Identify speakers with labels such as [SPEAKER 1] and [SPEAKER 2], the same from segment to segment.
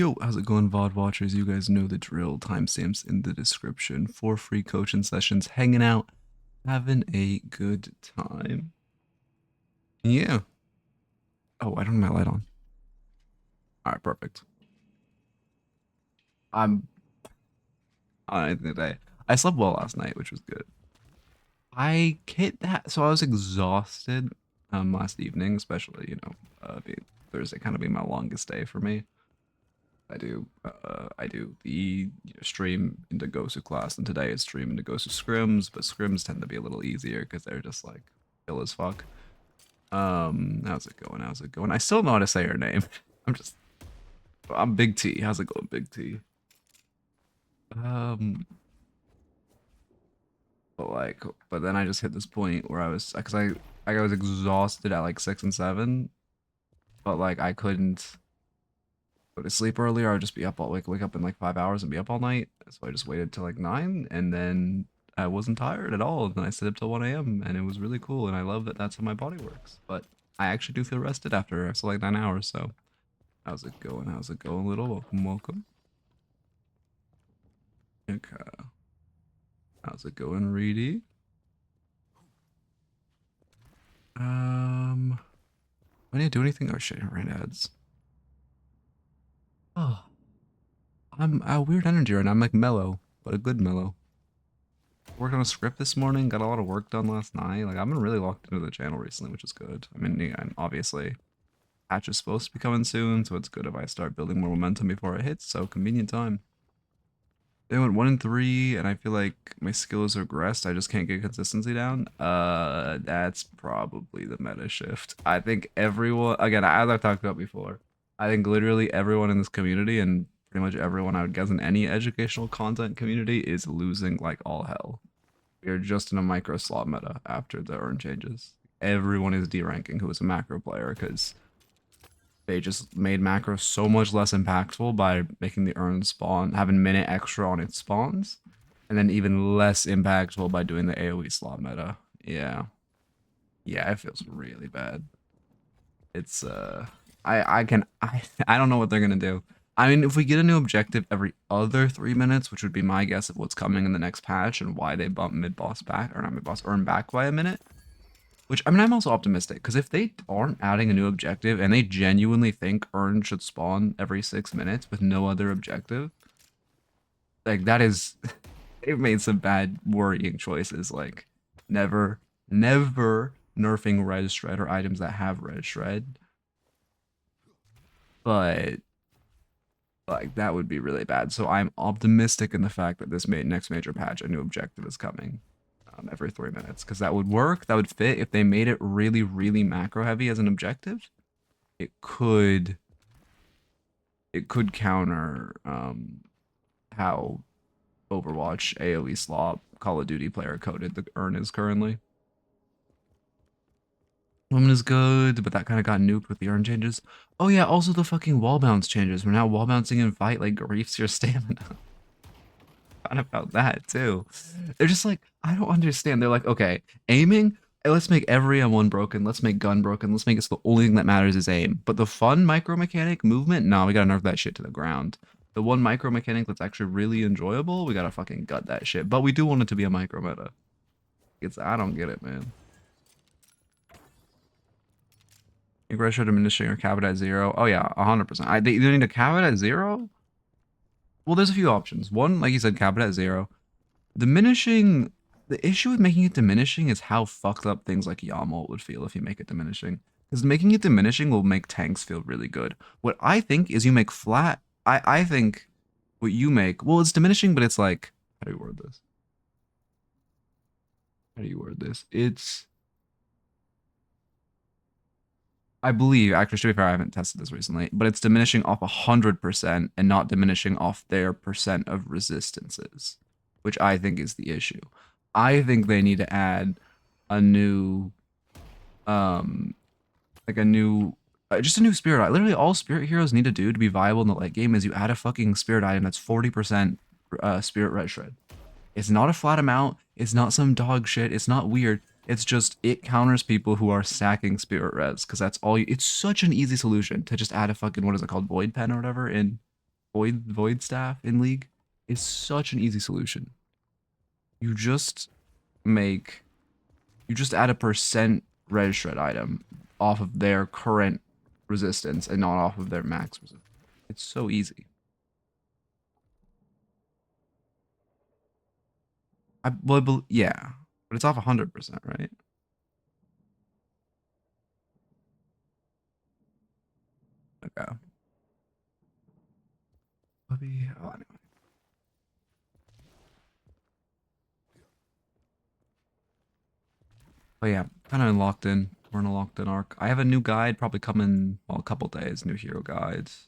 [SPEAKER 1] Yo, how's it going, VOD watchers? You guys know the drill. Timestamps in the description for free coaching sessions, hanging out, having a good time. Yeah. Oh, I don't have my light on. All right, perfect. I'm on today. I slept well last night, which was good. I hit that, so I was exhausted last evening, especially being Thursday kind of being my longest day for me. I do the stream into Gosu class, and today it's stream into Gosu scrims, but scrims tend to be a little easier because they're just like chill as fuck. How's it going? How's it going? I still know how to say her name. I'm Big T. How's it going, Big T? Um, but then I just hit this point where I was, because I was exhausted at like 6 and 7, but like I couldn't go to sleep earlier. I would just be up all wake up in like 5 hours and be up all night. So I just waited till like 9, and then I wasn't tired at all. And then I stayed up till 1 a.m. and it was really cool. And I love that that's how my body works. But I actually do feel rested after I slept like 9 hours. So how's it going? How's it going, little? Welcome, welcome. Okay. How's it going, Reedy? I need to do anything? Oh shit, I ran ads. Oh, I'm a weird energy right now. I'm like mellow, but a good mellow. Worked on a script this morning, got a lot of work done last night. Like, I've been really locked into the channel recently, which is good. I mean, yeah, and obviously, patch is supposed to be coming soon, so it's good if I start building more momentum before it hits, so convenient time. They went 1 and 3, and I feel like my skills regressed. I just can't get consistency down. That's probably the meta shift. I think everyone, again, as I've talked about before, I think literally everyone in this community, and pretty much everyone I would guess in any educational content community, is losing like all hell. We are just in a micro slot meta after the urn changes. Everyone is deranking who is a macro player because they just made macro so much less impactful by making the urn spawn, have a minute extra on its spawns, and then even less impactful by doing the AoE slot meta. Yeah. Yeah, it feels really bad. It's I don't know what they're gonna do. I mean, if we get a new objective every other 3 minutes, which would be my guess of what's coming in the next patch and why they bump mid boss back, or not mid boss, urn back by a minute. Which, I mean, I'm also optimistic, because if they aren't adding a new objective and they genuinely think urn should spawn every 6 minutes with no other objective, like, that is, they've made some bad worrying choices, like, never nerfing red shred or items that have red shred. But like that would be really bad. So I'm optimistic in the fact that this next major patch, a new objective is coming every 3 minutes, because that would work. That would fit if they made it really, really macro heavy as an objective. It could counter how Overwatch, AoE slop, Call of Duty player coded the urn is currently. Woman is good, but that kind of got nuked with the urn changes. Oh yeah, also the fucking wall bounce changes. We're now wall bouncing in fight like griefs your stamina. Thought about that too. They're just like, I don't understand. They're like, okay, aiming, let's make every M1 broken, let's make gun broken, let's make it so the only thing that matters is aim. But the fun micro mechanic movement, nah, we gotta nerf that shit to the ground. The one micro mechanic that's actually really enjoyable, we gotta fucking gut that shit. But we do want it to be a micro meta. I don't get it, man. Aggression diminishing or cap it at 0. Oh yeah, 100%. They either need to cap it at 0. Well, there's a few options. One, like you said, cap it at 0. Diminishing. The issue with making it diminishing is how fucked up things like Yamult would feel if you make it diminishing. Because making it diminishing will make tanks feel really good. What I think is you make flat. I think what you make. Well, it's diminishing, but it's like. How do you word this? How do you word this? It's. I believe, actually, to be fair, I haven't tested this recently, but it's diminishing off 100% and not diminishing off their percent of resistances, which I think is the issue. I think they need to add a new, like a new, just a new spirit item. Literally, all spirit heroes need to do to be viable in the late game is you add a fucking spirit item that's 40% spirit red shred. It's not a flat amount. It's not some dog shit. It's not weird. It's just, it counters people who are stacking spirit res, because that's all you, it's such an easy solution to just add a fucking, what is it called, void pen or whatever in Void Staff in League is such an easy solution. You just make, you just add a percent red shred item off of their current resistance and not off of their max resistance. It's so easy. Well, yeah, but it's off 100%, right? Okay. Maybe, oh, anyway. But yeah, kind of locked in. We're in a locked in arc. I have a new guide probably coming, well, a couple days. New hero guides.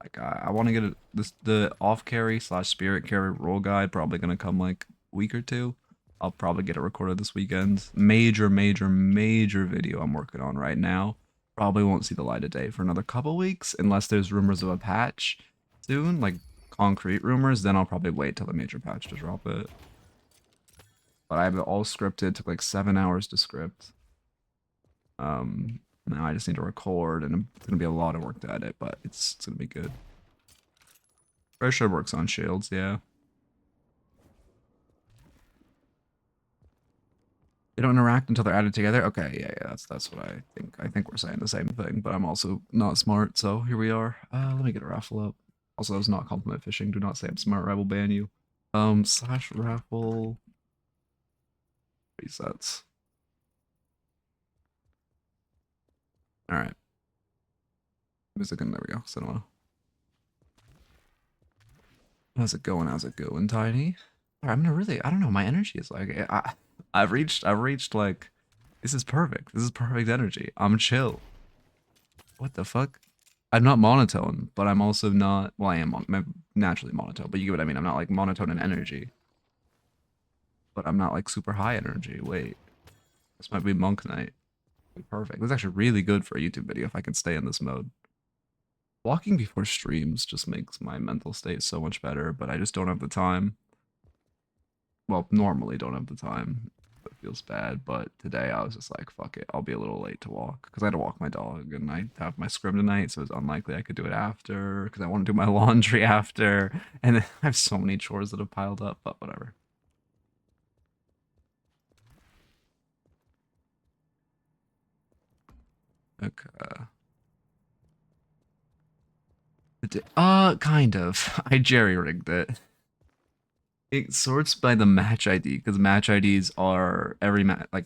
[SPEAKER 1] Like I want to get the off carry slash spirit carry roll guide probably gonna come like a week or two. I'll probably get it recorded this weekend. Major video I'm working on right now. Probably won't see the light of day for another couple weeks unless there's rumors of a patch soon, like concrete rumors. Then I'll probably wait till the major patch to drop it. But I have it all scripted. Took like 7 hours to script. Now I just need to record, and it's gonna be a lot of work to edit, but it's gonna be good. Pressure works on shields, yeah. They don't interact until they're added together. Okay, yeah, that's what I think. I think we're saying the same thing, but I'm also not smart, so here we are. Let me get a raffle up. Also, that was not compliment fishing. Do not say I'm smart, or I will ban you. Slash raffle resets. All right. Music, and there we go. Cinema. How's it going? How's it going, Tiny? I'm gonna really, I don't know. My energy is like, I've reached like, this is perfect. This is perfect energy. I'm chill. What the fuck? I'm not monotone, but I'm also not. Well, I am naturally monotone, but you get what I mean. I'm not like monotone in energy, but I'm not like super high energy. Wait, this might be Midknight. Perfect. This is actually really good for a YouTube video if I can stay in this mode. Walking before streams just makes my mental state so much better, but I just don't have the time. Well, normally don't have the time. It feels bad, but today I was just like, fuck it, I'll be a little late to walk because I had to walk my dog and I have my scrim tonight, so it's unlikely I could do it after because I want to do my laundry after, and I have so many chores that have piled up, but whatever. Okay. Kind of. I jerry-rigged it. It sorts by the match ID because match IDs are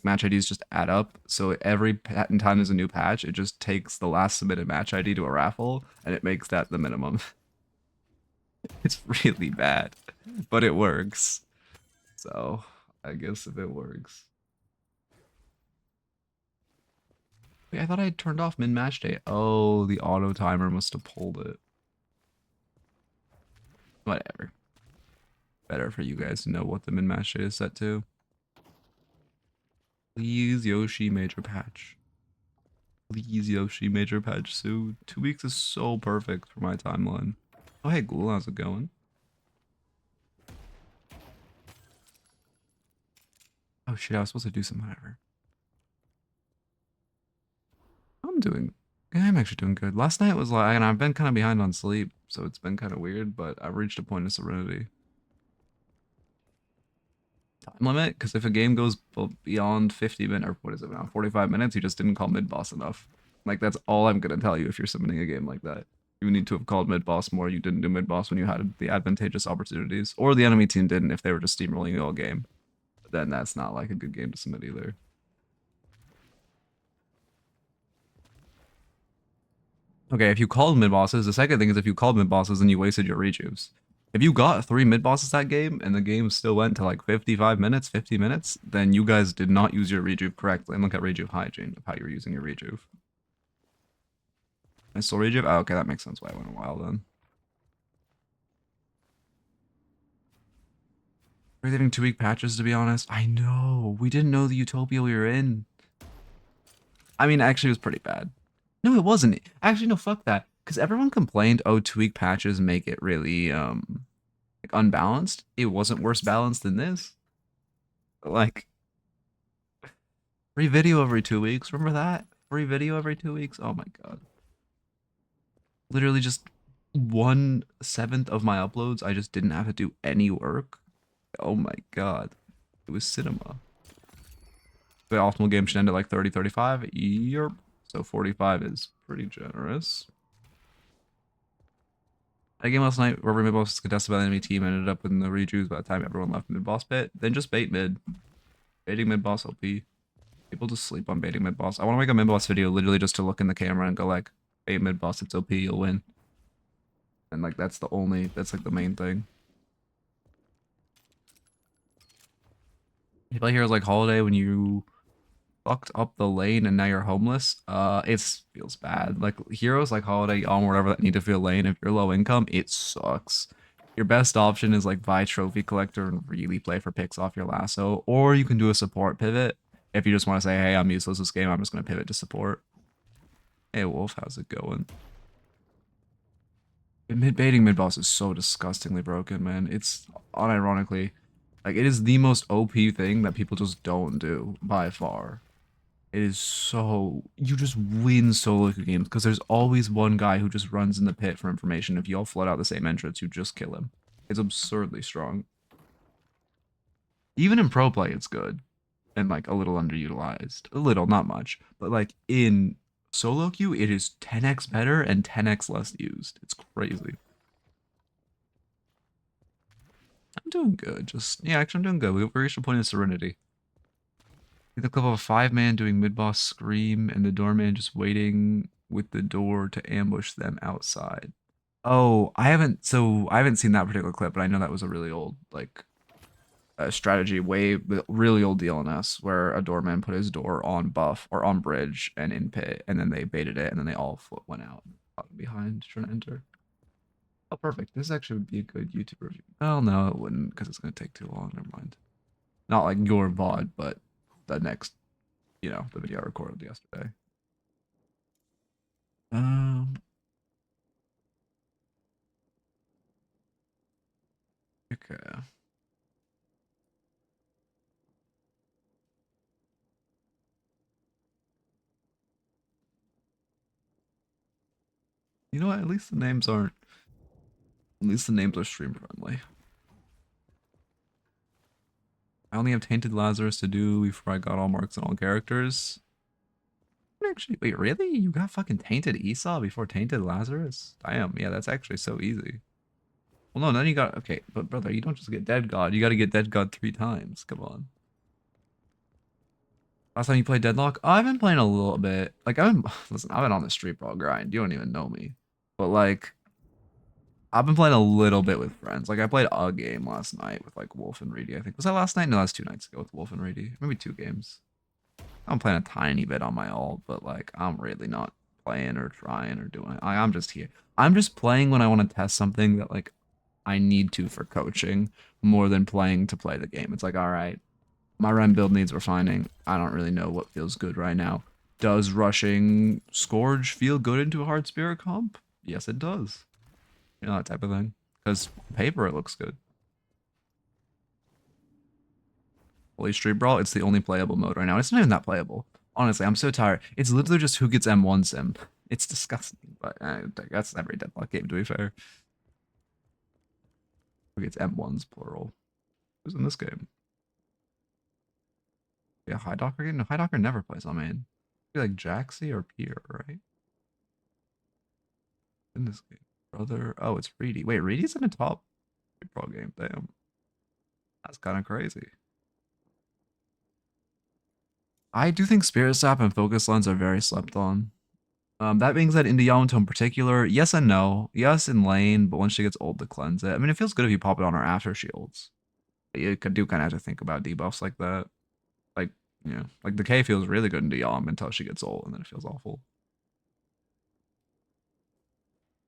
[SPEAKER 1] match IDs just add up. So every time there's a new patch, it just takes the last submitted match ID to a raffle and it makes that the minimum. It's really bad, but it works. So I guess if it works. Wait, I thought I turned off min match day. Oh, the auto timer must have pulled it. Whatever. Better for you guys to know what the min match day is set to. Please, Yoshi, major patch. Please, Yoshi, major patch soon. 2 weeks is so perfect for my timeline. Oh, hey, Ghoul, how's it going? Oh, shit, I was supposed to do some whatever. I'm actually doing good. Last night was like, and I've been kind of behind on sleep, so it's been kind of weird, but I've reached a point of serenity. Time limit? Because if a game goes beyond 50 minutes, or what is it now, 45 minutes, you just didn't call mid-boss enough. Like, that's all I'm going to tell you if you're submitting a game like that. You need to have called mid-boss more. You didn't do mid-boss when you had the advantageous opportunities. Or the enemy team didn't if they were just steamrolling you all game. But then that's not like a good game to submit either. Okay, if you called mid-bosses, the second thing is if you called mid-bosses and you wasted your rejuves. If you got 3 mid-bosses that game and the game still went to like 55 minutes, 50 minutes, then you guys did not use your rejuve correctly. And look at rejuve hygiene of how you're using your rejuve. I still rejuve? Oh, okay, that makes sense why I went a while then. We're getting 2-week patches, to be honest. I know. We didn't know the utopia we were in. I mean, actually, it was pretty bad. No, it wasn't. Actually, no, fuck that. Because everyone complained, oh, 2-week patches make it really, like, unbalanced. It wasn't worse balanced than this. Like, free video every 2 weeks. Remember that? Free video every 2 weeks? Oh my god. Literally just 1/7 of my uploads, I just didn't have to do any work. Oh my god. It was cinema. The optimal game should end at like 30, 35. Yerp. So 45 is pretty generous. A game last night where mid boss was contested by the enemy team ended up in the rejuice by the time everyone left mid boss pit. Then just bait mid. Baiting mid boss LP. People just sleep on baiting mid boss. I want to make a mid boss video literally just to look in the camera and go like, bait mid boss, it's OP, you'll win. And like that's like the main thing. You play heroes like Holiday when you fucked up the lane and now you're homeless. It feels bad. Like heroes like Holiday, on whatever that need to feel lane. If you're low income, it sucks. Your best option is like buy trophy collector and really play for picks off your lasso, or you can do a support pivot. If you just want to say, hey, I'm useless this game, I'm just gonna pivot to support. Hey Wolf, how's it going? Baiting mid boss is so disgustingly broken, man. It's unironically, like it is the most OP thing that people just don't do by far. It is so, you just win solo queue games because there's always one guy who just runs in the pit for information. If you all flood out the same entrance, you just kill him. It's absurdly strong. Even in pro play, it's good and like a little underutilized. A little, not much, but like in solo queue, it is 10x better and 10x less used. It's crazy. I'm doing good. Yeah, actually, I'm doing good. We reached a point of serenity. The clip of a 5-man doing mid-boss scream and the doorman just waiting with the door to ambush them outside. Oh, I haven't seen that particular clip, but I know that was a really old like strategy, really old DLNS where a doorman put his door on buff or on bridge and in pit, and then they baited it, and then they all went out behind trying to enter. Oh, perfect. This actually would be a good YouTube review. Oh no, it wouldn't because it's gonna take too long. Never mind. Not like your VOD, but the next, the video I recorded yesterday. Okay. You know what? At least the names are stream friendly. I only have Tainted Lazarus to do before I got all marks on all characters. Actually, wait, really? You got fucking Tainted Esau before Tainted Lazarus? Damn, yeah, that's actually so easy. Well, no, then you got, okay, but brother, you don't just get Dead God. You got to get Dead God 3 times. Come on. Last time you played Deadlock? Oh, I've been playing a little bit. Like, listen, I've been on the street brawl grind. You don't even know me. But, like, I've been playing a little bit with friends. Like, I played a game last night with, like, Wolf and Reedy, I think. Was that last night? No, that's 2 nights ago with Wolf and Reedy. Maybe 2 games. I'm playing a tiny bit on my ult, but, like, I'm really not playing or trying or doing it. I'm just here. I'm just playing when I want to test something that, like, I need to for coaching more than playing to play the game. It's like, all right, my rem build needs refining. I don't really know what feels good right now. Does rushing Scourge feel good into a hard spirit comp? Yes, it does. You know, that type of thing. Because paper, it looks good. Holy Street Brawl, it's the only playable mode right now. It's not even that playable. Honestly, I'm so tired. It's literally just who gets M1 sim. It's disgusting, but that's every Deadlock game, to be fair. Who gets M1s, plural. Who's in this game? Yeah, High Docker game? No, High Docker never plays on main. Be like Jaxie or Pier, right? In this game. Brother. Oh, it's Reedy. Wait, Reedy's in a top pro game. Damn. That's kind of crazy. I do think Spirit Sap and Focus Lens are very slept on. That being said, into Yamato in particular, yes and no. Yes in lane, but once she gets old to cleanse it. I mean, it feels good if you pop it on her after shields. But you do kind of have to think about debuffs like that. Like, like the K feels really good into Yam until she gets old, and then it feels awful.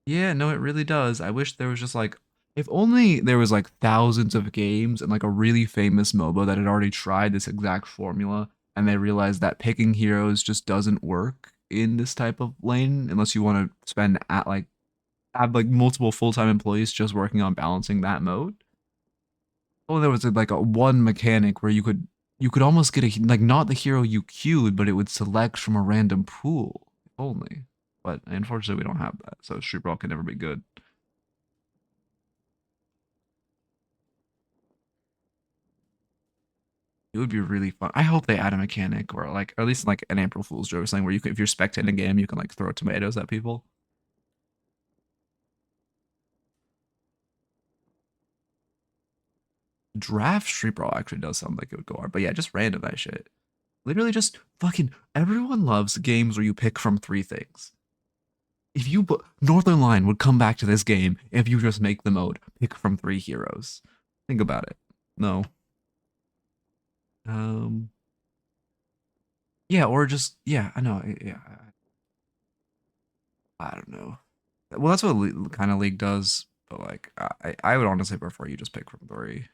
[SPEAKER 1] Yeah, no, it really does. I wish there was just like, if only there was like thousands of games and like a really famous MOBA that had already tried this exact formula and they realized that picking heroes just doesn't work in this type of lane unless you want to spend have like multiple full-time employees just working on balancing that mode. Oh, there was like a one mechanic where you could almost get like not the hero you queued, but it would select from a random pool. If only. But unfortunately, we don't have that, so Street Brawl can never be good. It would be really fun. I hope they add a mechanic or like, or at least like an April Fool's joke or something where you can, if you're spectating a game, you can like throw tomatoes at people. Draft Street Brawl actually does sound like it would go hard, but yeah, just random that shit. Literally just fucking everyone loves games where you pick from three things. If you Northern Line would come back to this game if you just make the mode pick from three heroes. Think about it. No. Um yeah, or just yeah, I know. Yeah. I don't know. Well, that's what kind of League does, but like I would honestly prefer you just pick from three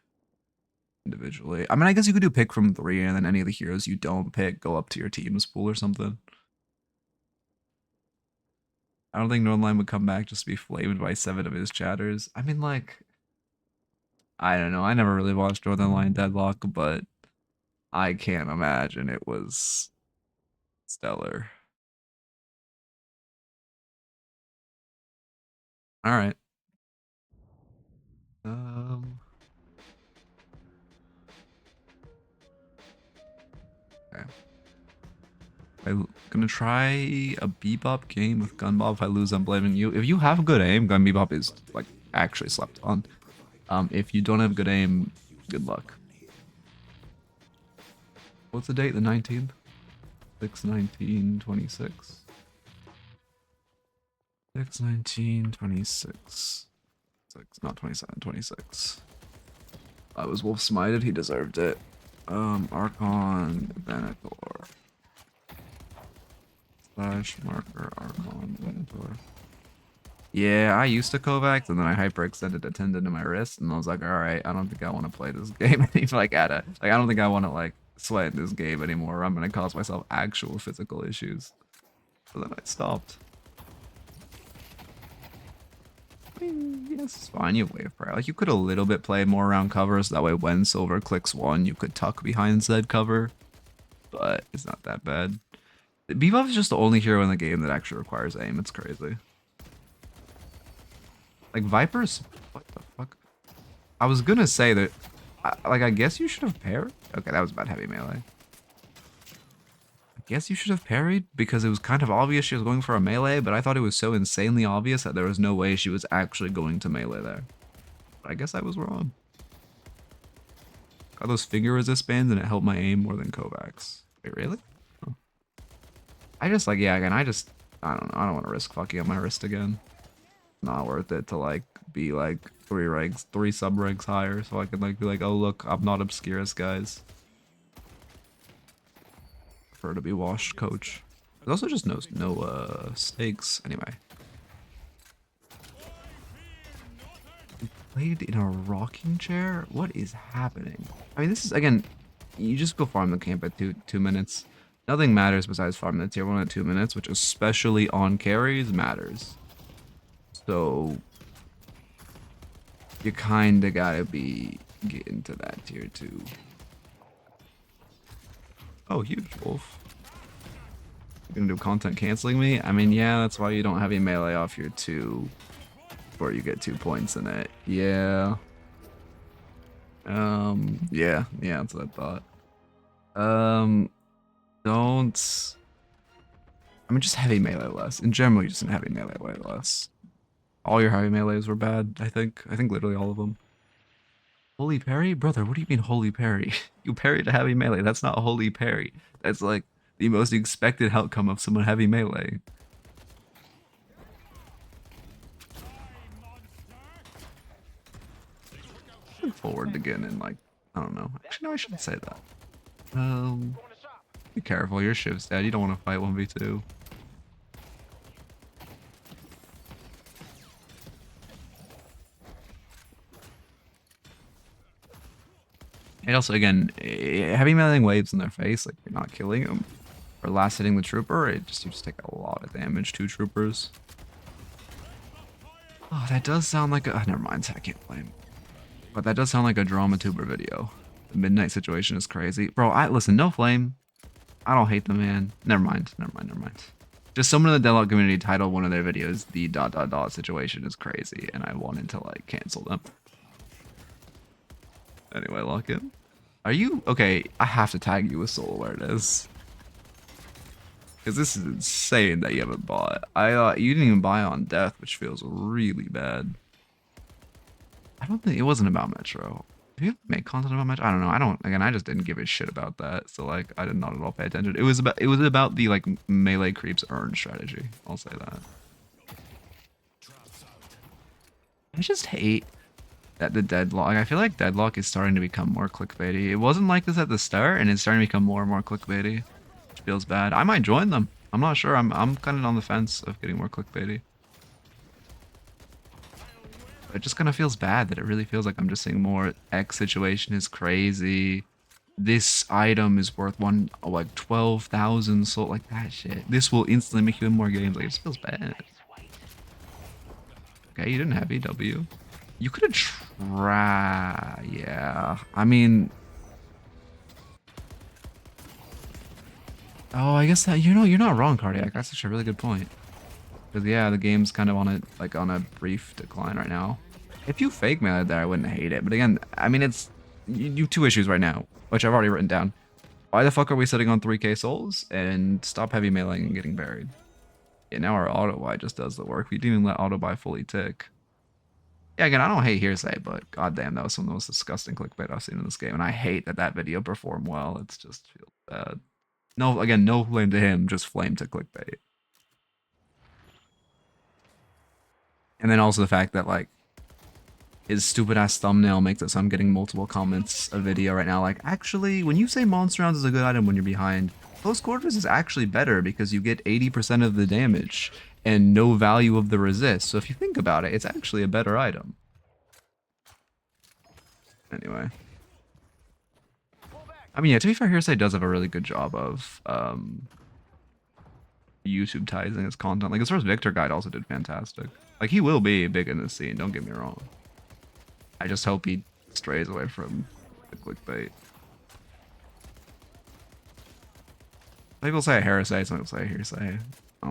[SPEAKER 1] individually. I mean, I guess you could do pick from three and then any of the heroes you don't pick go up to your team's pool or something. I don't think Northern Line would come back just to be flamed by 7 of his chatters. I mean, like, I don't know. I never really watched Northern Line Deadlock, but I can't imagine it was stellar. All right. Okay. I'm gonna try a Bebop game with Gunbob. If I lose, I'm blaming you. If you have good aim, Gun Bebop is like actually slept on. If you don't have good aim, good luck. What's the date? The 19th? 6/19/26. 6/19/26. Not 27, 26. I was wolf smited, he deserved it. Archon Venator. / marker Archon Venator. Yeah, I used to Kovacs and then I hyperextended a tendon in my wrist and I was like, alright, I don't think I want to play this game anymore. Like I don't think I want to like sweat this game anymore. I'm gonna cause myself actual physical issues. So then I stopped. I mean, yes, it's fine. You have wave prayer. Like you could a little bit play more around cover, so that way when silver clicks one, you could tuck behind said cover. But it's not that bad. Bebop is just the only hero in the game that actually requires aim. It's crazy. Like Vipers, what the fuck? I was gonna say that, like I guess you should have parried. Okay, that was about heavy melee. I guess you should have parried because it was kind of obvious she was going for a melee, but I thought it was so insanely obvious that there was no way she was actually going to melee there. But I guess I was wrong. Got those finger resist bands and it helped my aim more than Kovacs. Wait, really? Oh. I just like, yeah, again, I don't know. I don't want to risk fucking up my wrist again. Not worth it to like be like 3 sub ranks higher so I can like be like, oh look, I'm not Obscurus, guys. Prefer to be washed, coach. There's also just no stakes anyway. Played in a rocking chair? What is happening? I mean, this is again, you just go farm the camp at 2 minutes. Nothing matters besides farming the tier 1 at 2 minutes, which especially on carries matters. So you kinda gotta be getting to that tier 2. Oh, huge wolf. You're gonna do content canceling me? I mean, yeah, that's why you don't have a melee off your 2 before you get 2 points in it. Yeah. Yeah, that's what I thought. Don't. I mean, just heavy melee less. In general, you just didn't heavy melee way less. All your heavy melees were bad, I think. I think literally all of them. Holy parry? Brother, what do you mean holy parry? You parried a heavy melee. That's not holy parry. That's like the most expected outcome of someone heavy melee. Forward again and like, I don't know. Actually, no, I shouldn't say that. Be careful. Your shiv's dead. You don't want to fight 1v2. And also, again, heavy meleeing waves in their face, like you're not killing them, or last hitting the trooper, you just take a lot of damage to troopers. Oh, that does sound like a. Oh, never mind, I can't blame. But that does sound like a drama tuber video. The Midknight situation is crazy, bro. Listen, no flame. I don't hate the man. Never mind. Just someone in the Deadlock community titled one of their videos, "The ... situation is crazy," and I wanted to like cancel them. Anyway, lock in. Are you okay? I have to tag you with soul awareness because this is insane that you haven't bought. You didn't even buy on death, which feels really bad. I don't think it wasn't about Metro. Do you make content about Metro? I don't know. I don't. Again, I just didn't give a shit about that. So like, I did not at all pay attention. It was about the like melee creeps earn strategy. I'll say that. I just hate that the Deadlock. Like, I feel like Deadlock is starting to become more clickbaity. It wasn't like this at the start, and it's starting to become more and more clickbaity, which feels bad. I might join them. I'm not sure. I'm kind of on the fence of getting more clickbaity. It just kind of feels bad that it really feels like I'm just seeing more X situation is crazy. This item is worth like 12,000 soul, like that shit. This will instantly make you win more games. Like, it just feels bad. Okay, you didn't have EW. You could have tried. Yeah. I mean, oh, I guess that, you're not wrong, Cardiac. That's actually a really good point. Because yeah, the game's kind of on a brief decline right now. If you fake melee there, I wouldn't hate it. But again, I mean, you have two issues right now, which I've already written down. Why the fuck are we sitting on 3k souls? And stop heavy meleeing and getting buried. Yeah, now our auto buy just does the work. We didn't even let auto buy fully tick. Yeah, again, I don't hate hearsay, but goddamn, that was some of the most disgusting clickbait I've seen in this game, and I hate that video performed well. It's just feels bad. No, again, no blame to him, just flame to clickbait. And then also the fact that like his stupid ass thumbnail makes it so I'm getting multiple comments a video right now. Like, actually, when you say monster rounds is a good item when you're behind, close quarters is actually better because you get 80% of the damage and no value of the resist. So if you think about it, it's actually a better item. Anyway. I mean, yeah, to be fair, Hearsay does have a really good job of YouTube-tizing his content. Like, his first Victor guide also did fantastic. Like, he will be big in this scene, don't get me wrong. I just hope he strays away from the clickbait. People say Hearsay, some people say Hearsay. I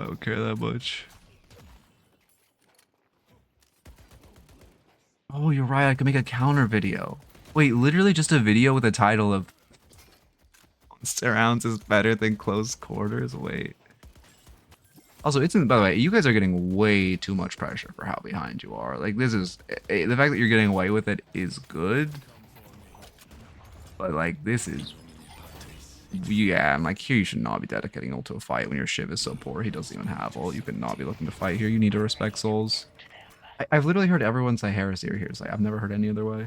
[SPEAKER 1] don't care that much. Oh, you're right. I could make a counter video. Wait, literally just a video with a title of Monster Rounds is better than close quarters? Wait. Also, by the way, you guys are getting way too much pressure for how behind you are. Like, this is, the fact that you're getting away with it is good. But, like, this is, yeah, I'm like, here you should not be dedicating ult to a fight when your Shiv is so poor. He doesn't even have ult. You could not be looking to fight here. You need to respect souls. I've literally heard everyone say heresy or hearsay. I've never heard any other way.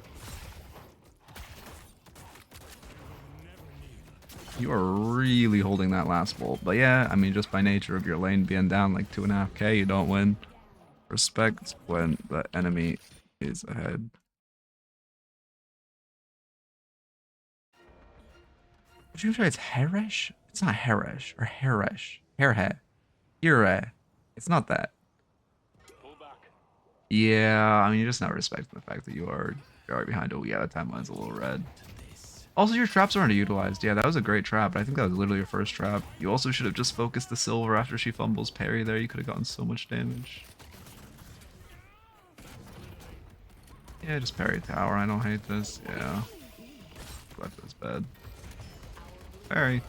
[SPEAKER 1] You are really holding that last bolt. But yeah, I mean, just by nature of your lane being down like 2.5k, you don't win. Respect when the enemy is ahead. Would you say it's Herish? It's not Herish or Herish. Hairhead. Ure. It's not that. Yeah, I mean, you're just not respecting the fact that you're behind. Oh, yeah, the timeline's a little red. Also, your traps are underutilized. Yeah, that was a great trap. I think that was literally your first trap. You also should have just focused the silver after she fumbles parry there. You could have gotten so much damage. Yeah, just parry tower. I don't hate this. Yeah. Left is bad. Parry.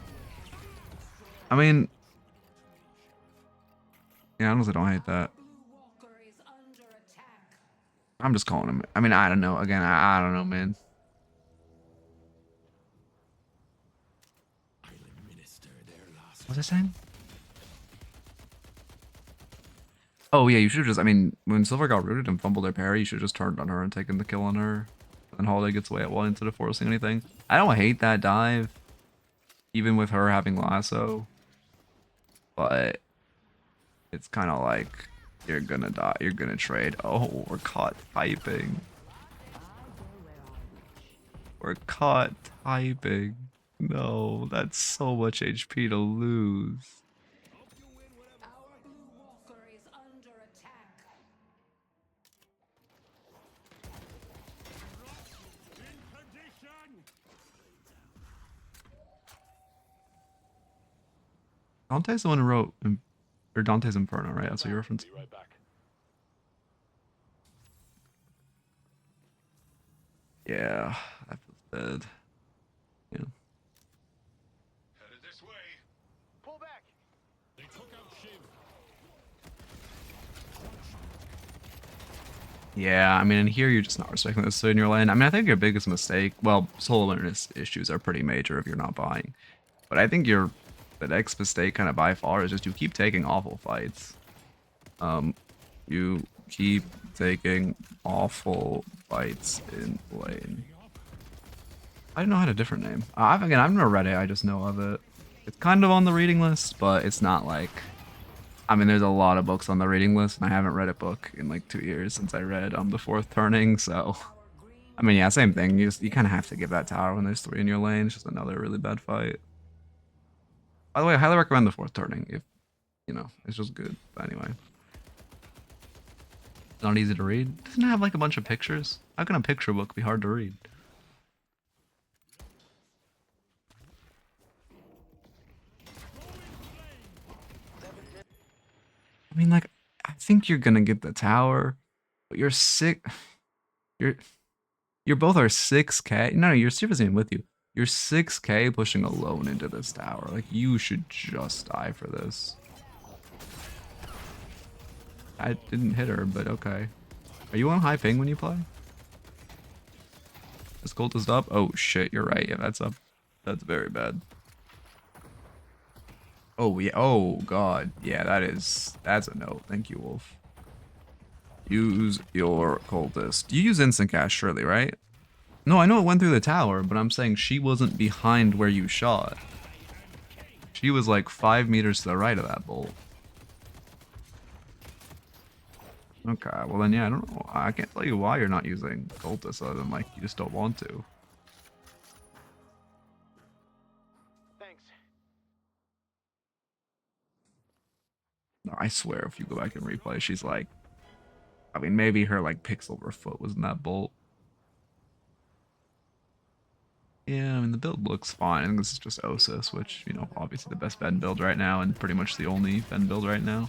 [SPEAKER 1] I mean, yeah, I honestly don't hate that. I'm just calling him. I mean, I don't know. Again, I don't know, man. What's I saying? Oh, yeah, you should have just, I mean, when Silver got rooted and fumbled their parry, you should have just turned on her and taken the kill on her. And Holiday gets away at one instead of forcing anything. I don't hate that dive, even with her having lasso. But it's kind of like, you're gonna die, you're gonna trade. Oh, we're caught typing. We're caught typing. No, that's so much HP to lose. Dante's the one who wrote, or Dante's Inferno, right? That's what you're referencing. Yeah, that feels bad. Yeah.
[SPEAKER 2] Headed this way. Pull back. They took out Shiv.
[SPEAKER 1] Yeah, I mean, in here you're just not respecting the in your lane. I mean, I think your biggest mistake, well, soul awareness issues are pretty major if you're not buying. But I think the next mistake kind of by far is just you keep taking awful fights. You keep taking awful fights in lane. I didn't know I had a different name. I've never read it. I just know of it. It's kind of on the reading list, but it's not like. I mean, there's a lot of books on the reading list, and I haven't read a book in like 2 years since I read The Fourth Turning. So, I mean, yeah, same thing. You kind of have to give that tower when there's three in your lane. It's just another really bad fight. By the way, I highly recommend The Fourth Turning if it's just good. But anyway, not easy to read. Doesn't it have like a bunch of pictures? How can a picture book be hard to read? I mean, like, I think you're gonna get the tower, but you're sick. You're you both are 6k. No, your Steve isn't even with you. You're 6k pushing alone into this tower. Like, you should just die for this. I didn't hit her, but okay. Are you on high ping when you play? Is cultist up? Oh shit, you're right. Yeah, that's up. That's very bad. Oh yeah. Oh god. Yeah, that's a no. Thank you, Wolf. Use your cultist. You use instant cast, surely, right? No, I know it went through the tower, but I'm saying she wasn't behind where you shot. She was like 5 meters to the right of that bolt. Okay, well then yeah, I don't know. I can't tell you why you're not using cultist other than like you just don't want to.
[SPEAKER 2] Thanks.
[SPEAKER 1] No, I swear if you go back and replay, she's like, I mean, maybe her like pixel per foot was in that bolt. Yeah, I mean, the build looks fine. I think this is just Osis, which, obviously the best Ben build right now and pretty much the only Ben build right now.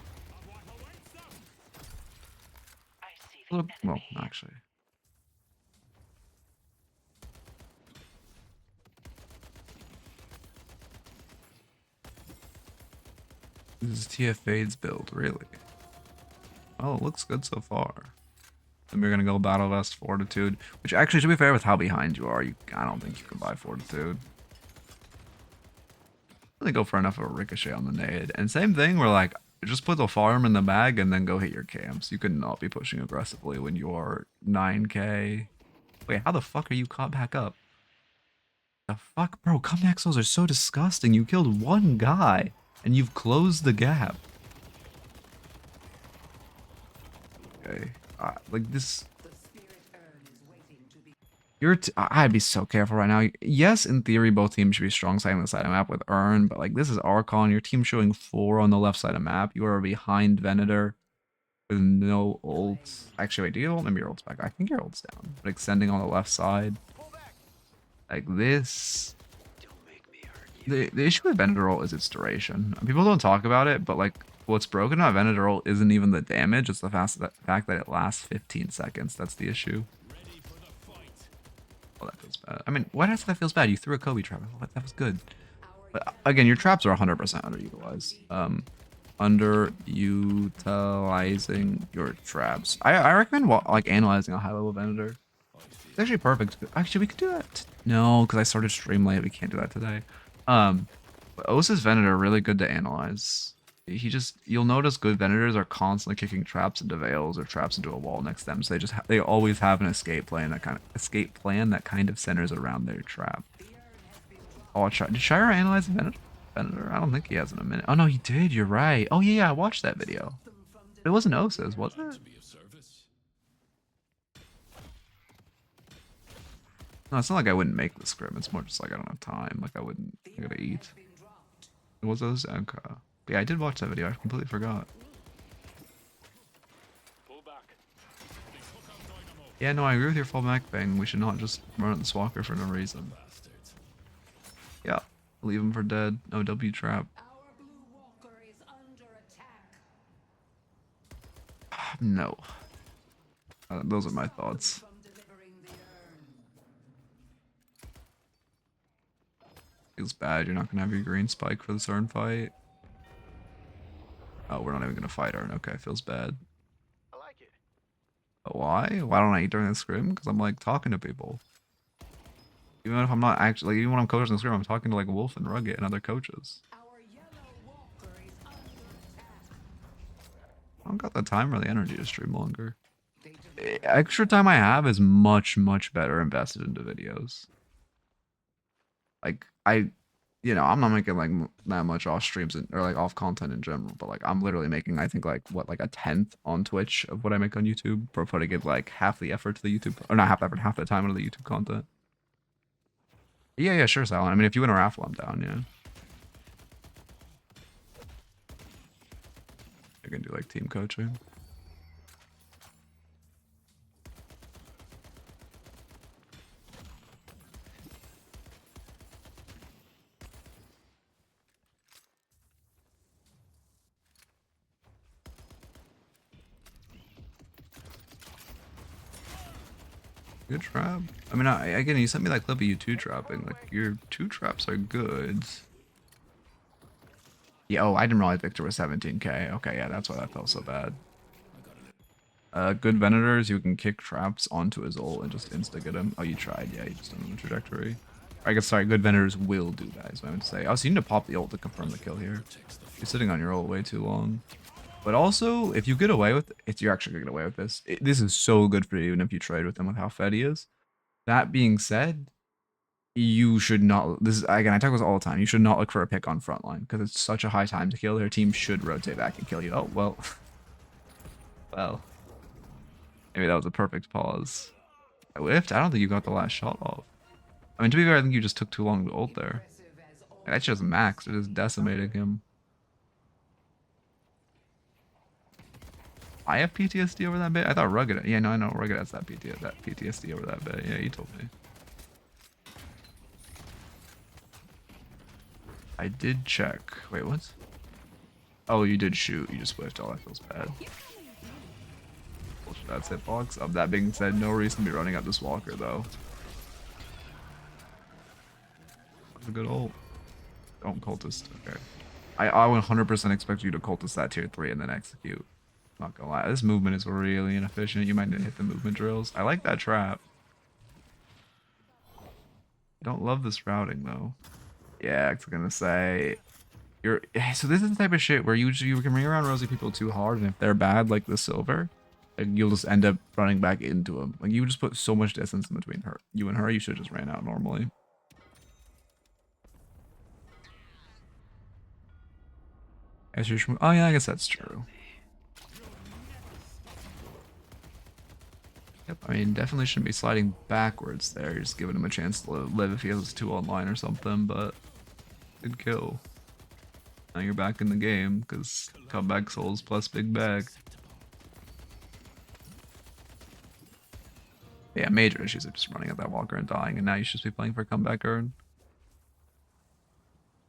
[SPEAKER 1] Well, actually. This is TF Fade's build, really. Oh, it looks good so far. Then we're gonna go Battle Vest Fortitude, which actually, to be fair, with how behind you are, I don't think you can buy Fortitude. Really go for enough of a ricochet on the nade. And same thing, where like, just put the farm in the bag and then go hit your camps. You cannot be pushing aggressively when you are 9k. Wait, how the fuck are you caught back up? The fuck, bro, comeback souls are so disgusting. You killed one guy and you've closed the gap. Okay, like this. I'd be so careful right now. Yes, in theory, both teams should be strong side on the side of the map with Urn, but like this is Archon. Your team showing 4 on the left side of the map. You are behind Venator with no ults. Actually, wait, do you ult? Maybe your ult's back. I think your ult's down, but extending on the left side. Like this. The issue with Venator ult is its duration. People don't talk about it, but like what's broken about Venator ult isn't even the damage. It's the fact that it lasts 15 seconds. That's the issue. Oh, that feels bad. I mean, why does that feels bad? You threw a Kobe trap. That was good. But again, your traps are 100% underutilized. Underutilizing your traps. I recommend like analyzing a high level Venator. It's actually perfect. Actually, we could do that. No, because I started stream late. We can't do that today. But Osis Venator are really good to analyze. You'll notice good Venators are constantly kicking traps into veils or traps into a wall next to them. So they always have an escape plan that kind of centers around their trap. Oh, did Shire analyze the Venator? I don't think he has in a minute. Oh no, he did. You're right. Oh yeah, I watched that video. But it wasn't Osis, was it? No, it's not like I wouldn't make the scrim. It's more just like I don't have time. Like I gotta eat. It was Osis. Okay. Yeah, I did watch that video. I completely forgot. Yeah, no, I agree with your full back bang. We should not just run at the Swalker for no reason. Yeah, leave him for dead. No W trap. No. Those are my thoughts. Feels bad. You're not gonna have your green spike for this Urn fight. Oh, we're not even gonna fight Urn. Okay, feels bad.
[SPEAKER 2] I like it.
[SPEAKER 1] But why? Why don't I eat during the scrim? Because I'm like talking to people. Even if I'm not actually, even when I'm coaching the scrim, I'm talking to like Wolf and Rugged and other coaches. I don't got the time or the energy to stream longer. Extra time I have is much, much better invested into videos. Like, I'm not making like that much off streams or like off content in general, but like I'm literally making, I think like what, like a 10th on Twitch of what I make on YouTube for putting in like half the effort to the YouTube, or not half the effort, half the time into the YouTube content. Yeah, sure, Silent. I mean, if you win a raffle, I'm down, yeah. I can do like team coaching. Good trap. I mean, again, you sent me that clip of you two trapping. Like, your two traps are good. Yeah, oh, I didn't realize Victor was 17k. Okay, yeah, that's why that felt so bad. Good Venators, you can kick traps onto his ult and just insta-get him. Oh, you tried. Yeah, you just done the trajectory. I guess, sorry, good Venators will do that, is what I meant to say. Oh, so you need to pop the ult to confirm the kill here. You're sitting on your ult way too long. But also, if you get away with it, you're actually going to get away with this. This is so good for you, even if you trade with him with how fed he is. That being said, you should not, this is, again, I talk about this all the time, you should not look for a pick on frontline, because it's such a high time to kill. Their team should rotate back and kill you. Oh, well. Well. Maybe that was a perfect pause. I whiffed? I don't think you got the last shot off. I mean, to be fair, I think you just took too long to ult there. That's just maxed. It is decimating him. I have PTSD over that bit? I thought Rugged... Yeah, no, I know. Rugged has that PTSD over that bit. Yeah, you told me. I did check. Wait, what? Oh, you did shoot. You just whiffed. Oh, that feels bad. That's hitbox. That being said, no reason to be running up this walker, though. That's a good ult. Don't cultist. Okay. I 100% expect you to cultist that tier 3 and then execute. Not gonna lie. This movement is really inefficient. You might need to hit the movement drills. I like that trap. I don't love this routing, though. Yeah, I was gonna say... So this is the type of shit where you can ring around rosy people too hard, and if they're bad, like the silver, you'll just end up running back into them. Like, you just put so much distance in between you and her, you should just ran out normally. Oh yeah, I guess that's true. Yep, I mean, definitely shouldn't be sliding backwards there. You're just giving him a chance to live if he has 2 online or something, but good kill. Now you're back in the game, because comeback souls plus big bag. Yeah, major issues of just running at that walker and dying, and now you should just be playing for comeback urn.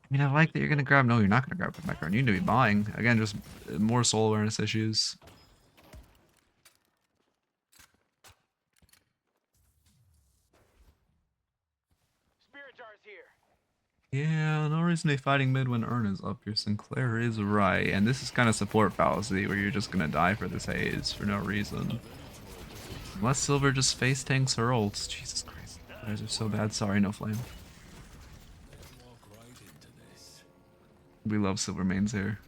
[SPEAKER 1] I mean, I like that you're going to grab... No, you're not going to grab comeback urn. You need to be buying. Again, just more soul awareness issues. Yeah, no reason to be fighting mid when Urn is up. Your Sinclair is right, and this is kind of support fallacy where you're just gonna die for this haze for no reason. Unless Silver just face tanks her ults. Jesus Christ, you guys are so bad. Sorry, no flame. We love Silver mains here.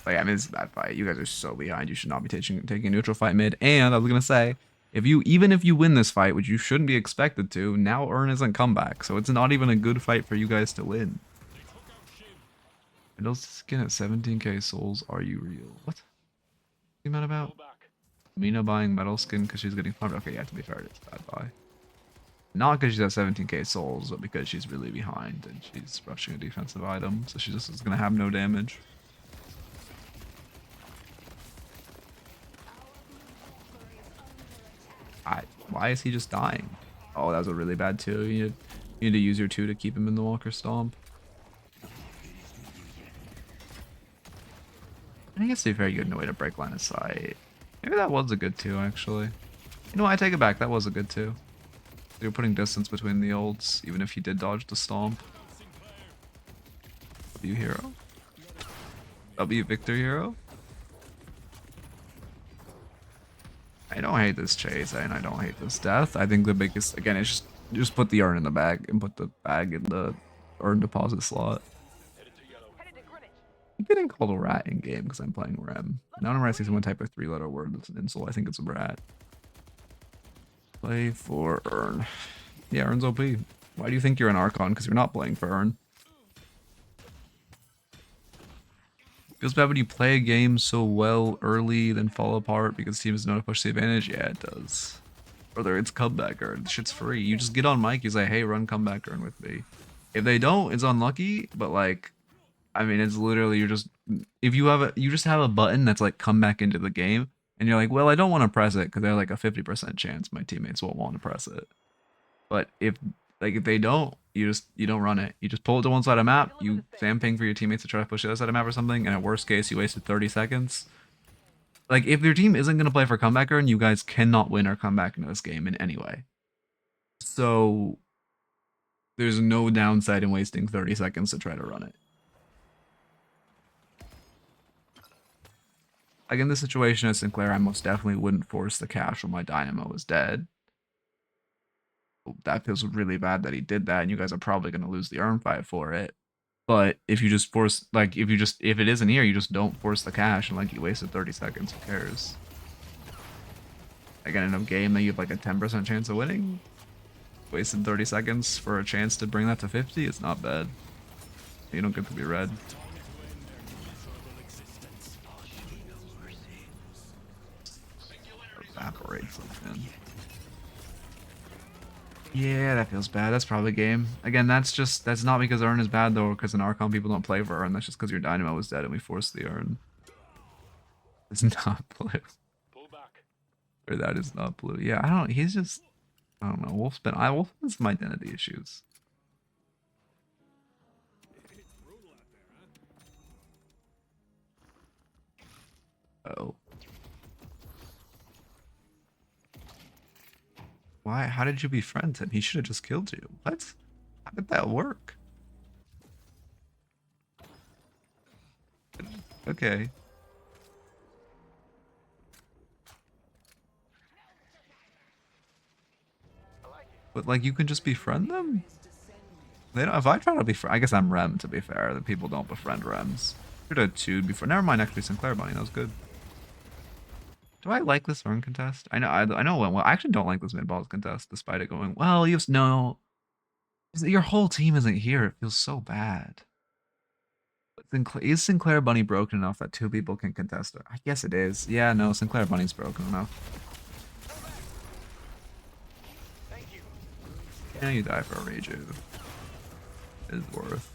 [SPEAKER 1] But yeah, I mean, it's a bad fight. You guys are so behind. You should not be taking a neutral fight mid. And I was gonna say, even if you win this fight, which you shouldn't be expected to, now Urn isn't comeback, so it's not even a good fight for you guys to win. Middle skin at 17k souls. Are you real? What? What are you mad about? Mina buying metal skin because she's getting farmed. Okay, yeah, to be fair, it's a bad buy. Not because she's at 17k souls, but because she's really behind and she's rushing a defensive item, so she just is gonna have no damage. Why is he just dying? Oh, that was a really bad 2. You need to use your 2 to keep him in the walker stomp. I guess to be fair, you had no way to break line of sight. Maybe that was a good 2, actually. You know what, I take it back. That was a good 2. You're putting distance between the ults, even if he did dodge the stomp. W hero. W Victor hero. I don't hate this chase and I don't hate this death. I think the biggest, again, it's just put the urn in the bag and put the bag in the urn deposit slot. I'm getting called a rat in game because I'm playing Rem. Now whenever I see someone type a 3-letter word that's an insult, I think it's a rat. Play for urn. Yeah, urn's OP. Why do you think you're an Archon? Because you're not playing for urn. Feels bad when you play a game so well early, then fall apart because teams know to push the advantage. Yeah, it does. Whether it's comeback urn, shit's free. You just get on mic, you say, hey, run comeback urn with me. If they don't, it's unlucky, but like, I mean, it's literally you're just if you have you just have a button that's like come back into the game, and you're like, well, I don't want to press it because there's like a 50% chance my teammates won't want to press it. But if they don't, you don't run it. You just pull it to one side of the map. You spam ping for your teammates to try to push the other side of the map or something. And at worst case, you wasted 30 seconds. Like if your team isn't gonna play for comeback urn, you guys cannot win or come back into this game in any way. So there's no downside in wasting 30 seconds to try to run it. Like in this situation at Sinclair, I most definitely wouldn't force the cash when my Dynamo was dead. That feels really bad that he did that, and you guys are probably going to lose the urn fight for it. But if you just force, like, if it isn't here, you just don't force the cash, and like you wasted 30 seconds, who cares? Again, in a game that you have like a 10% chance of winning, wasted 30 seconds for a chance to bring that to 50, it's not bad. You don't get to be red. Evaporates man. Yeah, that feels bad. That's probably game. Again, that's not because urn is bad though, because in Archon people don't play for urn. That's just because your Dynamo was dead and we forced the urn. It's not blue. Or that is not blue. Yeah, I don't. He's just. I don't know. Wolfspin some identity issues. Oh. Why? How did you befriend him? He should have just killed you. What? How did that work? Okay. But like, you can just befriend them? They don't. If I try to befriend, I guess I'm Rem. To be fair, the people don't befriend Rems. Should have 2'd before. Never mind. Actually, Sinclair Bunny. That was good. Do I like this urn contest? I know. I know. Well, I actually don't like this mid balls contest, despite it going well. You have no. Your whole team isn't here. It feels so bad. Is Sinclair Bunny broken enough that 2 people can contest it? I guess it is. Yeah, no, Sinclair Bunny's broken enough. Yeah, you die for a Reju. It's worth.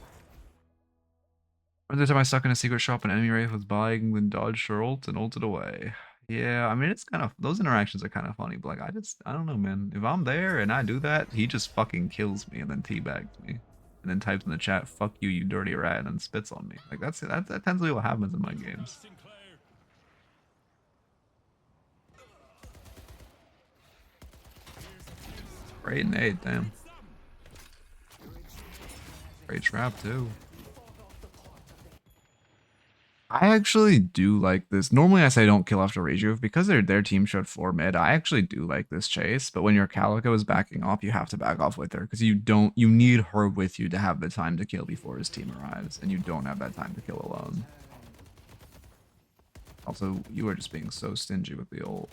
[SPEAKER 1] One time I stuck in a secret shop and enemy Wraith was buying, then dodged her ult and ulted away. Yeah, I mean, it's kind of, those interactions are kind of funny, but like, I don't know, man. If I'm there and I do that, he just fucking kills me and then teabags me. And then types in the chat, fuck you, you dirty rat, and spits on me. Like, that tends to be what happens in my games. Great nade, damn. Great trap, too. I actually do like this. Normally I say don't kill after Rejuve because their team showed 4 mid. I actually do like this chase, but when your Calico is backing off, you have to back off with her because you need her with you to have the time to kill before his team arrives, and you don't have that time to kill alone. Also, you are just being so stingy with the ult.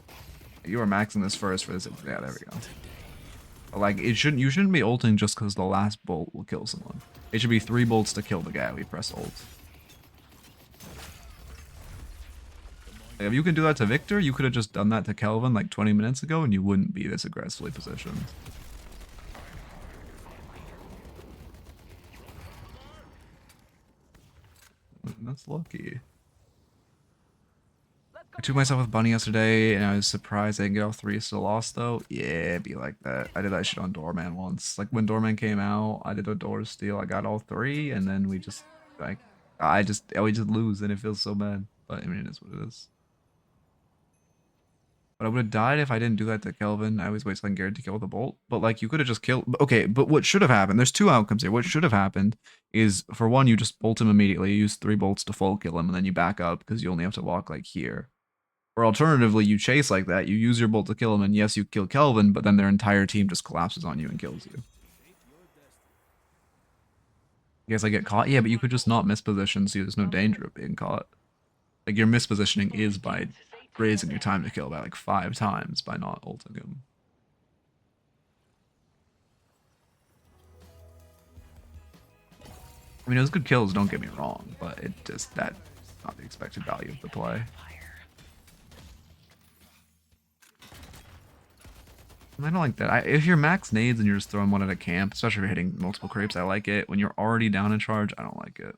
[SPEAKER 1] You are maxing this first for this. Yeah, there we go. But like you shouldn't be ulting just because the last bolt will kill someone. It should be 3 bolts to kill the guy we press ult. If you can do that to Victor, you could have just done that to Kelvin like 20 minutes ago and you wouldn't be this aggressively positioned. That's lucky. I took myself with Bunny yesterday and I was surprised I didn't get all 3 still lost though. Yeah, it'd be like that. I did that shit on Doorman once. Like when Doorman came out, I did a door steal. I got all 3 and then we just like we just lose and it feels so bad. But I mean, it is what it is. But But I would have died if I didn't do that to Kelvin. I always wait till I'm geared to kill with a bolt. But like you could have just killed. Okay, but what should have happened? There's two outcomes here. What should have happened is for one, you just bolt him immediately. You use 3 bolts to full kill him, and then you back up because you only have to walk like here. Or alternatively, you chase like that. You use your bolt to kill him, and yes, you kill Kelvin, but then their entire team just collapses on you and kills you. I guess I get caught. Yeah, but you could just not misposition, so there's no danger of being caught. Like your mispositioning is by raising your time to kill by like 5 times by not ulting him. I mean, it was good kills, don't get me wrong, but it just, that's not the expected value of the play. I don't like that. If you're max nades and you're just throwing one at a camp, especially if you're hitting multiple creeps, I like it. When you're already down in charge, I don't like it.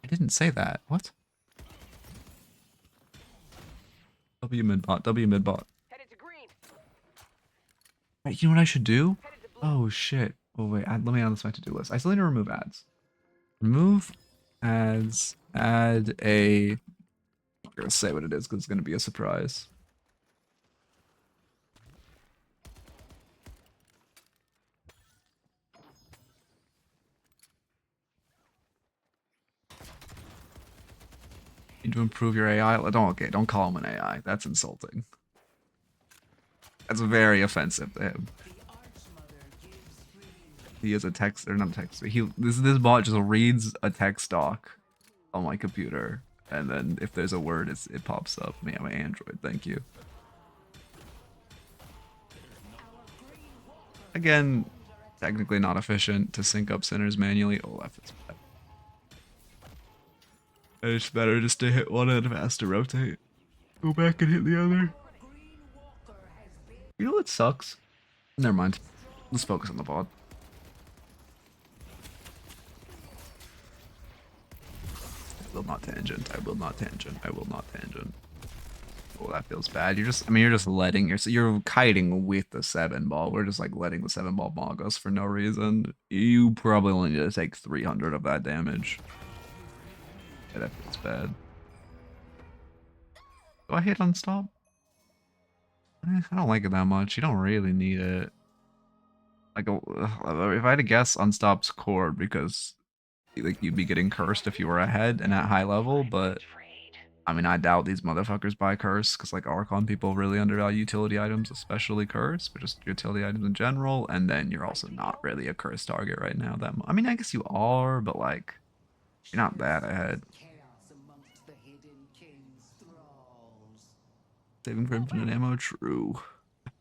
[SPEAKER 1] I didn't say that. What? W mid bot. W mid bot. Wait, you know what I should do? Oh shit. Oh wait, let me add this to my to-do list. I still need to remove ads. Remove ads. Add a. I'm not gonna say what it is because it's gonna be a surprise. Need to improve your AI. Don't call him an AI. That's insulting. That's very offensive to him. He is a text, or not a text. This bot just reads a text doc on my computer, and then if there's a word, it pops up. Me, I'm an Android. Thank you. Again, technically not efficient to sync up centers manually. Oh, that feels bad. It's better just to hit one and faster rotate. Go back and hit the other. You know what sucks? Never mind. Let's focus on the bot. I will not tangent. I will not tangent. I will not tangent. Oh, that feels bad. You're just letting you're kiting with the 7-ball. We're just like letting the 7-ball bog us for no reason. You probably only need to take 300 of that damage. Yeah, that feels bad. Do I hit unstop? I don't like it that much. You don't really need it. Like, if I had to guess, unstop's core because like you'd be getting cursed if you were ahead and at high level, but I mean, I doubt these motherfuckers buy curse because like Archon people really undervalue utility items, especially curse, but just utility items in general. And then you're also not really a curse target right now. I mean, I guess you are, but like you're not that ahead. Saving for infinite ammo, true.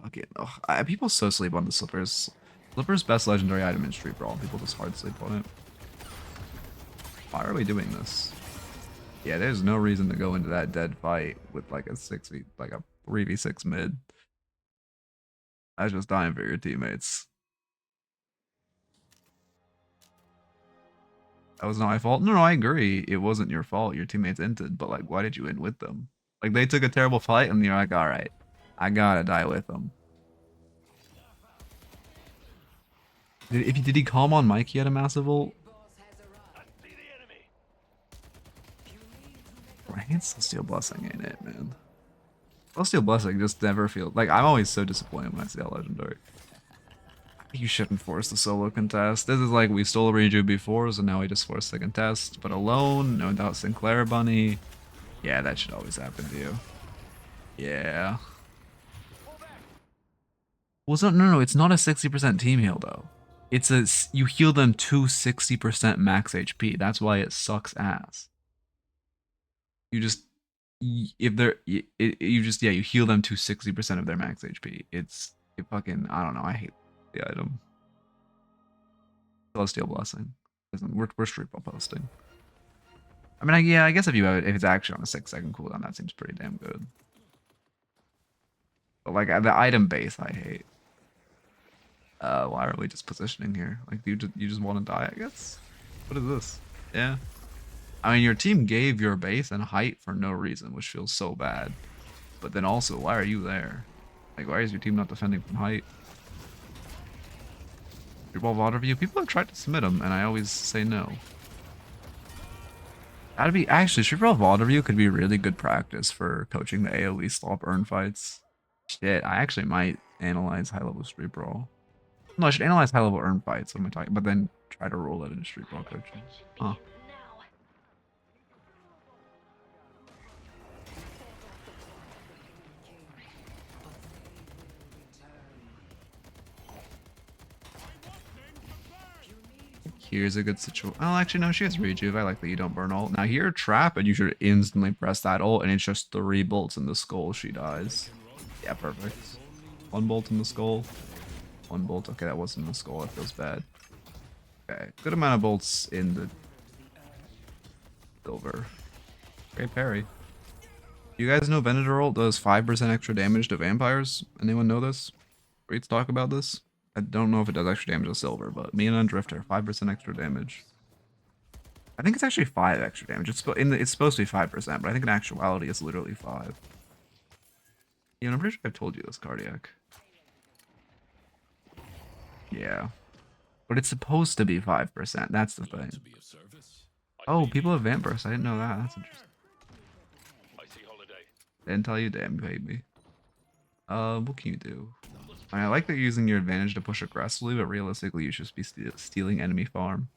[SPEAKER 1] Okay, ugh. People so sleep on the slippers. Slippers best legendary item in Street Brawl. People just hard sleep on it. Why are we doing this? Yeah, there's no reason to go into that dead fight with like a 3v6 mid. I was just dying for your teammates. That was not my fault. No, I agree. It wasn't your fault. Your teammates entered, but like, why did you end with them? Like, they took a terrible fight, and you're like, all right, I gotta die with them. Did he calm on Mike? He had a massive ult. It's Celestial Blessing, ain't it, man? Celestial Blessing just never feels like I'm always so disappointed when I see that legendary. You shouldn't force the solo contest. This is like we stole a redo before, so now we just force the contest. But alone, no doubt Sinclair Bunny. Yeah, that should always happen to you. Yeah. Well, no, it's not a 60% team heal though. It's you heal them to 60% max HP. That's why it sucks ass. You just you heal them to 60% of their max HP. It fucking, I don't know. I hate the item. Celestial Blessing. We're street ball posting. I mean, yeah, I guess if it's actually on a 6-second cooldown, that seems pretty damn good. But like the item base, I hate. Why are we just positioning here? Like you just want to die, I guess. What is this? Yeah. I mean, your team gave your base and height for no reason, which feels so bad. But then also, why are you there? Like, why is your team not defending from height? Your ball water view. People have tried to submit them, and I always say no. That'd be actually Street Brawl VOD review could be really good practice for coaching the AoE stop earn fights. Shit, I actually might analyze high level Street Brawl. No, I should analyze high level earn fights. What am I talking? But then try to roll it into Street Brawl coaching. Huh. Here's a good situation. Oh, actually, no, she has rejuve. I like that you don't burn ult. Now here, trap, and you should instantly press that ult, and it's just 3 bolts in the skull. She dies. Yeah, perfect. 1 bolt in the skull. 1 bolt. Okay, that wasn't in the skull. That feels bad. Okay, good amount of bolts in the silver. Great parry. You guys know Venator ult does 5% extra damage to vampires? Anyone know this? Great to talk about this. I don't know if it does extra damage to silver, but me and Undrifter, 5% extra damage. I think it's actually 5 extra damage. It's supposed to be 5%, but I think in actuality it's literally 5. Yeah, I'm pretty sure I've told you this, Cardiac. Yeah. But it's supposed to be 5%. That's the thing. Oh, people have Vamp Burst. I didn't know that. That's interesting. Didn't tell you, damn baby. What can you do? I mean, I like that you're using your advantage to push aggressively, but realistically, you should just be stealing enemy farm.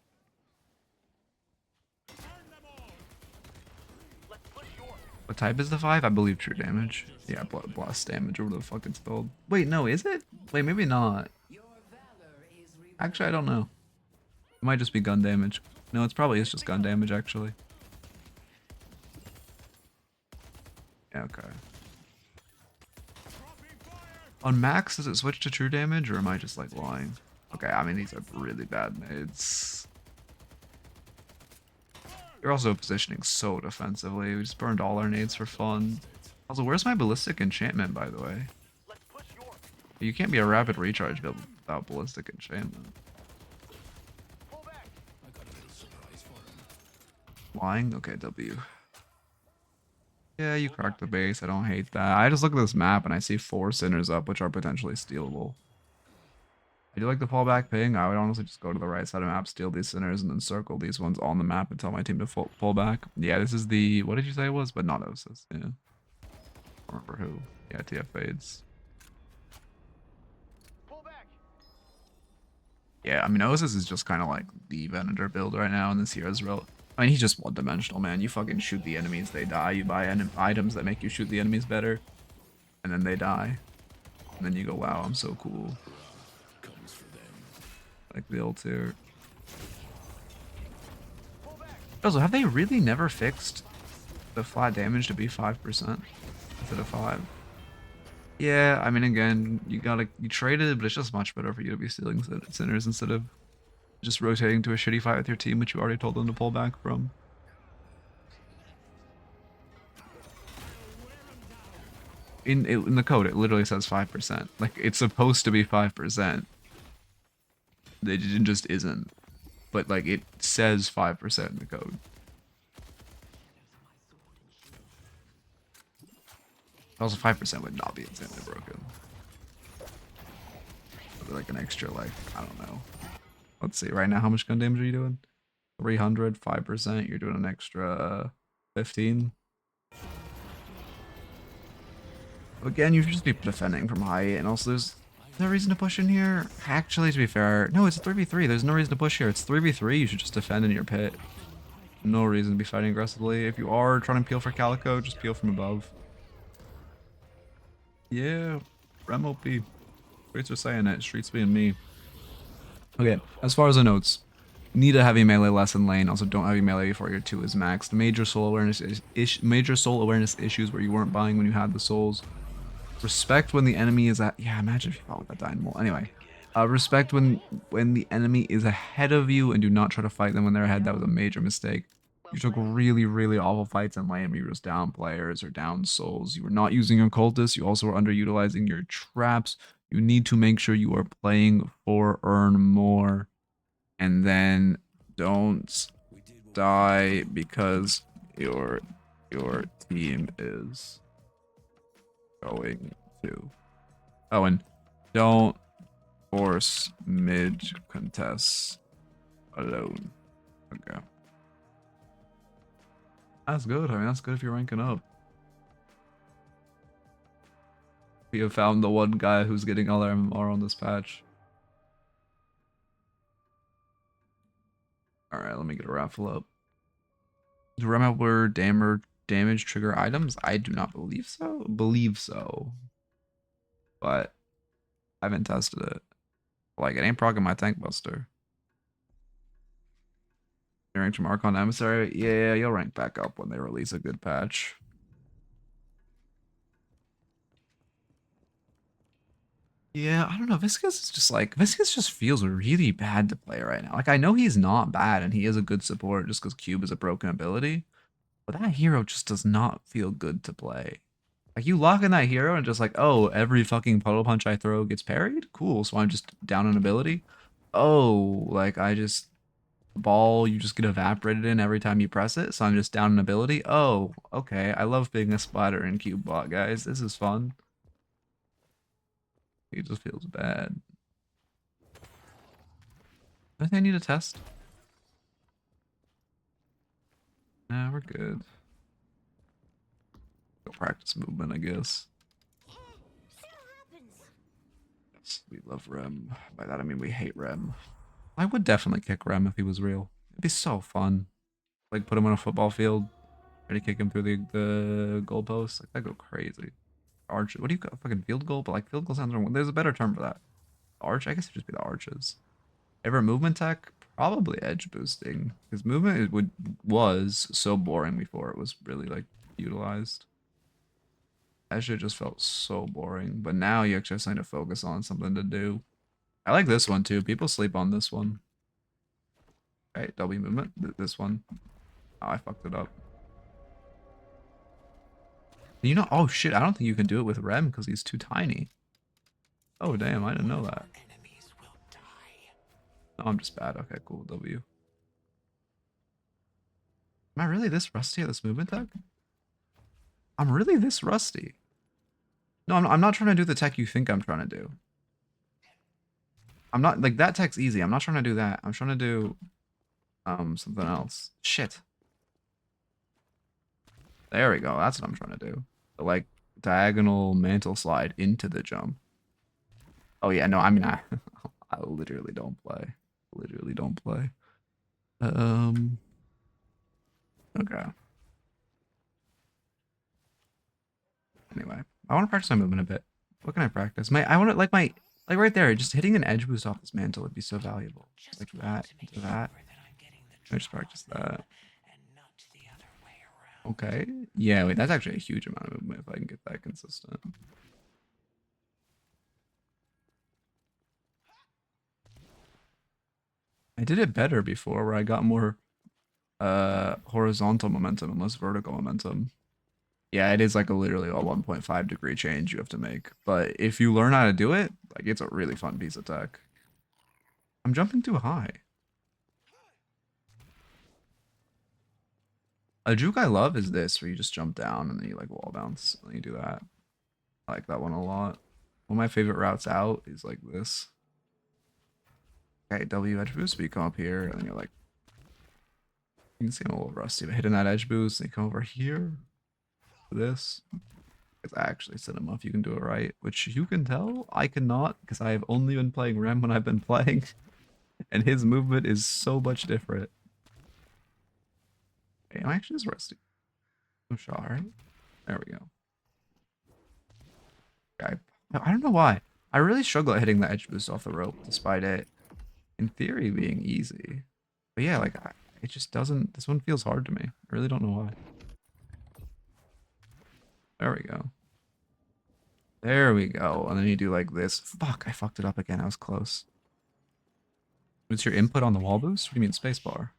[SPEAKER 1] What type is the 5? I believe true damage. Yeah, blast damage or whatever the fuck it's spelled. Wait, no, is it? Wait, maybe not. Actually, I don't know. It might just be gun damage. No, it's probably just gun damage, actually. Yeah, okay. On max, does it switch to true damage, or am I just, like, lying? Okay, I mean, these are really bad nades. You're also positioning so defensively. We just burned all our nades for fun. Also, where's my ballistic enchantment, by the way? You can't be a rapid recharge build without ballistic enchantment. Lying? Okay, W. Yeah, you cracked the base. I don't hate that. I just look at this map and I see 4 sinners up, which are potentially stealable. I do like the fallback ping. I would honestly just go to the right side of the map, steal these sinners, and then circle these ones on the map and tell my team to pull back. Yeah, this is the... What did you say it was? But not Osis. Yeah. I don't remember who. Yeah, TF fades. Yeah, I mean, Osis is just kind of like the Venator build right now in this hero's rel. I mean, he's just one-dimensional, man. You fucking shoot the enemies, they die. You buy items that make you shoot the enemies better, and then they die. And then you go, wow, I'm so cool. Like the ult here. Also, have they really never fixed the flat damage to be 5% instead of 5? Yeah, I mean, again, you traded, but it's just much better for you to be stealing sinners instead of just rotating to a shitty fight with your team, which you already told them to pull back from. In the code, it literally says 5%. Like, it's supposed to be 5%. It just isn't. But, like, it says 5% in the code. Also, 5% would not be insanely broken. It'd be like an extra, like, I don't know. Let's see, right now, how much gun damage are you doing? 300, 5%, you're doing an extra 15. Again, you should just be defending from height, and also there's no reason to push in here. Actually, to be fair, no, it's a 3v3. There's no reason to push here. It's 3v3, you should just defend in your pit. No reason to be fighting aggressively. If you are trying to peel for Calico, just peel from above. Yeah, Rem OP. Streets are saying it. Streets being me. Okay, as far as the notes, need a heavy melee less in lane. Also, don't heavy melee before your 2 is maxed. Major soul awareness issues where you weren't buying when you had the souls. Respect when the enemy is at... Yeah, imagine if you fought with that dynamo. Anyway, respect when the enemy is ahead of you, and do not try to fight them when they're ahead. That was a major mistake. You took really, really awful fights in lane where you were just down players or down souls. You were not using your cultists. You also were underutilizing your traps. You need to make sure you are playing for earn more. And then don't die because your team is going to. Oh, and don't force mid contests alone. Okay. That's good. I mean, that's good if you're ranking up. We have found the one guy who's getting all their MMR on this patch. Alright, let me get a raffle up. Do remember damage trigger items? I do not believe so. Believe so. But I haven't tested it. Like, it ain't proccing my tank buster. You ranked from Archon Emissary? Yeah, you'll rank back up when they release a good patch. Yeah, I don't know. Viscous is just like, Viscous just feels really bad to play right now. Like, I know he's not bad and he is a good support just because Cube is a broken ability. But that hero just does not feel good to play. Like, you lock in that hero and just like, oh, every fucking puddle punch I throw gets parried? Cool, so I'm just down an ability. Oh, like, I just ball you just get evaporated in every time you press it, so I'm just down an ability. Oh, okay. I love being a splatter and cube bot, guys. This is fun. It just feels bad. I think I need a test. Nah, we're good. Go practice movement, I guess. Yes, we love Rem. By that I mean we hate Rem. I would definitely kick Rem if he was real. It'd be so fun. Like put him on a football field, try to kick him through the goalpost. Like that'd go crazy. Arch, what do you got? Fucking field goal? But like field goal sounds wrong. There's a better term for that. Arch? I guess it'd just be the arches. Ever movement tech? Probably edge boosting. Because movement was so boring before it was really like utilized. That shit just felt so boring. But now you actually have something to focus on, something to do. I like this one too. People sleep on this one. Okay, W movement. This one. Oh, I fucked it up. You know, oh shit, I don't think you can do it with Rem because he's too tiny. Oh damn, I didn't know that. No, I'm just bad. Okay, cool. W. Am I really this rusty at this movement tech? I'm really this rusty. No, I'm not trying to do the tech you think I'm trying to do. I'm not, like, that tech's easy. I'm not trying to do that. I'm trying to do, something else. Shit. There we go. That's what I'm trying to do. The, like, diagonal mantle slide into the jump. Oh, yeah, no, I mean, I literally don't play. Literally don't play. Okay. Anyway, I want to practice my movement a bit. What can I practice? I want to, like, like right there, just hitting an edge boost off this mantle would be so valuable. Like that, into that. I just practice that. Okay. Yeah, wait, that's actually a huge amount of movement if I can get that consistent. I did it better before where I got more horizontal momentum and less vertical momentum. Yeah, it is like a literally a 1.5 degree change you have to make. But if you learn how to do it, like it's a really fun piece of tech. I'm jumping too high. A juke I love is this, where you just jump down and then you like wall bounce. And then you do that. I like that one a lot. One of my favorite routes out is like this. Okay, W edge boost, but you come up here and then you're like, you can see I'm a little rusty, but hitting that edge boost, and you come over here. This. It's actually cinema if you can do it right, which you can tell I cannot because I have only been playing Rem when I've been playing, and his movement is so much different. Okay, I'm actually just rusty. No shot, right? There we go. Okay. I don't know why. I really struggle at hitting the edge boost off the rope, despite it, in theory, being easy. But yeah, like, it just doesn't... This one feels hard to me. I really don't know why. There we go. There we go. And then you do like this. Fuck, I fucked it up again. I was close. What's your input on the wall boost? What do you mean spacebar?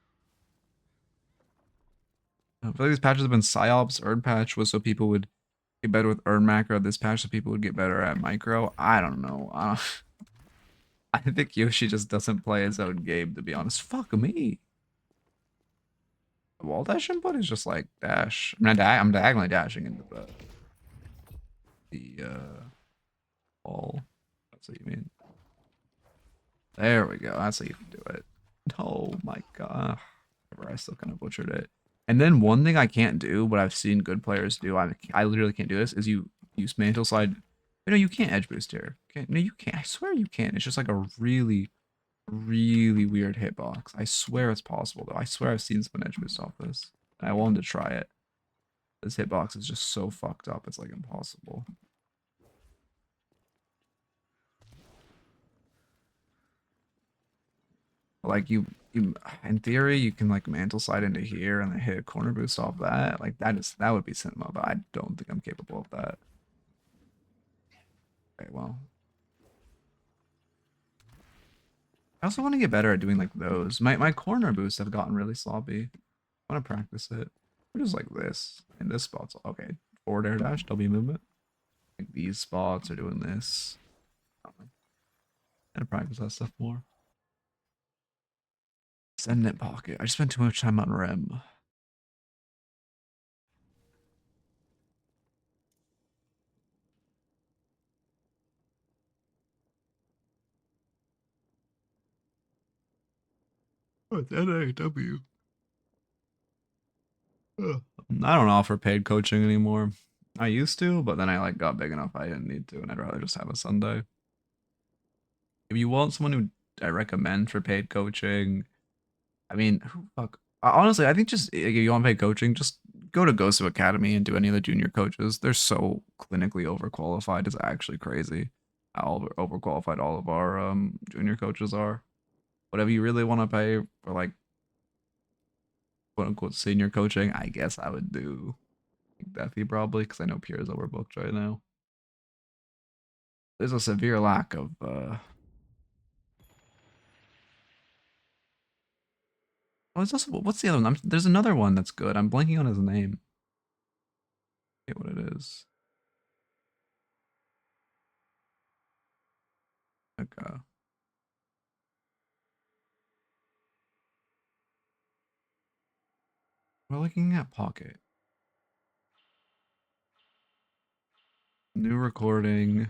[SPEAKER 1] I feel like these patches have been psyops. Earn patch was so people would get better with earn macro. This patch so people would get better at micro. I don't know. I think Yoshi just doesn't play his own game, to be honest. Fuck me. The wall dash input is just like dash. I mean, I'm diagonally dashing into the wall. That's what you mean. There we go. That's how you can do it. Oh my god. I still kind of butchered it. And then one thing I can't do, but I've seen good players do, I literally can't do this, is you use Mantle Slide. No, you can't edge boost here. No, you can't. I swear you can. It's just like a really, really weird hitbox. I swear it's possible, though. I swear I've seen someone edge boost off this. I wanted to try it. This hitbox is just so fucked up, it's like impossible. Like you in theory you can like mantle slide into here and then hit a corner boost off that. Like that would be cinema, but I don't think I'm capable of that. Okay, well. I also want to get better at doing like those. My corner boosts have gotten really sloppy. I want to practice it. Or just like this. And this spot's okay. Forward air dash, W movement. Like these spots are doing this. I gotta practice that stuff more. Ascendant Pocket. I just spent too much time on Rem. Oh, it's NAW. Ugh. I don't offer paid coaching anymore. I used to, but then I like got big enough I didn't need to, and I'd rather just have a Sunday. If you want someone who I recommend for paid coaching, I mean, who fuck? Honestly, I think just if you want paid coaching, just go to Gosu Academy and do any of the junior coaches. They're so clinically overqualified. It's actually crazy how overqualified all of our junior coaches are. Whatever you really want to pay for like quote unquote senior coaching, I guess I would do Deathy probably because I know Pierre is overbooked right now. There's a severe lack of oh, there's also, what's the other one? There's another one that's good. I'm blanking on his name. I forget what it is. Okay. We're looking at Pocket. New recording. I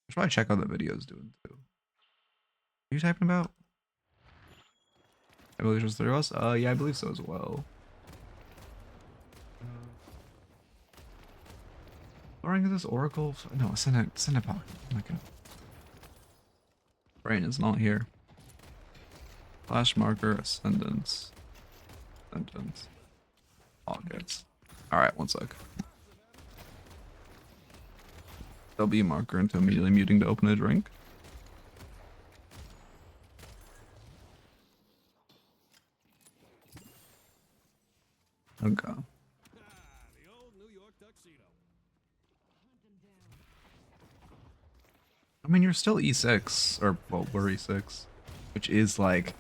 [SPEAKER 1] should probably check out the video's doing too. Are you typing about? I believe it's through us? Yeah, I believe so as well. What rank is this? Oracle? No, Ascendant Pocket. Oh my god. Brain is not here. Flash marker, Ascendants. Pockets. Alright, one sec. W marker into immediately muting to open a drink. Okay. I mean, you're still E6, or, well, we're E6, which is like,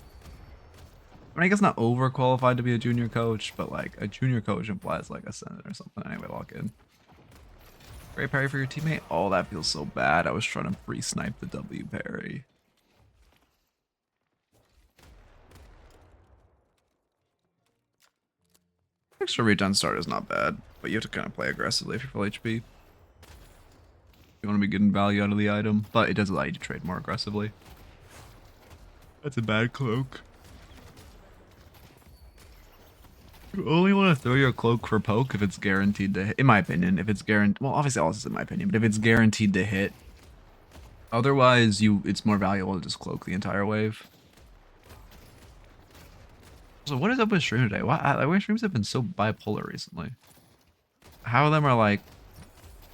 [SPEAKER 1] I mean, I guess not overqualified to be a junior coach, but like, a junior coach implies like Ascendant or something. Anyway, lock in. Great parry for your teammate? Oh, that feels so bad. I was trying to pre-snipe the W parry. Extra regen start is not bad, but you have to kind of play aggressively if you're full HP. You want to be getting value out of the item, but it does allow you to trade more aggressively. That's a bad cloak. You only want to throw your cloak for poke if it's guaranteed to hit. In my opinion, if it's guaranteed, well, obviously all this is in my opinion, but if it's guaranteed to hit, otherwise it's more valuable to just cloak the entire wave. So what is up with stream today? Why streams have been so bipolar recently? Half of them are like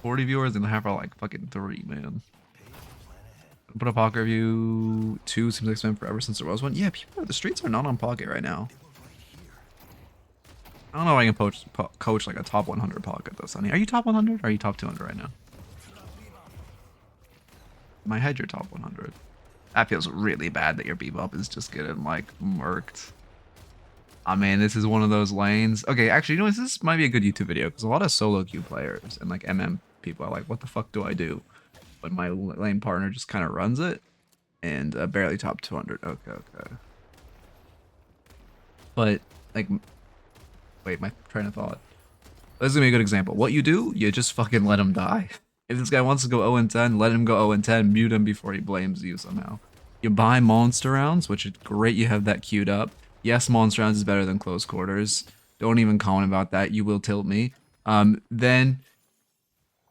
[SPEAKER 1] 40 viewers and half are like fucking 3, man. Put a Pocket review 2 seems like it's been forever since there was one. Yeah, people, the streets are not on Pocket right now. I don't know if I can coach like a top 100 Pocket though, Sonny. Are you top 100 or are you top 200 right now? In my head, you're top 100. That feels really bad that your Bebop is just getting like murked. I mean, this is one of those lanes. Okay, actually, you know, this might be a good YouTube video because a lot of solo queue players and like MM people are like, what the fuck do I do? But my lane partner just kind of runs it and barely top 200. Okay. But like, wait, my train of thought. This is gonna be a good example. What you do, you just fucking let him die. If this guy wants to go 0-10, let him go 0-10, mute him before he blames you somehow. You buy monster rounds, which is great you have that queued up. Yes, monster rounds is better than close quarters. Don't even comment about that. You will tilt me. Then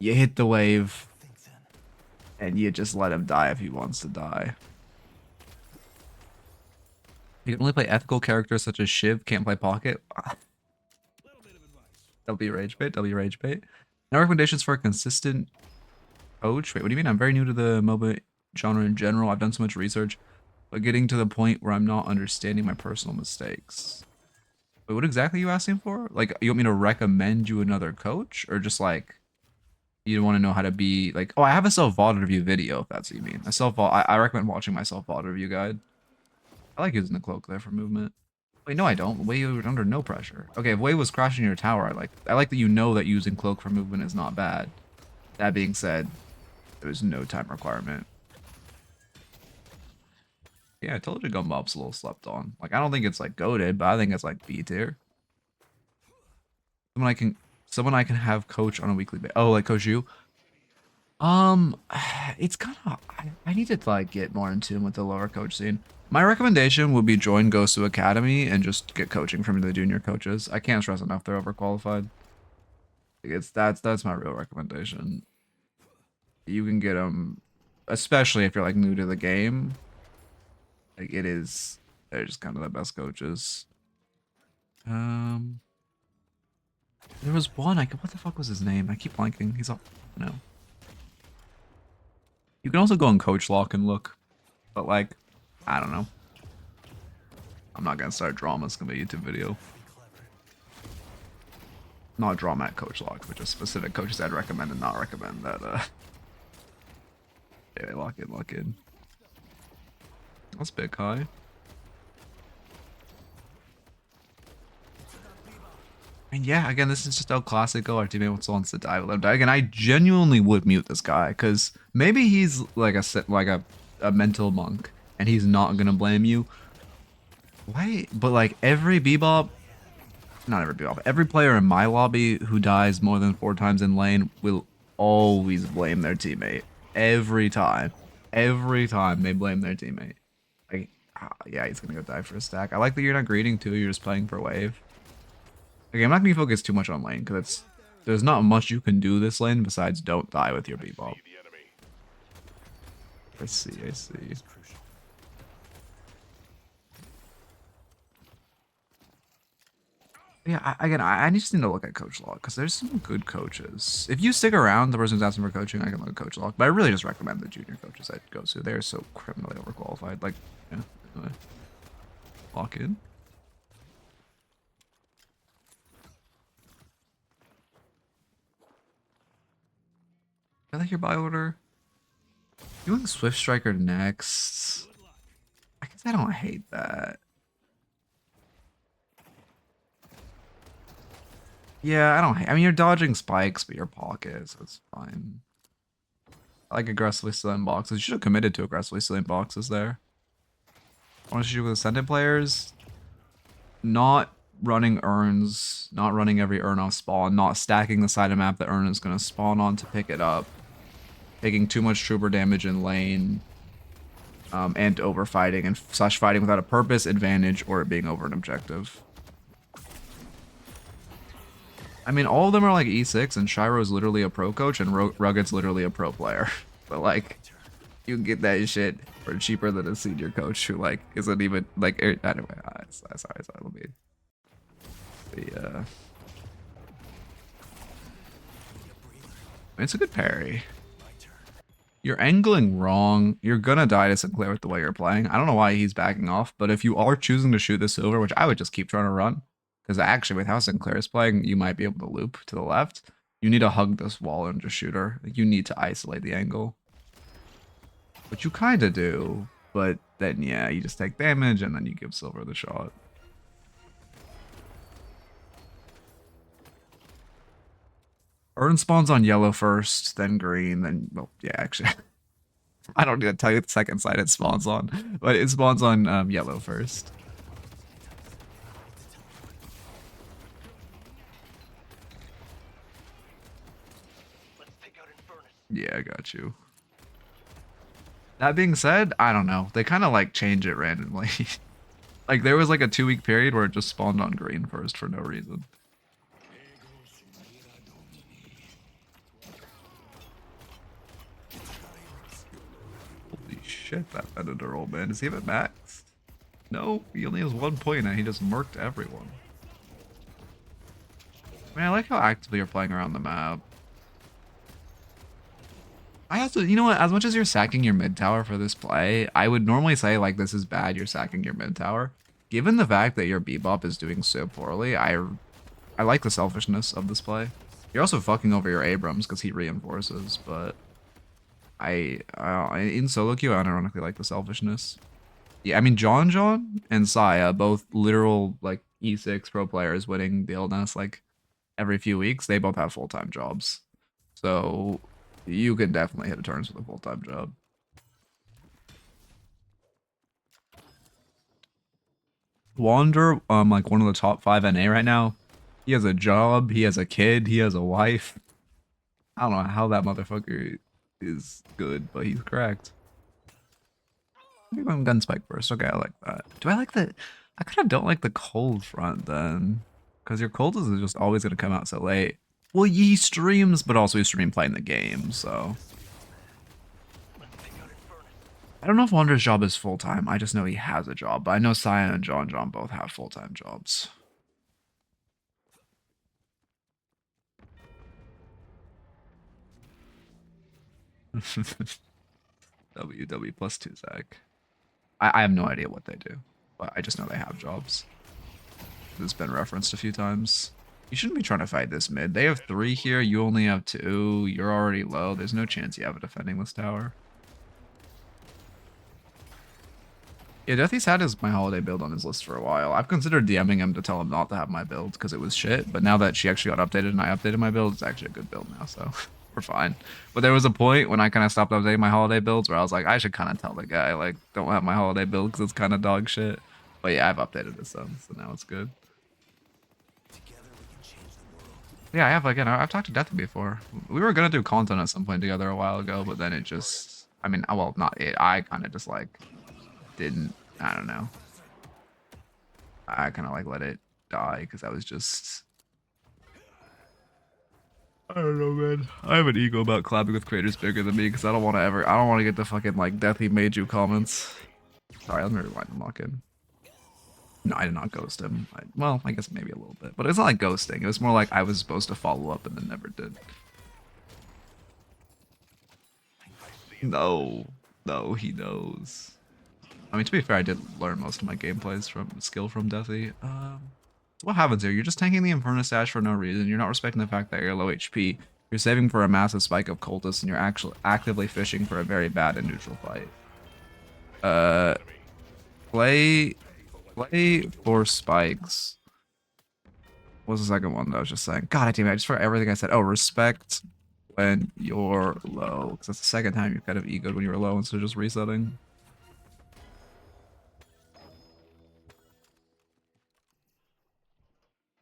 [SPEAKER 1] you hit the wave and you just let him die if he wants to die. You can only play ethical characters such as Shiv, can't play Pocket. W rage bait, W rage bait. No recommendations for a consistent coach? Wait, what do you mean? I'm very new to the MOBA genre in general. I've done so much research, but getting to the point where I'm not understanding my personal mistakes. Wait, what exactly are you asking for? Like, you want me to recommend you another coach? Or just like, you want to know how to be like, oh, I have a self-VOD review video, if that's what you mean. I recommend watching my self-VOD review guide. I like using the cloak there for movement. Wait, no, I don't. Way you're under no pressure. Okay, if Way was crashing your tower, I like that you know that using cloak for movement is not bad. That being said, there's no time requirement. Yeah, I told you Gumbop's a little slept on. Like, I don't think it's like goated, but I think it's like B tier. Someone I can have coach on a weekly basis. Oh, like coach you? It's kind of I need to like get more in tune with the lower coach scene. My recommendation would be join Gosu Academy and just get coaching from the junior coaches. I can't stress enough they're overqualified. That's my real recommendation. You can get them, especially if you're like new to the game. Like they're just kind of the best coaches. There was one. What the fuck was his name? I keep blanking. He's all no. You can also go on Coach Lock and look, but like, I don't know. I'm not gonna start drama. It's gonna be a YouTube video. Not drama at Coach Lock, but just specific coaches I'd recommend and not recommend that. Yeah, lock in. That's big high. And yeah, again, this is just El Clasico. Our teammate wants to die with him. Again, I genuinely would mute this guy because maybe he's like a mental monk and he's not gonna blame you. Why? But like every Bebop, not every Bebop, every player in my lobby who dies more than 4 times in lane will always blame their teammate. Every time they blame their teammate. Like, yeah, he's gonna go die for a stack. I like that you're not greeting too. You're just playing for wave. Okay, I'm not gonna focus too much on lane because there's not much you can do this lane besides don't die with your Bebop. I see. Yeah, I just need to look at Coach Log because there's some good coaches. If you stick around, the person who's asking for coaching, I can look at Coach Log. But I really just recommend the junior coaches that go to. They're so criminally overqualified. Like, yeah, anyway. Lock in. I like your buy order. Doing Swift Striker next. I guess I don't hate that. Yeah, I don't hate. I mean, you're dodging spikes, but you're pocket, so it's fine. I like aggressively stealing boxes. You should have committed to aggressively stealing boxes there. I want to shoot with Ascendant players. Not running urns, not running every urn off spawn, not stacking the side of map the urn is going to spawn on to pick it up. Taking too much trooper damage in lane. And overfighting and / fighting without a purpose, advantage, or it being over an objective. I mean, all of them are like E6, and Shiro's literally a pro coach, and Rugged's literally a pro player. But like, you can get that shit for cheaper than a senior coach who like isn't even like. Anyway, sorry, let me. It's a good parry. You're angling wrong. You're gonna die to Sinclair with the way you're playing. I don't know why he's backing off, but if you are choosing to shoot the silver, which I would just keep trying to run, because actually with how Sinclair is playing, you might be able to loop to the left. You need to hug this wall and just shoot her. You need to isolate the angle. Which you kind of do, but then yeah, you just take damage and then you give silver the shot. Urn spawns on yellow first, then green, then, well, yeah, actually. I don't need to tell you the second side it spawns on, but it spawns on yellow first. Yeah, I got you. That being said, I don't know. They kind of like change it randomly. Like there was like a 2-week period where it just spawned on green first for no reason. Holy shit, that Venator, old man. Is he even maxed? No, he only has 1 point and he just murked everyone. I mean, I like how actively you're playing around the map. I also, you know what, as much as you're sacking your mid tower for this play, I would normally say like this is bad, you're sacking your mid tower. Given the fact that your Bebop is doing so poorly, I like the selfishness of this play. You're also fucking over your Abrams because he reinforces, but in solo queue, I ironically like the selfishness. Yeah, I mean, John and Saya, both literal like E6 pro players winning the illness like every few weeks, they both have full-time jobs. So you can definitely hit Eternus with a full-time job. Wander, like one of the top 5 NA right now. He has a job, he has a kid, he has a wife. I don't know how that motherfucker is good, but he's cracked. Maybe I'm Gunspike first. Okay, I like that. Do I like the... I kind of don't like the cold front then. Because your cold is just always going to come out so late. Well, he streams, but also he stream playing the game, so... I don't know if Wander's job is full-time. I just know he has a job. But I know Cyan and John both have full-time jobs. WW plus 2 Zach. I have no idea what they do, but I just know they have jobs. It's been referenced a few times. You shouldn't be trying to fight this mid. They have 3 here, you only have 2. You're already low. There's no chance you have a defending this tower. Yeah, Deathy's had my holiday build on his list for a while. I've considered DMing him to tell him not to have my build because it was shit, but now that she actually got updated and I updated my build, it's actually a good build now, so we're fine. But there was a point when I kind of stopped updating my holiday builds where I was like, I should kind of tell the guy, like, don't have my holiday build because it's kind of dog shit. But yeah, I've updated it some, so now it's good. Yeah, I have, again, I've talked to Deathy before. We were going to do content at some point together a while ago, but then it just, I mean, well, not it. I kind of just, like, didn't, I don't know. I kind of, like, let it die because I was just... I don't know, man. I have an ego about collabing with creators bigger than me because I don't want to get the fucking, like, Deathy made you comments. Sorry, let me rewind and lock in. No, I did not ghost him. Well, I guess maybe a little bit. But it's not like ghosting. It was more like I was supposed to follow up and then never did. No. No, he knows. I mean, to be fair, I did learn most of my gameplays from skill from Deathy. So what happens here? You're just tanking the Infernus Sash for no reason. You're not respecting the fact that you're low HP. You're saving for a massive spike of cultists, and you're actually actively fishing for a very bad and neutral fight. Play for spikes. What was the second one that I was just saying? God damn it, I just forgot everything I said. Oh, respect when you're low. Because that's the second time you've kind of egoed when you were low instead of just resetting.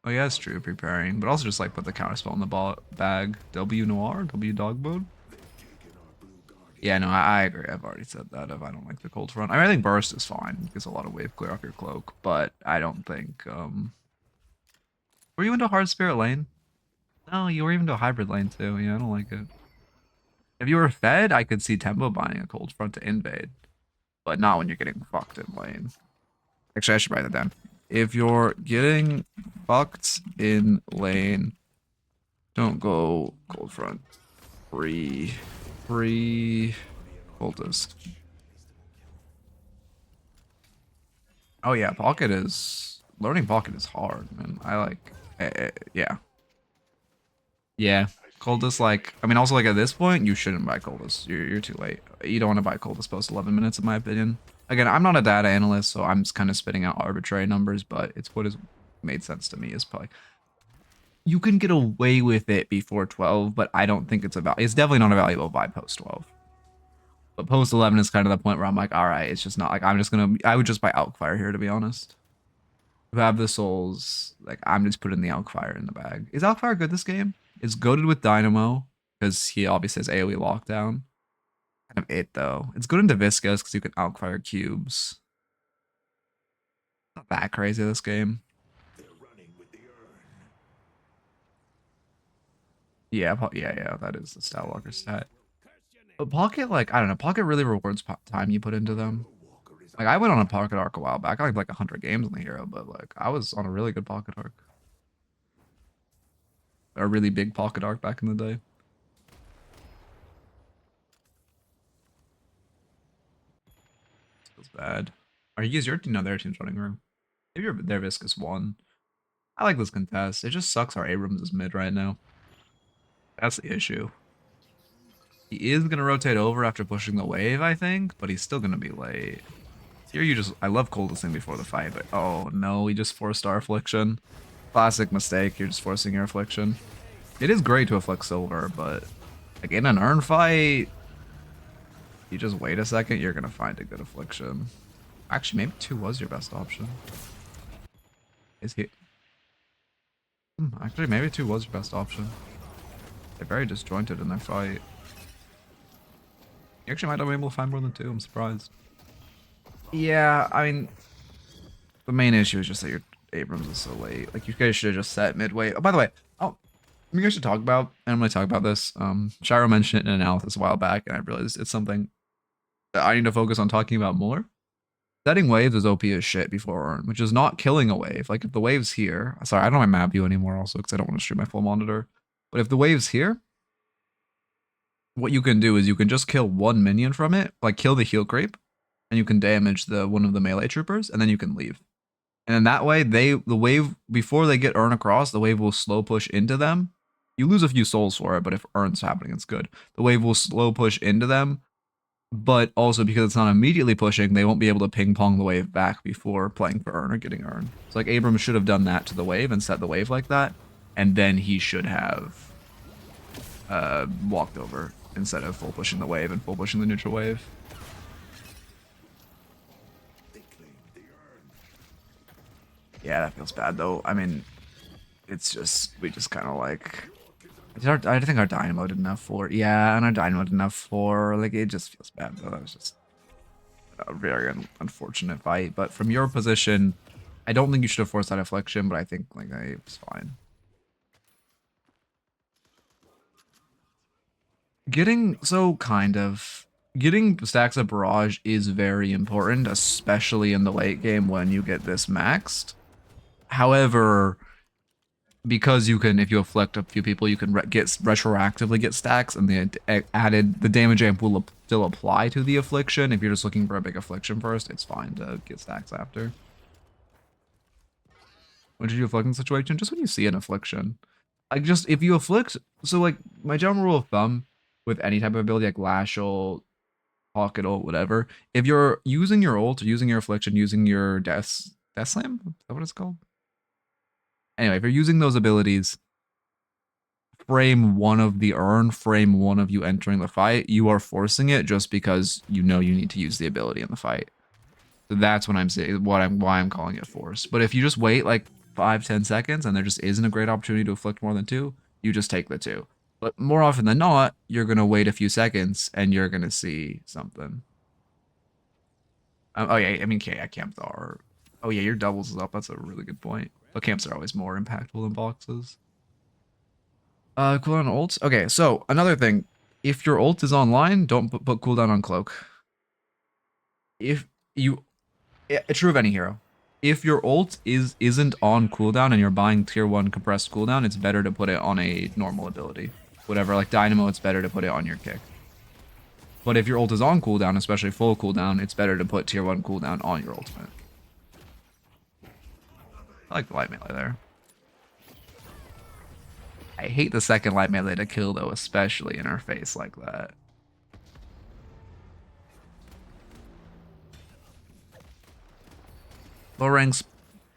[SPEAKER 1] Oh yeah, it's true, preparing. But also just like put the counterspell in the bag. W Noir? W Dog Mode? Yeah, no, I agree. I've already said that if I don't like the cold front. I mean, I think burst is fine. It gets a lot of wave clear off your cloak, but I don't think were you into hard spirit lane? No, you were even to a hybrid lane too. Yeah, I don't like it. If you were fed, I could see Tempo buying a cold front to invade. But not when you're getting fucked in lane. Actually, I should write that down. If you're getting fucked in lane, don't go cold front. Free cultist. Oh yeah, pocket is learning pocket is hard, man. I like yeah. Yeah. Cultist, like, I mean, also, like, at this point, you shouldn't buy Cultist. You're too late. You don't want to buy Cultist post 11 minutes, in my opinion. Again, I'm not a data analyst, so I'm just kind of spitting out arbitrary numbers, but it's what has made sense to me is probably... You can get away with it before 12, but I don't think it's definitely not a valuable buy post 12. But post 11 is kind of the point where I'm like, all right, it's just not like I would just buy Alkfire here, to be honest. You have the souls, like, I'm just putting the Alkfire in the bag. Is Alkfire good this game? It's goaded with Dynamo, because he obviously has AoE lockdown. Kind of it, though. It's good into Viscous, because you can Alkfire cubes. Not that crazy this game. Yeah, yeah, that is the Stat Walker stat. But Pocket, like, I don't know, Pocket really rewards time you put into them. Like, I went on a Pocket arc a while back. I had like 100 games on the hero, but like, I was on a really good Pocket arc. A really big Pocket arc back in the day. Feels bad. Are you guys your team? No, their team's running room. Maybe their Viscous won. I like this contest. It just sucks our Abrams is mid right now. That's the issue. He is going to rotate over after pushing the wave, I think, but he's still going to be late. Here you just... I love coldest thing before the fight, but... Oh, no, he just forced our Affliction. Classic mistake. You're just forcing your Affliction. It is great to afflict silver, but... Like, in an earn fight... You just wait a second, you're going to find a good Affliction. Actually, maybe 2 was your best option. Is he... Actually, maybe 2 was your best option. They're very disjointed in their fight. You actually might not be able to find more than 2, I'm surprised. Yeah, I mean... The main issue is just that your Abrams is so late. Like, you guys should have just set midway. Oh, by the way, you guys should talk about, and I'm going to talk about this. Shiro mentioned it in an analysis a while back, and I realized it's something that I need to focus on talking about more. Setting waves is OP as shit before earn, which is not killing a wave. Like, if the wave's here... Sorry, I don't have my map view anymore also, because I don't want to stream my full monitor. But if the wave's here, what you can do is you can just kill 1 minion from it, like kill the heal creep, and you can damage one of the melee troopers, and then you can leave. And in that way, the wave, before they get earn across, the wave will slow push into them. You lose a few souls for it, but if earn's happening, it's good. The wave will slow push into them, but also because it's not immediately pushing, they won't be able to ping pong the wave back before playing for earn or getting earn. So like Abrams should have done that to the wave and set the wave like that, and then he should have walked over instead of full pushing the wave and full pushing the neutral wave. Yeah, that feels bad though. I mean, it's just, we just kind of like, I think our Dynamo did enough for, yeah, and our Dynamo did enough for, like, it just feels bad though. That was just a very unfortunate fight. But from your position, I don't think you should have forced that Affliction, but I think, like, it was fine. Getting stacks of barrage is very important, especially in the late game when you get this maxed. However, because you can, if you afflict a few people, you can retroactively get stacks, and the damage amp will still apply to the affliction. If you're just looking for a big affliction first, it's fine to get stacks after. When did you afflict in situation? Just when you see an affliction. Like, just if you afflict, so like my general rule of thumb with any type of ability, like Lash ult, Pocket ult, whatever, if you're using your ult, using your affliction, using your Death Slam, is that what it's called? Anyway, if you're using those abilities, frame 1 of the earn, frame 1 of you entering the fight, you are forcing it just because you know you need to use the ability in the fight. So that's when I'm saying why I'm calling it force. But if you just wait like 5-10 seconds and there just isn't a great opportunity to afflict more than 2, you just take the 2. But more often than not, you're gonna wait a few seconds and you're gonna see something. Oh yeah, I mean, camps are. Oh yeah, your doubles is up. That's a really good point. But camps are always more impactful than boxes. Cooldown ults. Okay, so another thing, if your ult is online, don't put cooldown on cloak. If you, true of any hero, if your ult isn't on cooldown and you're buying tier 1 compressed cooldown, it's better to put it on a normal ability. Whatever, like Dynamo, it's better to put it on your kick. But if your ult is on cooldown, especially full cooldown, it's better to put tier 1 cooldown on your ultimate. I like the light melee there. I hate the second light melee to kill though, especially in her face like that. Low ranks,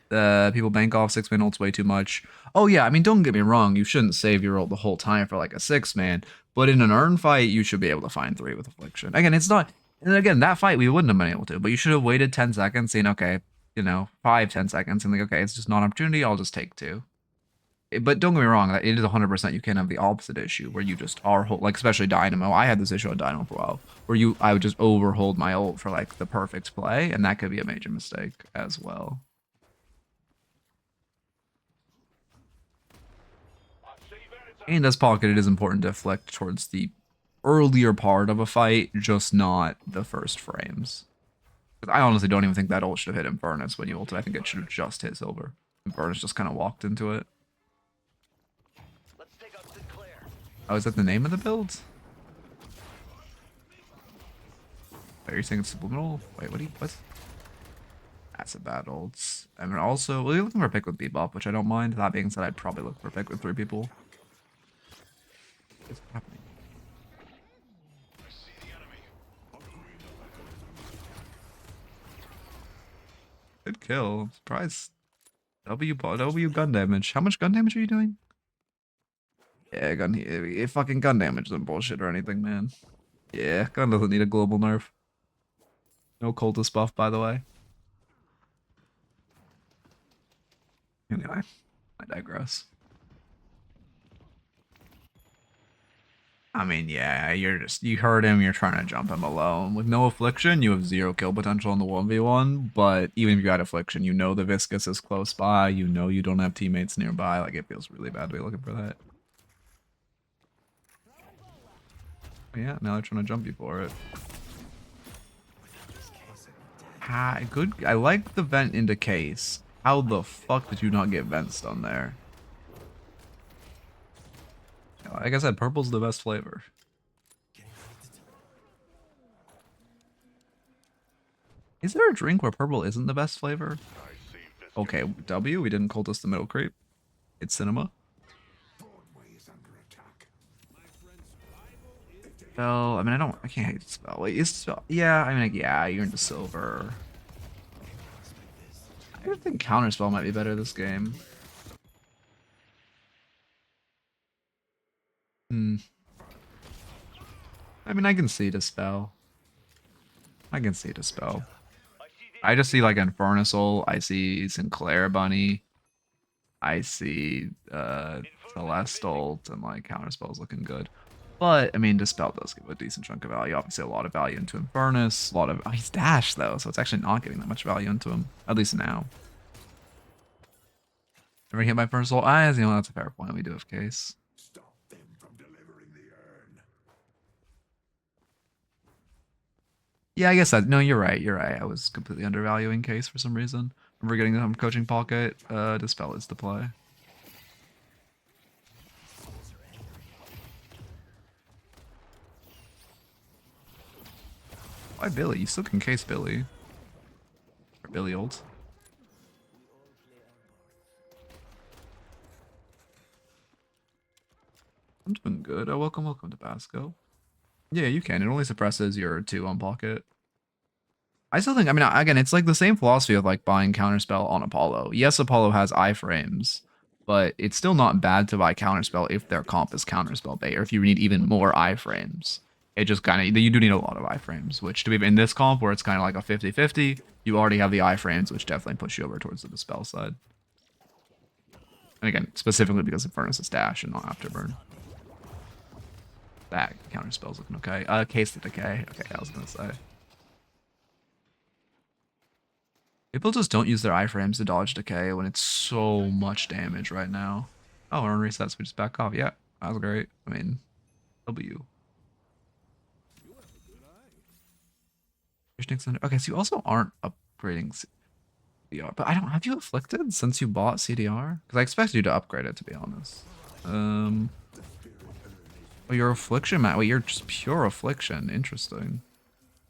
[SPEAKER 1] people bank off 6-man ults way too much. Oh yeah, I mean, don't get me wrong, you shouldn't save your ult the whole time for like a 6-man, but in an earn fight, you should be able to find 3 with Affliction. Again, it's not, and again, that fight we wouldn't have been able to, but you should have waited 10 seconds, saying, okay, you know, 5-10 seconds, and like, okay, it's just not an opportunity, I'll just take 2. But don't get me wrong, it is 100% you can have the opposite issue, where you just are, like, especially Dynamo. I had this issue on Dynamo for a while, where I would just overhold my ult for, like, the perfect play, and that could be a major mistake as well. In this pocket, it is important to flick towards the earlier part of a fight, just not the first frames. Because I honestly don't even think that ult should have hit Infernus when you ulted. I think it should have just hit Silver. Infernus just kind of walked into it. Oh, is that the name of the build? Wait, are you saying it's subliminal? Wait, what? That's a bad ult. I mean, also, well, you're looking for a pick with Bebop, which I don't mind. That being said, I'd probably look for a pick with 3 people. What's happening? Good kill. I'm surprised. W gun damage. How much gun damage are you doing? Yeah, fucking gun damage isn't bullshit or anything, man. Yeah, gun doesn't need a global nerf. No cultist buff, by the way. Anyway, I digress. I mean, yeah, you heard him, you're trying to jump him alone. With no affliction, you have 0 kill potential in the 1v1, but even if you had affliction, you know the Viscous is close by, you know you don't have teammates nearby, like it feels really bad to be looking for that. But yeah, now they're trying to jump you for it. Good. I like the vent into case. How the fuck did you not get vents done there? Like I said, purple's the best flavor. Is there a drink where purple isn't the best flavor? Okay, W, we didn't cultist the middle creep. It's cinema. Spell, I mean, I can't hate spell. Wait, is spell? Yeah, I mean, yeah, you're into silver. I think counterspell might be better this game. I mean, I can see Dispel. I can see Dispel. I just see like Infernus, I see Sinclair Bunny. I see Celeste and like Counterspell's looking good. But I mean, Dispel does give a decent chunk of value. Obviously, a lot of value into Infernus. He's dash though, so it's actually not getting that much value into him, at least now. Ever hit my first ult? You know, that's a fair point. We do have case. Stop them from delivering the urn. Yeah, I guess that. No, you're right. You're right. I was completely undervaluing case for some reason. Remember getting the coaching pocket. Dispel is the play. Why Billy? You still can case Billy. Or Billy ult. I'm doing good. Oh, welcome to Basco. Yeah, you can. It only suppresses your 2 on pocket. I still think, I mean, again, it's like the same philosophy of like buying Counterspell on Apollo. Yes, Apollo has iframes, but it's still not bad to buy Counterspell if their comp is Counterspell bait, or if you need even more iframes. It just kind of, you do need a lot of iframes, which to be in this comp where it's kind of like a 50-50, you already have the iframes, which definitely push you over towards the Dispel side. And again, specifically because Infernus is dash and not Afterburn. That Counterspell's looking okay. Case the Decay. Okay, I was gonna say. People just don't use their iframes to dodge Decay when it's so much damage right now. Oh, we're on resets, we just back off. Yeah, that was great. I mean, W. Okay, so you also aren't upgrading CDR, but I don't have you afflicted since you bought CDR? Because I expected you to upgrade it, to be honest. Oh, your affliction, Matt. Wait, you're just pure affliction. Interesting.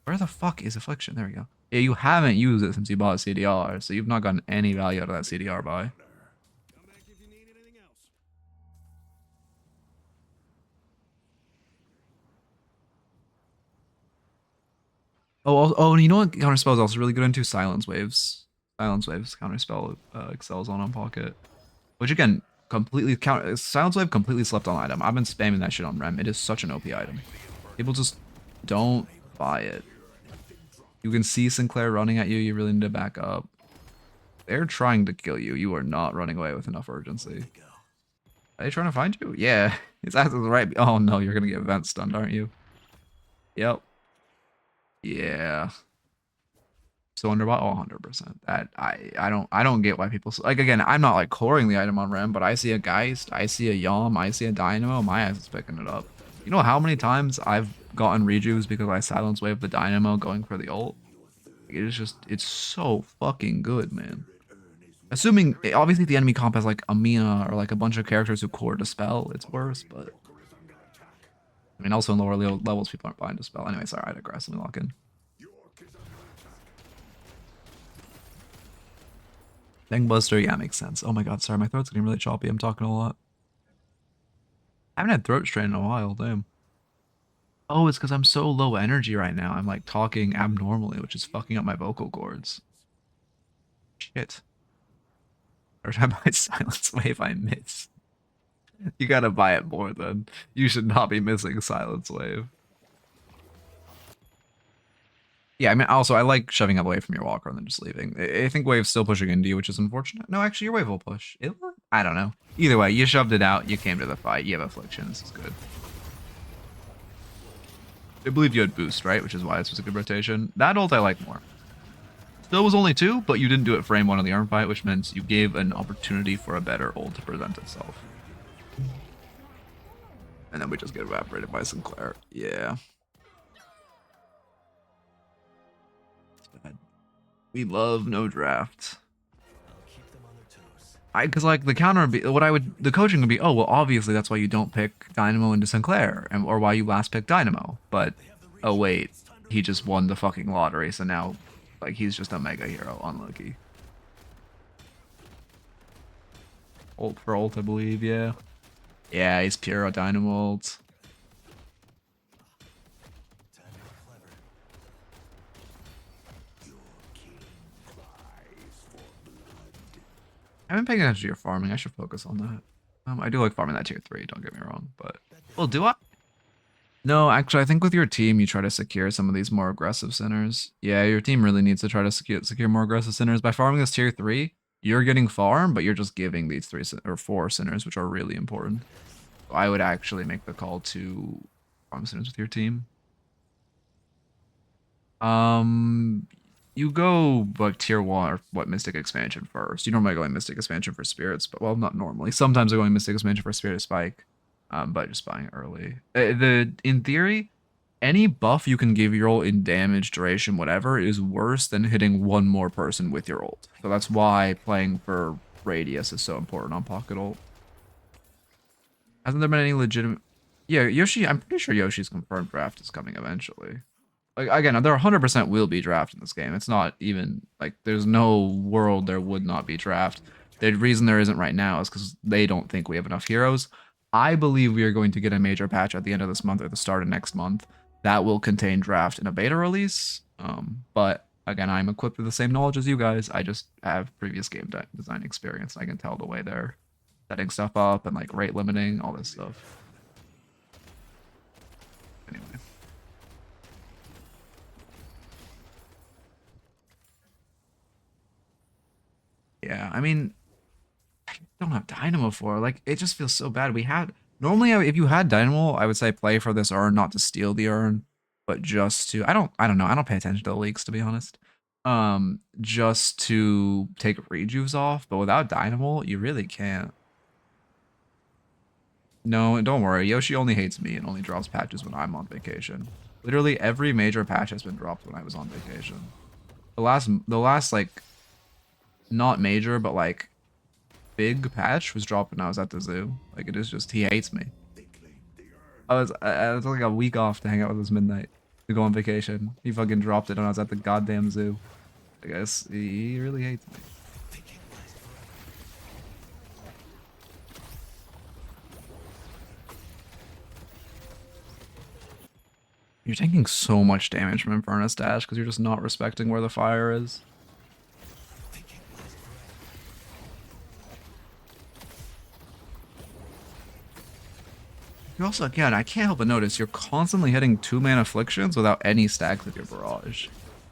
[SPEAKER 1] Where the fuck is affliction? There we go. Yeah, you haven't used it since you bought CDR, so you've not gotten any value out of that CDR buy. Oh, and you know what Counterspell is also really good into? Silence Waves. Silence Waves Counterspell excels on pocket. Which again, Silence Wave completely slept on item. I've been spamming that shit on Rem. It is such an OP item. People just don't buy it. You can see Sinclair running at you. You really need to back up. They're trying to kill you. You are not running away with enough urgency. Are they trying to find you? Yeah. It's actually the right. Oh no, you're going to get vent stunned, aren't you? Yep. Yeah. So underbought, 100%. That I don't get why people like again. I'm not like coring the item on Rem, but I see a Geist, I see a Yom, I see a Dynamo. My ass is picking it up. You know how many times I've gotten rejuves because I silence wave the Dynamo going for the ult. It is just it's so fucking good, man. Assuming obviously the enemy comp has like a Mina or like a bunch of characters who core Dispel, it's worse. But I mean, also in lower levels, people aren't buying Dispel. Anyway, sorry, I digress. Let me lock in. Buster, yeah, makes sense. Oh my god, sorry, my throat's getting really choppy. I'm talking a lot. I haven't had throat strain in a while, damn. Oh, it's because I'm so low energy right now. I'm like talking abnormally, which is fucking up my vocal cords. Shit. Every time I silence wave, I miss. You gotta buy it more then. You should not be missing silence wave. Yeah, I mean, also, I like shoving it away from your walker and then just leaving. I think wave's still pushing into you, which is unfortunate. No, actually, your wave will push. It will? I don't know. Either way, you shoved it out. You came to the fight. You have affliction. This is good. I believe you had boost, right? Which is why this was a good rotation. That ult I like more. Still was only 2, but you didn't do it frame 1 of the arm fight, which means you gave an opportunity for a better ult to present itself. And then we just get evaporated by Sinclair. Yeah. It's bad. We love no draft. Because like the counter would be the coaching would be, oh well, obviously that's why you don't pick Dynamo into Sinclair, or why you last picked Dynamo. But oh wait, he just won the fucking lottery, so now like he's just a mega hero. Unlucky. Ult for ult, I believe. Yeah, yeah, he's pure Dynamo ult. I haven't been paying attention to your farming. I should focus on that. I do like farming that tier 3, don't get me wrong, but... Well, do I? No, actually, I think with your team, you try to secure some of these more aggressive centers. Yeah, your team really needs to try to secure more aggressive centers. By farming this tier 3, you're getting farm, but you're just giving these 3 or 4 centers, which are really important. So I would actually make the call to farm centers with your team. You go like tier 1 or what Mystic expansion first. You normally go in Mystic expansion for spirits, but well, not normally. Sometimes I'm going Mystic expansion for spirit spike, but just buying it early. In theory, any buff you can give your ult in damage, duration, whatever, is worse than hitting one more person with your ult. So that's why playing for radius is so important on Pocket ult. Hasn't there been any legitimate? Yeah, Yoshi. I'm pretty sure Yoshi's confirmed draft is coming eventually. Like again, there 100% will be draft in this game. It's not even like there's no world there would not be draft. The reason there isn't right now is because they don't think we have enough heroes. I believe we are going to get a major patch at the end of this month or the start of next month that will contain draft in a beta release. But again, I'm equipped with the same knowledge as you guys. I just have previous game design experience. I can tell the way they're setting stuff up and like rate limiting, all this stuff. Anyway. Yeah, I mean, I don't have Dynamo for like it just feels so bad. We had normally if you had Dynamo, I would say play for this urn, not to steal the urn, but just to I don't know. I don't pay attention to the leaks to be honest. Just to take rejuves off, but without Dynamo, you really can't. No, don't worry. Yoshi only hates me and only drops patches when I'm on vacation. Literally every major patch has been dropped when I was on vacation. The last like not major, but like big patch was dropped when I was at the zoo. Like it is just he hates me. I was like a week off to hang out with his Midknight to go on vacation. He fucking dropped it when I was at the goddamn zoo. I guess he really hates me. You're taking so much damage from Infernus Dash because you're just not respecting where the fire is. You also, again, I can't help but notice you're constantly hitting 2-man afflictions without any stacks with your barrage.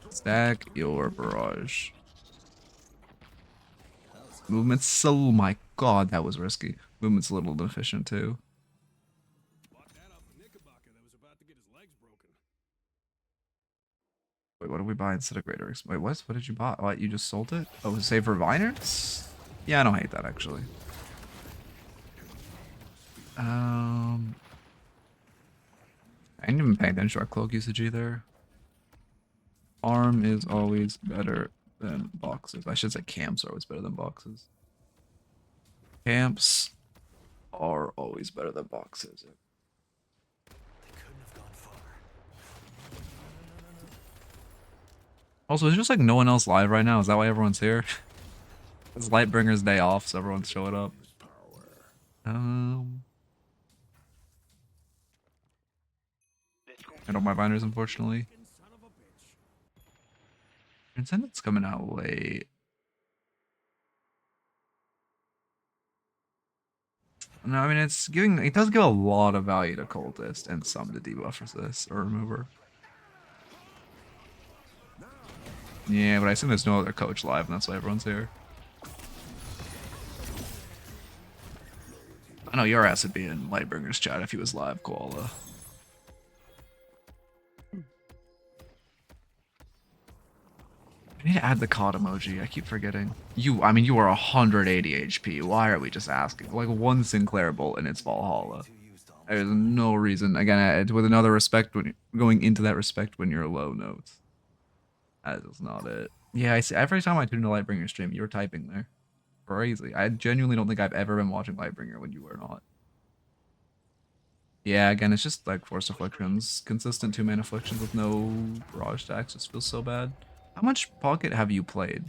[SPEAKER 1] Stack your barrage. Movement's so, oh my god, that was risky. Movement's a little inefficient too. Wait, what did we buy instead of Greater? Wait, what? What did you buy? What, you just sold it? Oh, save for Viners? Yeah, I don't hate that actually. I didn't even pay attention to our cloak usage either. Arm is always better than boxes. I should say camps are always better than boxes. Camps are always better than boxes. Also, it's just like no one else live right now. Is that why everyone's here? It's Lightbringer's day off, so everyone's showing up. I don't buy binders, unfortunately. Ascendant's coming out late. No, I mean it's giving. It does give a lot of value to cultist and some to debuff resist or remover. Yeah, but I assume there's no other coach live, and that's why everyone's here. I know your ass would be in Lightbringer's chat if he was live, Koala. I need to add the COD emoji. I keep forgetting. I mean, you are 180 HP. Why are we just asking? Like one Sinclair bolt and it's Valhalla. There's no reason. Again, with another respect, when you're going into that respect when you're low notes. That is not it. Yeah, I see. Every time I tune into Lightbringer stream, you were typing there. Crazy. I genuinely don't think I've ever been watching Lightbringer when you were not. Yeah, again, it's just like Force Afflictions. Consistent 2-man afflictions with no barrage stacks just feels so bad. How much Pocket have you played?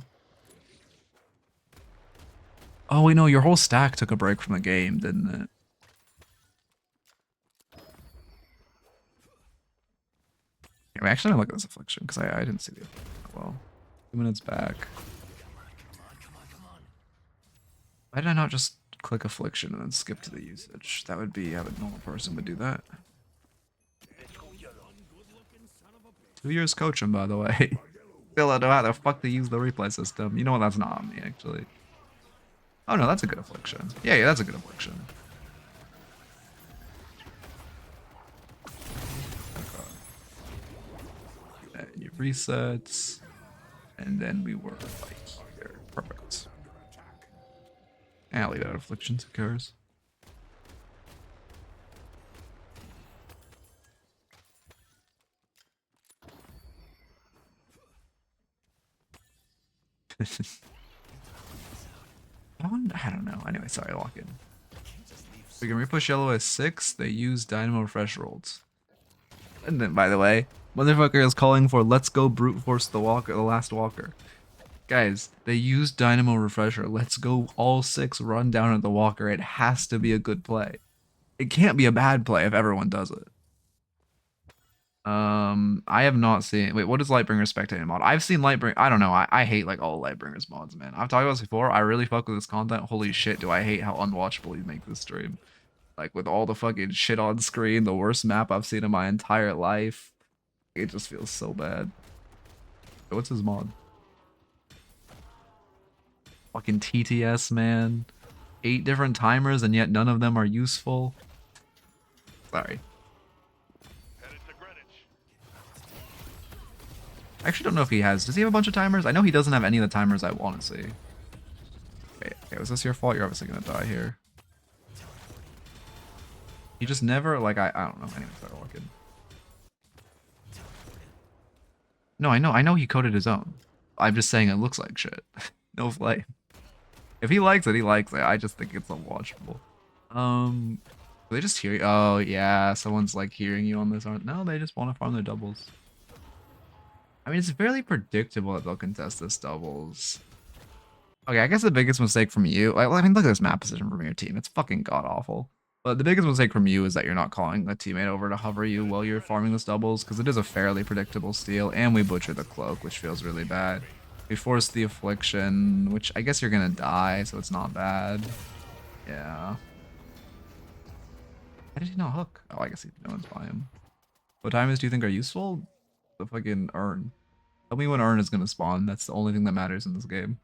[SPEAKER 1] Oh, wait, no, your whole stack took a break from the game, didn't it? Yeah, I actually don't look at this affliction because I didn't see the affliction well. 2 minutes back. Why did I not just click affliction and then skip to the usage? That would be how a normal person would do that. 2 years coaching, by the way. Still don't know how the fuck to use the replay system. You know what? That's not on me, actually. Oh no, that's a good affliction. Yeah, that's a good affliction. And you resets, and then we were like here. Perfect. I'll leave out afflictions. Who cares? I don't know. Anyway, sorry, lock in. We can repush yellow as 6. They use Dynamo Refresh rolls. And then, by the way, motherfucker is calling for let's go brute force the walker, the last walker. Guys, they use Dynamo Refresher. Let's go all 6 run down at the walker. It has to be a good play. It can't be a bad play if everyone does it. I have not seen. Wait, what is Lightbringer's spectating mod? I've seen Lightbringer. I don't know. I hate like all Lightbringer's mods, man. I've talked about this before. I really fuck with this content. Holy shit, do I hate how unwatchable you make this stream. Like with all the fucking shit on screen, the worst map I've seen in my entire life. It just feels so bad. What's his mod? Fucking TTS, man. 8 different timers and yet none of them are useful. Sorry. I actually don't know if he has. Does he have a bunch of timers? I know he doesn't have any of the timers I want to see. Okay, was this your fault? You're obviously gonna die here. He just never, like, I don't know. Anyway, start walking. No, I know he coded his own. I'm just saying it looks like shit. No flame. If he likes it, he likes it. I just think it's unwatchable. Do they just hear you? Oh, yeah, someone's, like, hearing you on this, aren't? No, they just want to farm their doubles. I mean, it's fairly predictable that they'll contest this doubles. Okay, I guess the biggest mistake from you, like, I mean, look at this map position from your team. It's fucking god-awful. But the biggest mistake from you is that you're not calling a teammate over to hover you while you're farming this doubles, because it is a fairly predictable steal, and we butchered the cloak, which feels really bad. We forced the affliction, which I guess you're gonna die, so it's not bad. Yeah. Why did he not hook? Oh, I guess no one's by him. What timers do you think are useful? The fucking urn. Tell me when urn is gonna spawn. That's the only thing that matters in this game.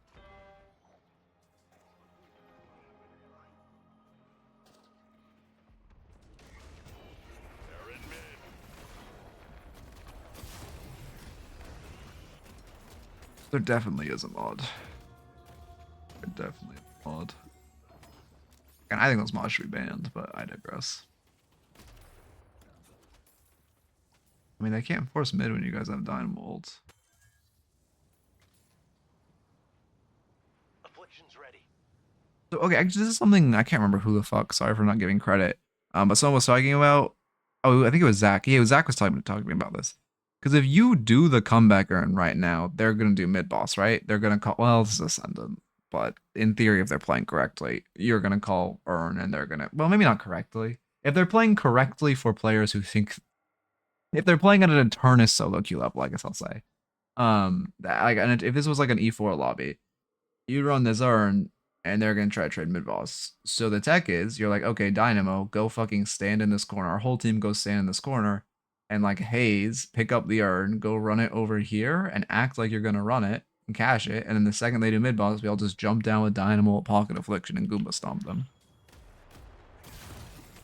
[SPEAKER 1] There definitely is a mod. There definitely is a mod. And I think those mods should be banned, but I digress. I mean, they can't force mid when you guys have dynamo ults.
[SPEAKER 2] Affliction's ready.
[SPEAKER 1] So, okay, actually, this is something I can't remember who the fuck. Sorry for not giving credit. But someone was talking about. Oh, I think it was Zach. Yeah, Zach was talking to me about this. Because if you do the comeback earn right now, they're gonna do mid boss, right? They're gonna call. Well, this is Ascendant, but in theory, if they're playing correctly, you're gonna call earn, and they're gonna. Well, maybe not correctly. If they're playing correctly for players who think, if they're playing at an Eternus solo queue level, I guess I'll say. Like, and if this was like an E4 lobby, you run this earn, and they're gonna try to trade mid boss. So the tech is, you're like, okay, Dynamo, go fucking stand in this corner. Our whole team goes stand in this corner, and like Haze, pick up the earn, go run it over here, and act like you're gonna run it and cash it. And then the second they do mid boss, we all just jump down with Dynamo, Pocket Affliction, and Goomba stomp them.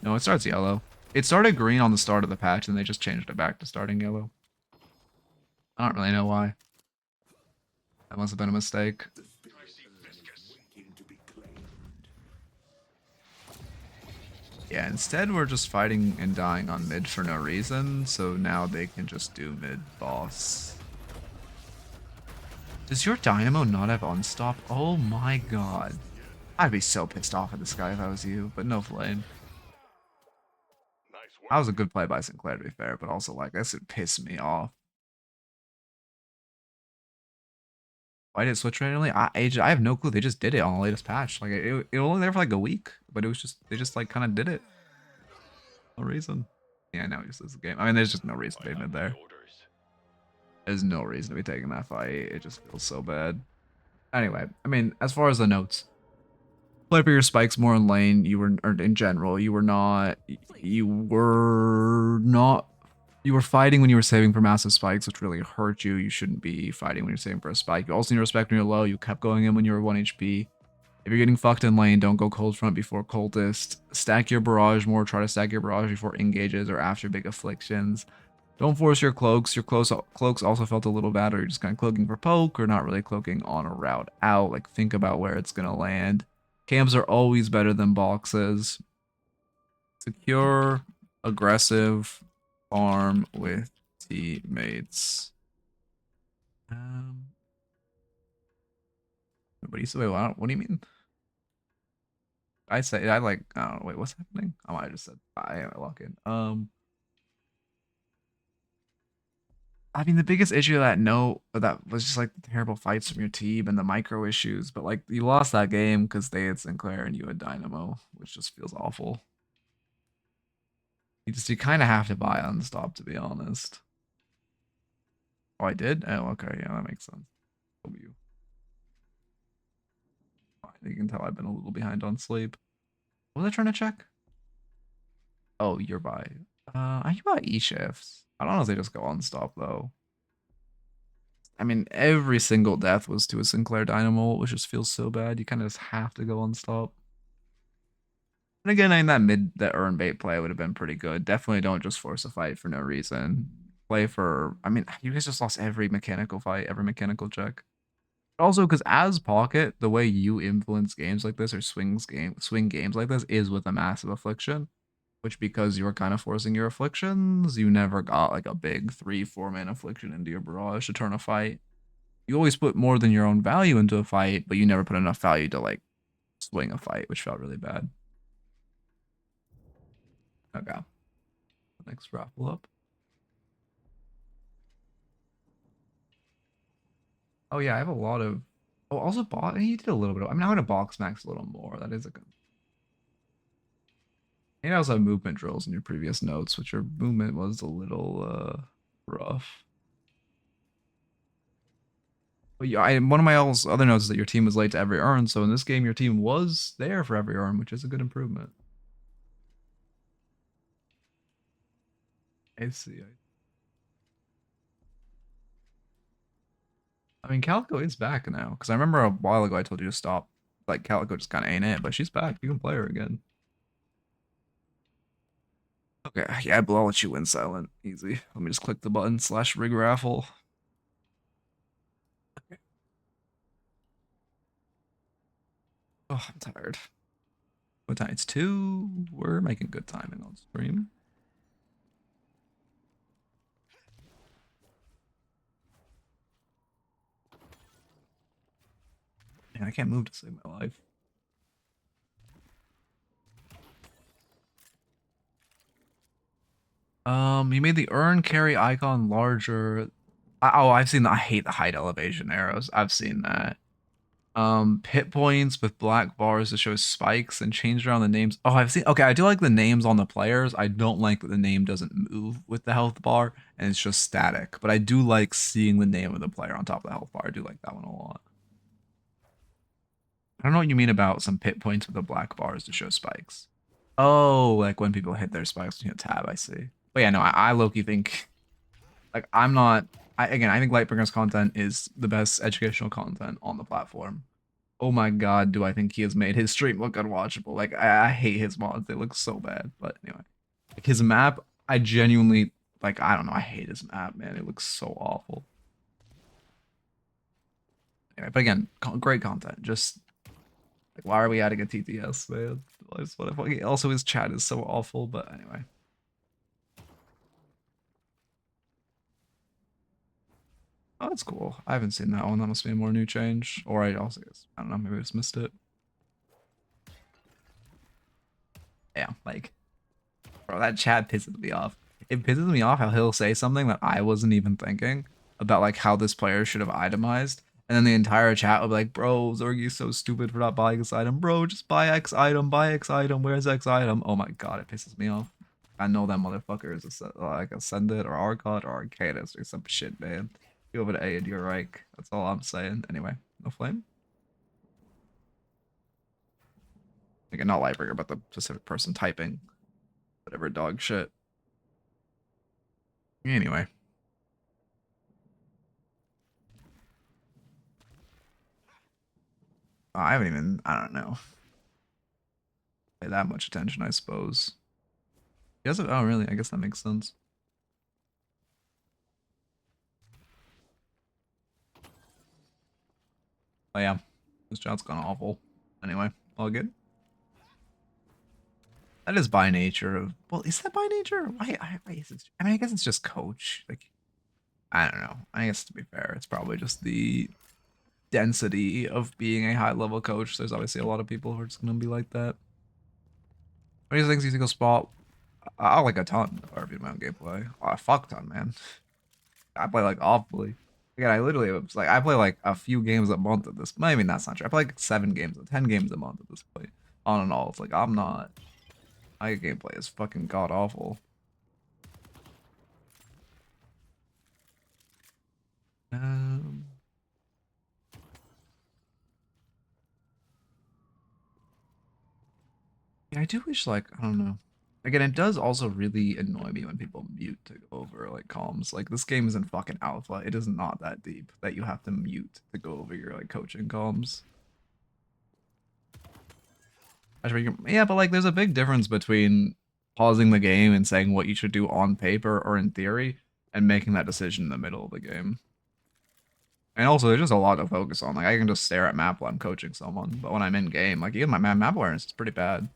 [SPEAKER 1] No, it starts yellow. It started green on the start of the patch, and they just changed it back to starting yellow. I don't really know why. That must have been a mistake. Yeah, instead we're just fighting and dying on mid for no reason, so now they can just do mid boss. Does your Dynamo not have unstop? Oh my god. I'd be so pissed off at this guy if I was you, but no flame.
[SPEAKER 2] Nice work.
[SPEAKER 1] That was a good play by Sinclair to be fair, but also like this would piss me off. Why did it switch randomly? I have no clue. They just did it on the latest patch. Like it was only there for like a week, but it was just they just like kind of did it. No reason. Yeah, now he just loses the game. I mean, there's just no reason to be mid there. There's no reason to be taking that fight. It just feels so bad. Anyway, I mean, as far as the notes, play for your spikes more in lane. You were, or in general, you were not. You were fighting when you were saving for massive spikes, which really hurt you. You shouldn't be fighting when you're saving for a spike. You also need to respect when you're low. You kept going in when you were 1 HP. If you're getting fucked in lane, don't go cold front before cultist. Stack your barrage more. Try to stack your barrage before engages or after big afflictions. Don't force your cloaks. Your cloaks also felt a little bad, or you're just kind of cloaking for poke, or not really cloaking on a route out. Like, think about where it's going to land. Camps are always better than boxes. Secure, aggressive, farm with teammates. What do you say? Wait, what do you mean? I don't know, wait, what's happening? I might have just said I am lock in. I mean, the biggest issue of that was just like the terrible fights from your team and the micro issues, but like you lost that game because they had Sinclair and you had Dynamo, which just feels awful. You kind of have to buy Unstop, to be honest. Oh, I did? Oh, okay, yeah, that makes sense. W. You can tell I've been a little behind on sleep. What was I trying to check? Oh, you're by. I can buy E-shifts. I don't know if they just go Unstop, though. I mean, every single death was to a Sinclair Dynamo, which just feels so bad. You kind of just have to go Unstop. And again, I mean, that earn bait play would have been pretty good. Definitely don't just force a fight for no reason. Play for, I mean, you guys just lost every mechanical fight, every mechanical check. Also, because as Pocket, the way you influence games like this or swing games like this is with a massive affliction, which because you were kind of forcing your afflictions, you never got like a big 3-4 man affliction into your barrage to turn a fight. You always put more than your own value into a fight, but you never put enough value to like swing a fight, which felt really bad. Okay. Next raffle up. Oh yeah, I have a lot of. Oh, also bot. He did a little bit. I mean, I'm gonna box max a little more. That is a good. And I also have movement drills in your previous notes, which your movement was a little rough. But yeah, one of my other notes is that your team was late to every earn. So in this game, your team was there for every earn, which is a good improvement. I see. I mean, Calico is back now. Because I remember a while ago I told you to stop. Like, Calico just kind of ain't it, but she's back. You can play her again. Okay, yeah, I'll let you win silent. Easy. Let me just click the button /rig raffle. Okay. Oh, I'm tired. What time? It's 2. We're making good timing on stream. Man, I can't move to save my life. He made the urn carry icon larger. Oh, I've seen that. I hate the height elevation arrows. I've seen that. Hit points with black bars to show spikes and change around the names. Oh, I've seen. Okay, I do like the names on the players. I don't like that the name doesn't move with the health bar and it's just static. But I do like seeing the name of the player on top of the health bar. I do like that one a lot. I don't know what you mean about some hit points with the black bars to show spikes. Oh, like when people hit their spikes when you hit tab, I see. But yeah, no, I low-key think, like, I'm not, again, I think Lightbringer's content is the best educational content on the platform. Oh my god, do I think he has made his stream look unwatchable. Like, I hate his mods. They look so bad. But anyway, like, his map, I genuinely, like, I don't know, I hate his map, man. It looks so awful. Anyway, but again, great content. Just, like, why are we adding a TTS, man? Also, his chat is so awful, but anyway. Oh, that's cool. I haven't seen that one. That must be a more new change. Or I also guess, I don't know, maybe I just missed it. Yeah, like, bro, that chat pisses me off. It pisses me off how he'll say something that I wasn't even thinking about, like, how this player should have itemized. And then the entire chat will be like, bro, Zorgi's so stupid for not buying this item. Bro, just buy X item, buy X item. Where's X item? Oh my god, it pisses me off. I know that motherfucker is like Ascendant or Archon or Arcanist or some shit, man. Go over to A and you're right. That's all I'm saying. Anyway, no flame. Again, not Lightbringer, but the specific person typing whatever dog shit. Anyway. I haven't even, I don't know, pay that much attention, I suppose. He doesn't, oh really? I guess that makes sense. Oh yeah, this chat's gone awful. Anyway, all good. That is by nature of, well, is that by nature? Why is it? I mean, I guess it's just coach. Like, I don't know. I guess to be fair, it's probably just the density of being a high level coach. There's obviously a lot of people who are just gonna be like that. What do you think you think will spot? I like a ton of RP in my own gameplay. Oh, a fuck ton, man. I play like awfully. Again, I literally was like, I play like a few games a month at this. I mean, that's not true. I play like 7 games, 10 games a month at this point, on and all. It's like I'm not. My gameplay is fucking god awful. Um, yeah, I do wish, like, I don't know. Again, it does also really annoy me when people mute to go over like comms. Like, this game isn't fucking alpha. It is not that deep that you have to mute to go over your like coaching comms. Yeah, but like, there's a big difference between pausing the game and saying what you should do on paper or in theory, and making that decision in the middle of the game. And also, there's just a lot to focus on. Like, I can just stare at map while I'm coaching someone, but when I'm in game, like, even my map awareness is pretty bad.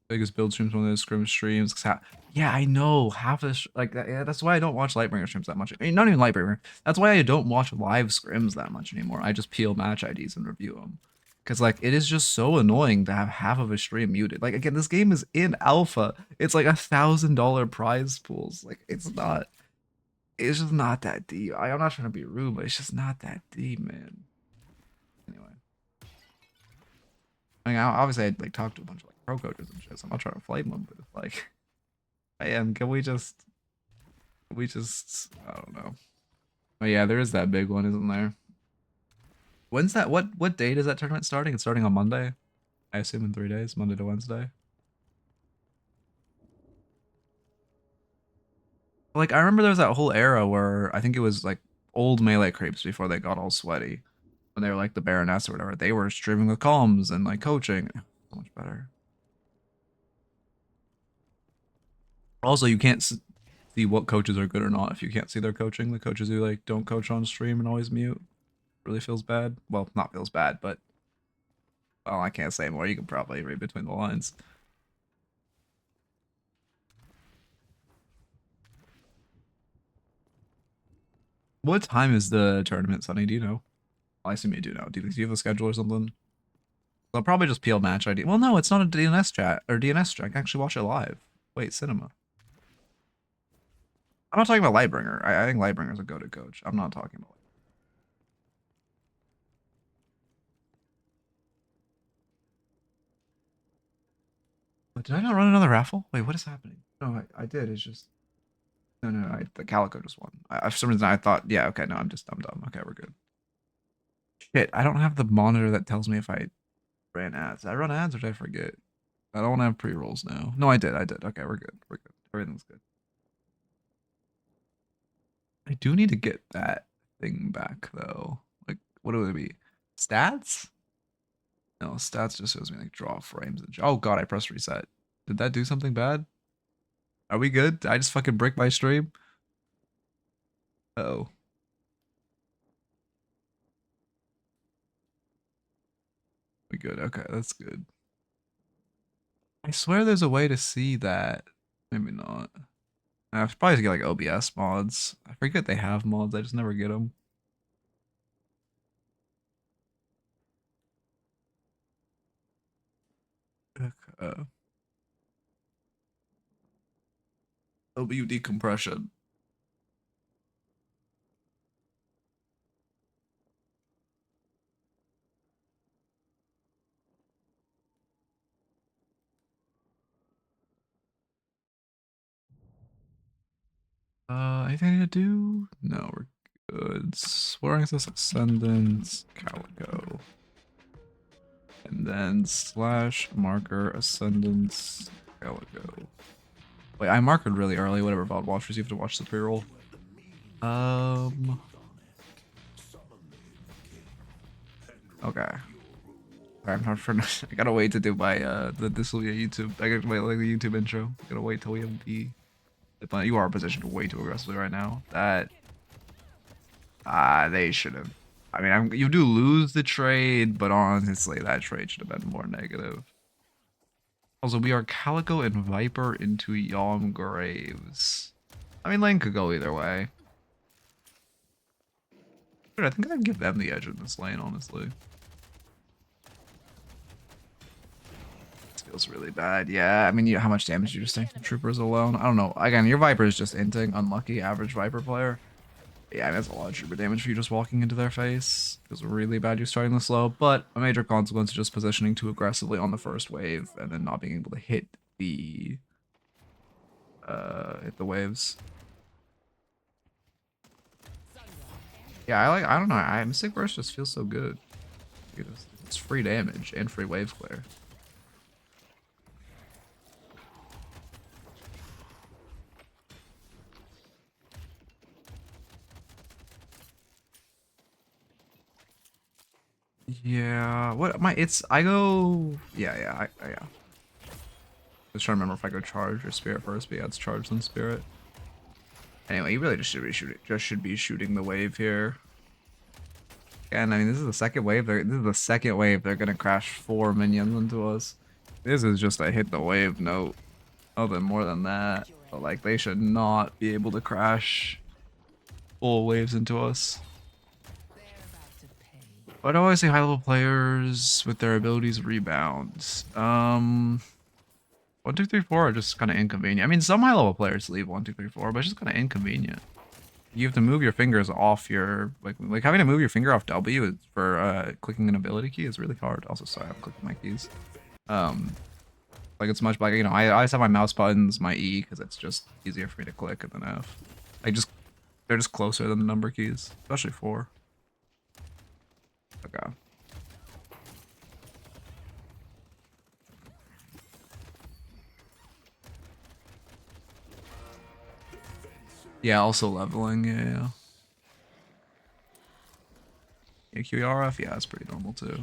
[SPEAKER 1] Biggest build streams, one of those scrim streams. Yeah, I know. Half of like yeah, that's why I don't watch Lightbringer streams that much. I mean, not even Lightbringer. That's why I don't watch live scrims that much anymore. I just peel match IDs and review them. Because like it is just so annoying to have half of a stream muted. Like again, this game is in alpha. It's like $1,000 prize pools. Like it's not. It's just not that deep. I'm not trying to be rude, but it's just not that deep, man. Anyway. I mean, obviously, I'd like talk to a bunch of like pro coaches and shit, so I'm not trying to flame them, but it's like, I am. Can we just, I don't know. Oh yeah, there is that big one, isn't there? When's that? What date is that tournament starting? It's starting on Monday. I assume in 3 days, Monday to Wednesday. Like I remember there was that whole era where I think it was like old melee creeps before they got all sweaty, when they were like the Baroness or whatever. They were streaming with comms and like coaching. So much better. Also, you can't see what coaches are good or not if you can't see their coaching. The coaches who like don't coach on stream and always mute really feels bad. Well, not feels bad, but well, I can't say more. You can probably read between the lines. What time is the tournament, Sonny? Do you know? I assume you do know. Do you have a schedule or something? I'll probably just peel match ID. Well, no, it's not a DNS chat or DNS chat. I can actually watch it live. Wait, cinema. I'm not talking about Lightbringer. I think Lightbringer's a go-to coach. I'm not talking about. But did I not run another raffle? Wait, what is happening? No, I did. It's just no. The Calico just won. For some reason I thought, yeah, okay, no, I'm dumb. Okay, we're good. Shit, I don't have the monitor that tells me if I ran ads. Did I run ads or did I forget? I don't have pre-rolls now. No, I did. Okay, we're good. We're good. Everything's good. I do need to get that thing back though. Like, what would it be? Stats? No, stats just shows me like draw frames and oh god, I pressed reset. Did that do something bad? Are we good? Did I just fucking break my stream? Uh-oh. We good. Okay, that's good. I swear there's a way to see that. Maybe not. I should probably get like OBS mods. I forget they have mods. I just never get them. Okay. W decompression. Anything I need to do? No, we're good. Swearing access Ascendant Calico. And then slash marker Ascendant Calico. Wait, I marked really early, whatever about watchers, you have to watch the pre-roll. Okay. I'm not for I gotta wait to do my this will be a YouTube. I gotta wait like the YouTube intro. I gotta wait till we have the you are positioned way too aggressively right now. That they should have. I mean, you do lose the trade, but honestly, that trade should have been more negative. Also, we are Calico and Viper into Yom Graves. I mean, lane could go either way. Dude, I think I'd give them the edge in this lane, honestly. This feels really bad. Yeah, I mean, how much damage you just take from troopers alone? I don't know. Again, your Viper is just inting. Unlucky average Viper player. Yeah, I mean, that's a lot of trooper damage for you just walking into their face. It was really bad you're starting this slow, but a major consequence is just positioning too aggressively on the first wave and then not being able to hit the waves. Yeah, I don't know. Mystic Burst just feels so good. It's free damage and free wave clear. Yeah, I go, yeah. Just trying to remember if I go charge or spirit first, but yeah, it's charge then spirit. Anyway, you really just should be shooting the wave here. And I mean, this is the second wave. This is the second wave. They're gonna crash 4 minions into us. This is just a hit the wave note. Nothing more than that. But like, they should not be able to crash full waves into us. But I always say high level players with their abilities rebound. 1, 2, 3, 4 are just kind of inconvenient. I mean, some high level players leave 1, 2, 3, 4, but it's just kind of inconvenient. You have to move your fingers off your like having to move your finger off W for clicking an ability key is really hard. Also, sorry, I'm clicking my keys. Like it's much like, you know, I always have my mouse buttons, my E, because it's just easier for me to click, and then F. They're just closer than the number keys, especially 4. Okay. Yeah, also leveling, yeah. Yeah, QRF, yeah, it's pretty normal too.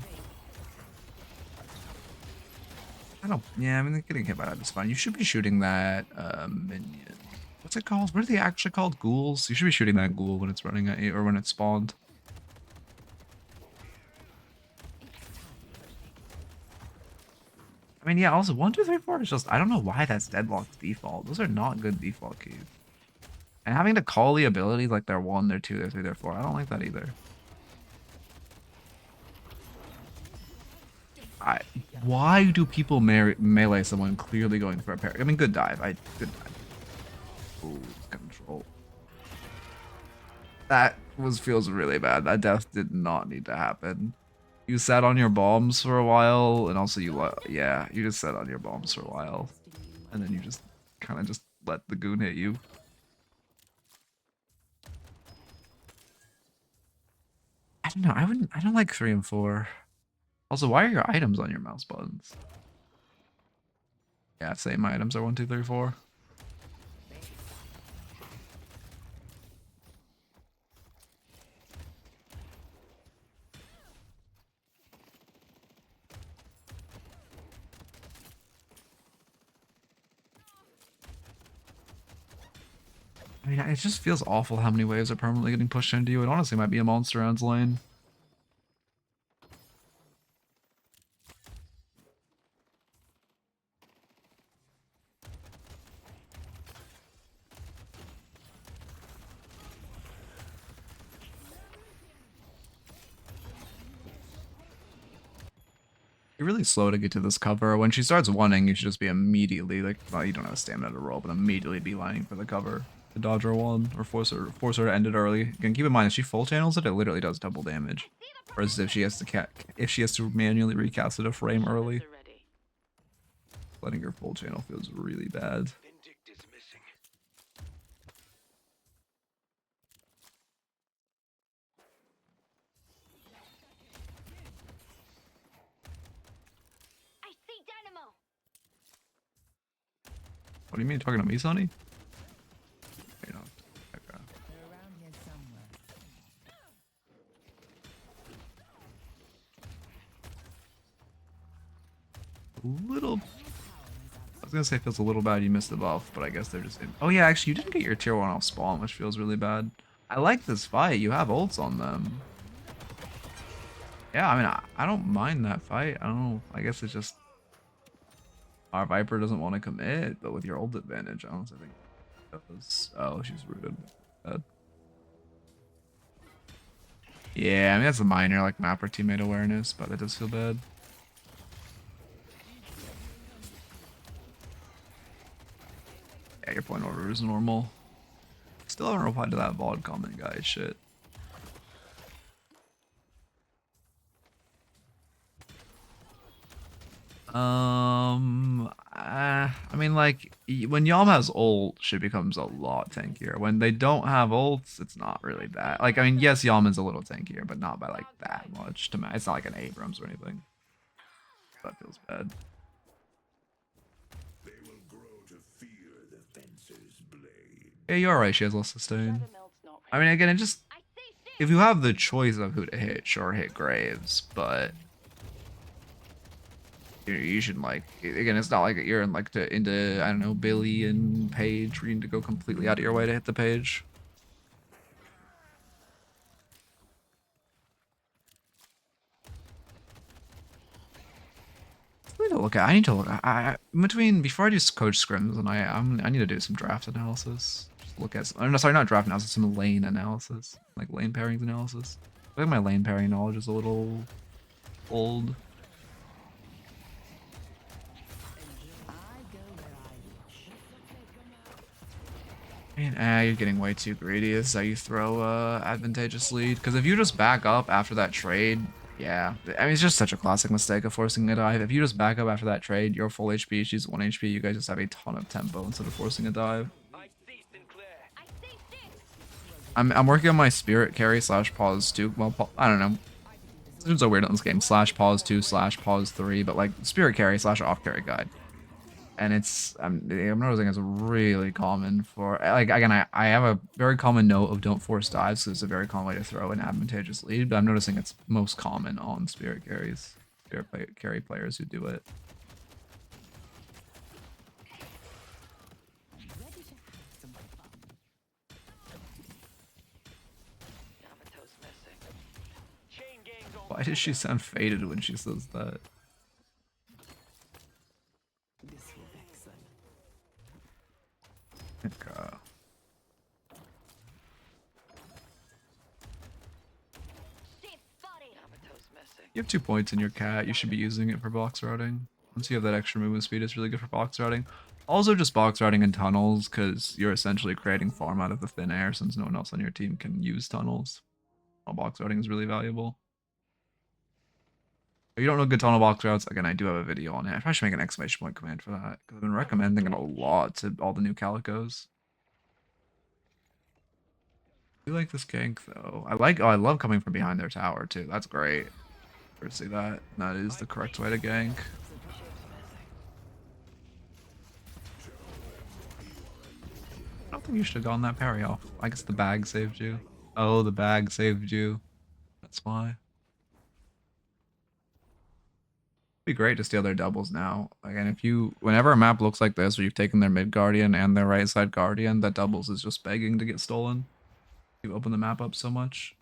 [SPEAKER 1] I mean, getting hit by that is fine. You should be shooting that minion. What's it called? What are they actually called? Ghouls? You should be shooting that ghoul when it's running at you, or when it's spawned. I mean, yeah, also 1, 2, 3, 4 is just, I don't know why that's Deadlock's default. Those are not good default keys. And having to call the abilities like they're 1, they're 2, they're 3, they're 4, I don't like that either. Why do people melee someone clearly going for a parry? I mean, good dive. Good dive. Ooh, control. That feels really bad. That death did not need to happen. You sat on your bombs for a while, and also yeah, you just sat on your bombs for a while, and then you just kind of just let the goon hit you. I don't know. I don't like 3 and 4. Also, why are your items on your mouse buttons? Yeah, same items are 1, 2, 3, 4. I mean, it just feels awful how many waves are permanently getting pushed into you. It honestly might be a monster rounds lane. You're really slow to get to this cover. When she starts wanting, you should just be immediately like, well, you don't have stamina to roll, but immediately be lining for the cover to dodge her one or force her to end it early. Again, keep in mind if she full channels it, it literally does double damage. Whereas if she has to manually recast it a frame early, letting her full channel feels really bad. What do you mean, talking to me, Sonny? You know, okay. A little. I was gonna say it feels a little bad you missed the buff, but I guess they're just in. Oh yeah, actually you didn't get your tier 1 off spawn, which feels really bad. I like this fight. You have ults on them. Yeah, I mean, I don't mind that fight. I don't know. I guess it's just our Viper doesn't want to commit, but with your ult advantage, I don't think it does. Oh, she's rooted. Bad. Yeah, I mean, that's a minor, like, map or teammate awareness, but it does feel bad. Yeah, your point order is normal. Still haven't replied to that VOD comment, guys. Shit. I mean, like, when Yalm has ult, she becomes a lot tankier. When they don't have ults, it's not really that. Like, I mean, yes, Yalm is a little tankier, but not by, like, that much. To me, it's not like an Abrams or anything. That feels bad.
[SPEAKER 2] They will grow to fear the fencer's blade.
[SPEAKER 1] Yeah, you're right. She has less sustain. I mean, again, it just... If you have the choice of who to hit, sure, hit Graves, but... You should, like, again, it's not like you're in, like, into, I don't know, Billy and Paige, where you need to go completely out of your way to hit the page. I need to look at, before I do coach scrims, and I need to do some draft analysis. Just look at, no, sorry, not draft analysis, some lane analysis, like lane pairings analysis. I think my lane pairing knowledge is a little old. Man, you're getting way too greedy. This is how you throw advantageous lead. Because if you just back up after that trade, yeah. I mean, it's just such a classic mistake of forcing a dive. If you just back up after that trade, you're full HP, she's 1 HP, you guys just have a ton of tempo instead of forcing a dive. I'm working on my spirit carry / pause 2. Well, I don't know. It's so weird on this game. / pause 2 / pause 3, but like spirit carry / off carry guide. And it's I'm noticing it's really common for, like, again, I have a very common note of don't force dives because it's a very common way to throw an advantageous lead, but I'm noticing it's most common on spirit carry players who do it. Why does she sound faded when she says that? Okay. You have 2 points in your cat. You should be using it for box routing. Once you have that extra movement speed, it's really good for box routing. Also just box routing in tunnels, because you're essentially creating farm out of the thin air since no one else on your team can use tunnels. All box routing is really valuable. If you don't know good tunnel box routes, again, I do have a video on it. I probably should make an exclamation point command for that, because I've been recommending it a lot to all the new Calicos. I do like this gank, though. I love coming from behind their tower, too. That's great. See that? That is the correct way to gank. I don't think you should have gone that parry off. I guess the bag saved you. Oh, the bag saved you. That's why. It'd be great to steal their doubles now. Again, if you, whenever a map looks like this, where you've taken their mid guardian and their right side guardian, that doubles is just begging to get stolen. You open the map up so much.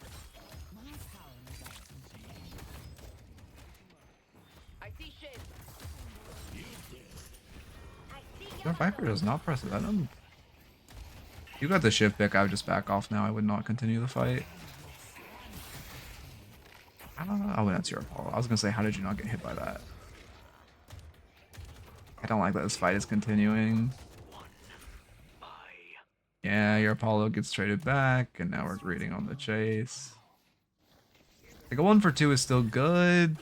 [SPEAKER 1] Their Viper does not press Venom. You got the shift pick, I would just back off now. I would not continue the fight. I don't know. Oh, that's your Apollo. I was gonna say, how did you not get hit by that? I don't like that this fight is continuing. Yeah, your Apollo gets traded back, and now we're greeting on the chase. Like a 1 for 2 is still good,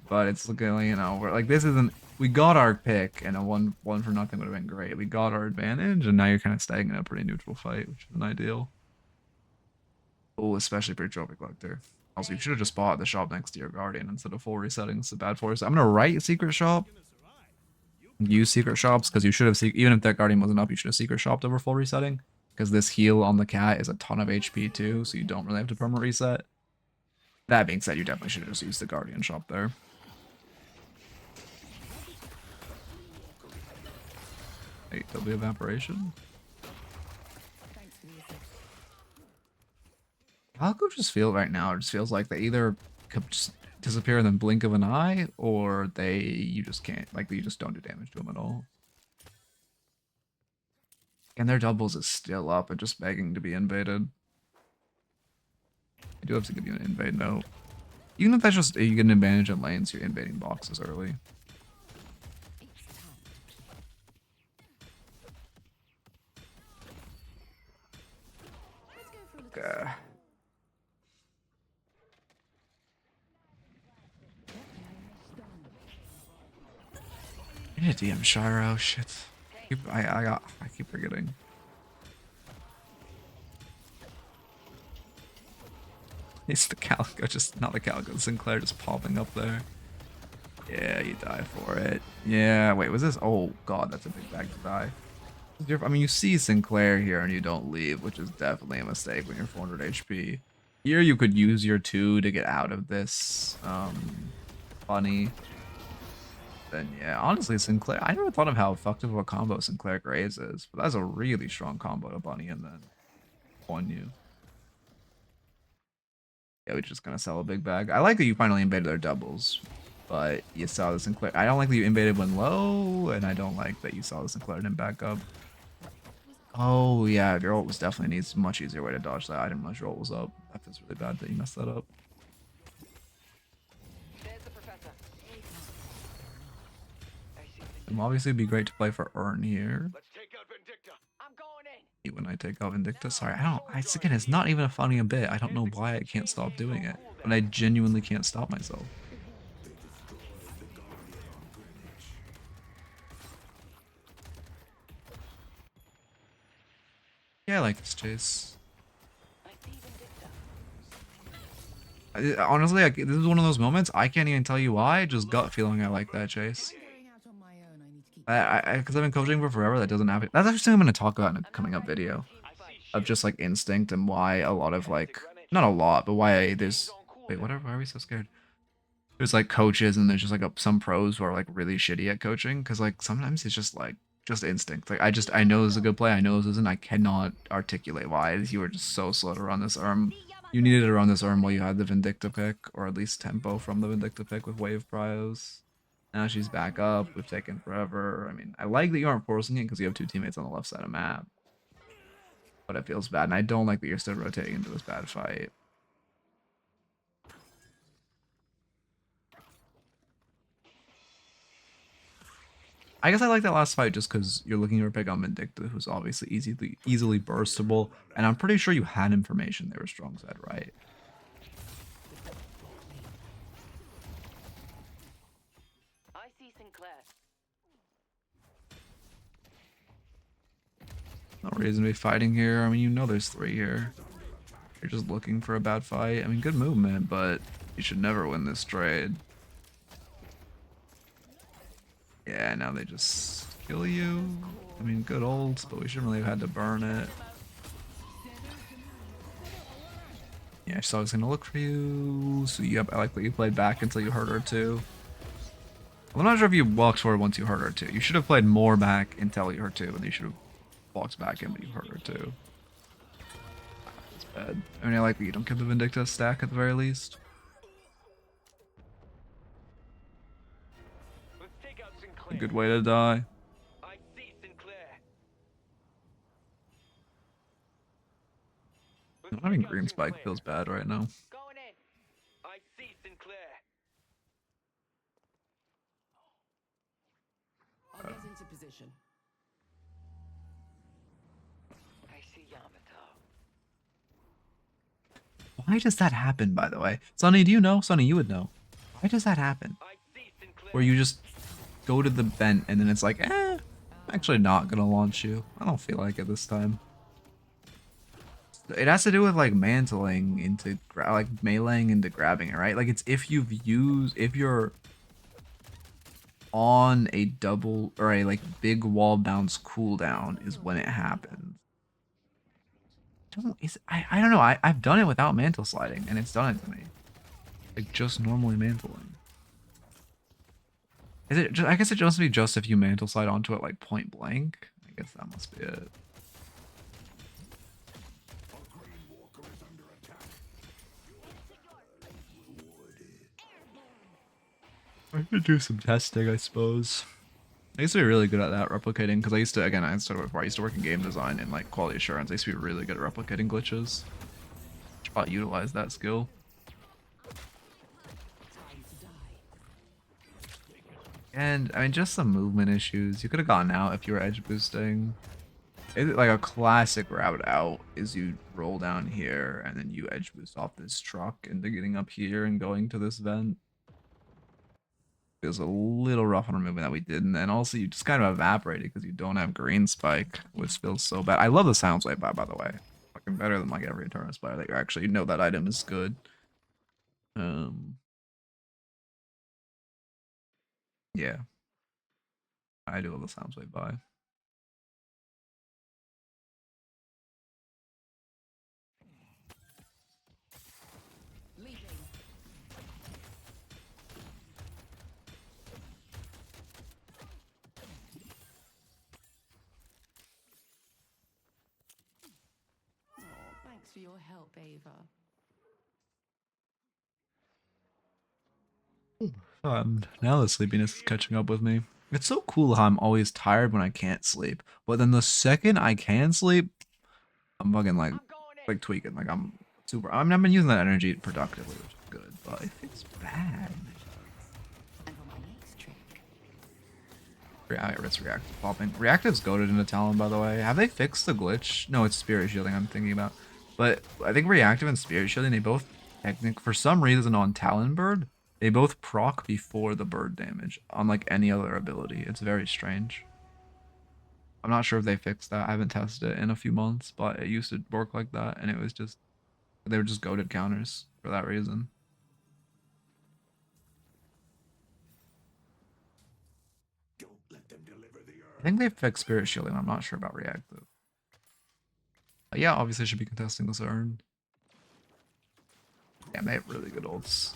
[SPEAKER 1] but it's looking, you know, we're like, this isn't. We got our pick, and a one for nothing would have been great. We got our advantage, and now you're kind of staying in a pretty neutral fight, which isn't ideal. Oh, especially for Trophy Collector. Also, you should have just bought the shop next to your Guardian instead of full resetting. It's a bad force. I'm gonna write Secret Shop. Use Secret Shops, because you should have, even if that Guardian wasn't up, you should have Secret Shopped over full resetting. Because this heal on the cat is a ton of HP too, so you don't really have to permanent reset. That being said, you definitely should have just used the Guardian shop there. Hey, W evaporation. Calico just feel right now, it just feels like they either could just disappear in the blink of an eye, or you just can't, like, you just don't do damage to them at all. And their doubles is still up and just begging to be invaded. I do have to give you an invade note. Even if that's just you get an advantage in lanes, you're invading boxes early. Okay. I need a DM Shiro, shit. I keep forgetting. It's the Calico, just not the Calico, the Sinclair just popping up there. Yeah, you die for it. Yeah, wait, was this? Oh god, that's a big bag to die. I mean, you see Sinclair here and you don't leave, which is definitely a mistake when you're 400 HP. Here you could use your 2 to get out of this bunny. Then yeah, honestly, Sinclair, I never thought of how effective of a combo Sinclair Graves is, but that's a really strong combo to bunny and then on you. Yeah, we're just gonna sell a big bag. I like that you finally invaded their doubles, but you saw the Sinclair. I don't like that you invaded when low, and I don't like that you saw the Sinclair didn't back up. Oh yeah, your ult was definitely needs a much easier way to dodge that. I didn't realize your ult was up. That feels really bad that you messed that up. It would obviously be great to play for Urn here.
[SPEAKER 2] Let's take out Vindicta. I'm going
[SPEAKER 1] in. When I take out Vindicta, sorry, again, it's not even a funny a bit. I don't know why I can't stop doing it, but I genuinely can't stop myself. Yeah, I like this chase. Honestly, this is one of those moments, I can't even tell you why, just gut feeling I like that chase. Because I've been coaching for forever, that doesn't happen. That's actually something I'm going to talk about in a coming up video. Of just, like, instinct and why a lot of, like, not a lot, but why there's... Wait, why are we so scared? There's, like, coaches and there's just, like, some pros who are, like, really shitty at coaching. Because, like, sometimes it's just, like, just instinct. Like, I know this is a good play, I know this isn't, I cannot articulate why. You were just so slow to run this arm. You needed to run this Urn while you had the Vindicta pick, or at least tempo from the Vindicta pick with Wave Pryos. Now she's back up. We've taken forever. I mean, I like that you aren't forcing it because you have 2 teammates on the left side of map. But it feels bad, and I don't like that you're still rotating into this bad fight. I guess I like that last fight just because you're looking for a pick on Vindicta, who's obviously easily burstable, and I'm pretty sure you had information they were strong side, right?
[SPEAKER 3] I see Sinclair.
[SPEAKER 1] No reason to be fighting here. I mean, you know there's 3 here. You're just looking for a bad fight. I mean, good movement, but you should never win this trade. Yeah, now they just kill you. I mean, good ults, but we shouldn't really have had to burn it. Yeah, she's always gonna look for you. So yep, I like that you played back until you hurt her too. I'm not sure if you walked forward once you hurt her too. You should have played more back until you hurt too, and you should have walked back in, but you hurt her too. That's bad. I mean, I like that you don't give the Vindicta a stack at the very least.
[SPEAKER 2] Let's take out
[SPEAKER 1] A
[SPEAKER 2] Sinclair.
[SPEAKER 1] good way to die.
[SPEAKER 2] I see Sinclair.
[SPEAKER 1] Not having green spike feels bad right now.
[SPEAKER 3] Going in.
[SPEAKER 2] I see Sinclair.
[SPEAKER 3] I'll get into position. I see Yamato.
[SPEAKER 1] Why does that happen, by the way? Sonny, do you know? Sonny, you would know. Why does that happen?
[SPEAKER 2] I see Sinclair.
[SPEAKER 1] Where you just go to the vent and then it's like, I'm actually not gonna launch you. I don't feel like it this time. It has to do with like mantling into like meleeing into grabbing it, right? Like it's if you're on a double or a like big wall bounce cooldown is when it happens. I don't know. I've done it without mantle sliding and it's done it to me. Like just normally mantling. Is it just, I guess it must be just if you mantle slide onto it like point blank. I guess that must be it. I could do some testing, I suppose. I used to be really good at that, replicating, because I used to, again, I started before, I used to work in game design and like quality assurance. I used to be really good at replicating glitches. Should probably utilize that skill. And I mean, just some movement issues. You could have gotten out if you were edge boosting. Like a classic route out is you roll down here and then you edge boost off this truck into getting up here and going to this vent. Feels a little rough on our movement that we didn't, and also you just kind of evaporated because you don't have green spike, which feels so bad. I love the sounds wave by the way. Fucking better than like every Eternus buy that you actually know that item is good. Yeah. I do love the sounds wave by.
[SPEAKER 3] Thanks for your help, Ava.
[SPEAKER 1] Now the sleepiness is catching up with me. It's so cool how I'm always tired when I can't sleep, but then the second I can sleep, I'm fucking like tweaking. Like I'm super. I mean, I've been using that energy productively, which is good, but it feels bad.
[SPEAKER 3] And for my next trick.
[SPEAKER 1] It's reactive popping. Reactive's goaded into Talon, by the way. Have they fixed the glitch? No, it's spirit shielding I'm thinking about. But I think reactive and spirit shielding, they both for some reason on Talon Bird, they both proc before the bird damage, unlike any other ability. It's very strange. I'm not sure if they fixed that. I haven't tested it in a few months, but it used to work like that, and it was just they were just goaded counters for that reason. I think they fixed spirit shielding. I'm not sure about reactive. But yeah, obviously should be contesting this urn. Damn, they have really good ults.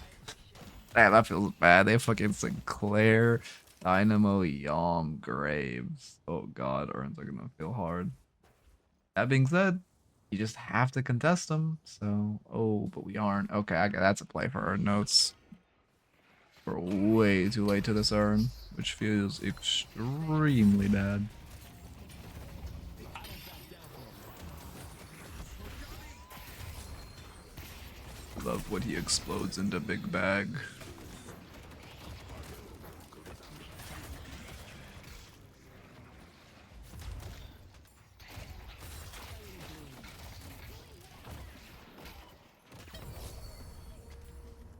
[SPEAKER 1] Damn, that feels bad. They have fucking Sinclair, Dynamo, Yom, Graves. Oh god, urns are gonna feel hard. That being said, You just have to contest them. So, oh, but we aren't. Okay, that's a play for our notes. We're way too late to this urn, which feels extremely bad. Love when he explodes into Big Bag.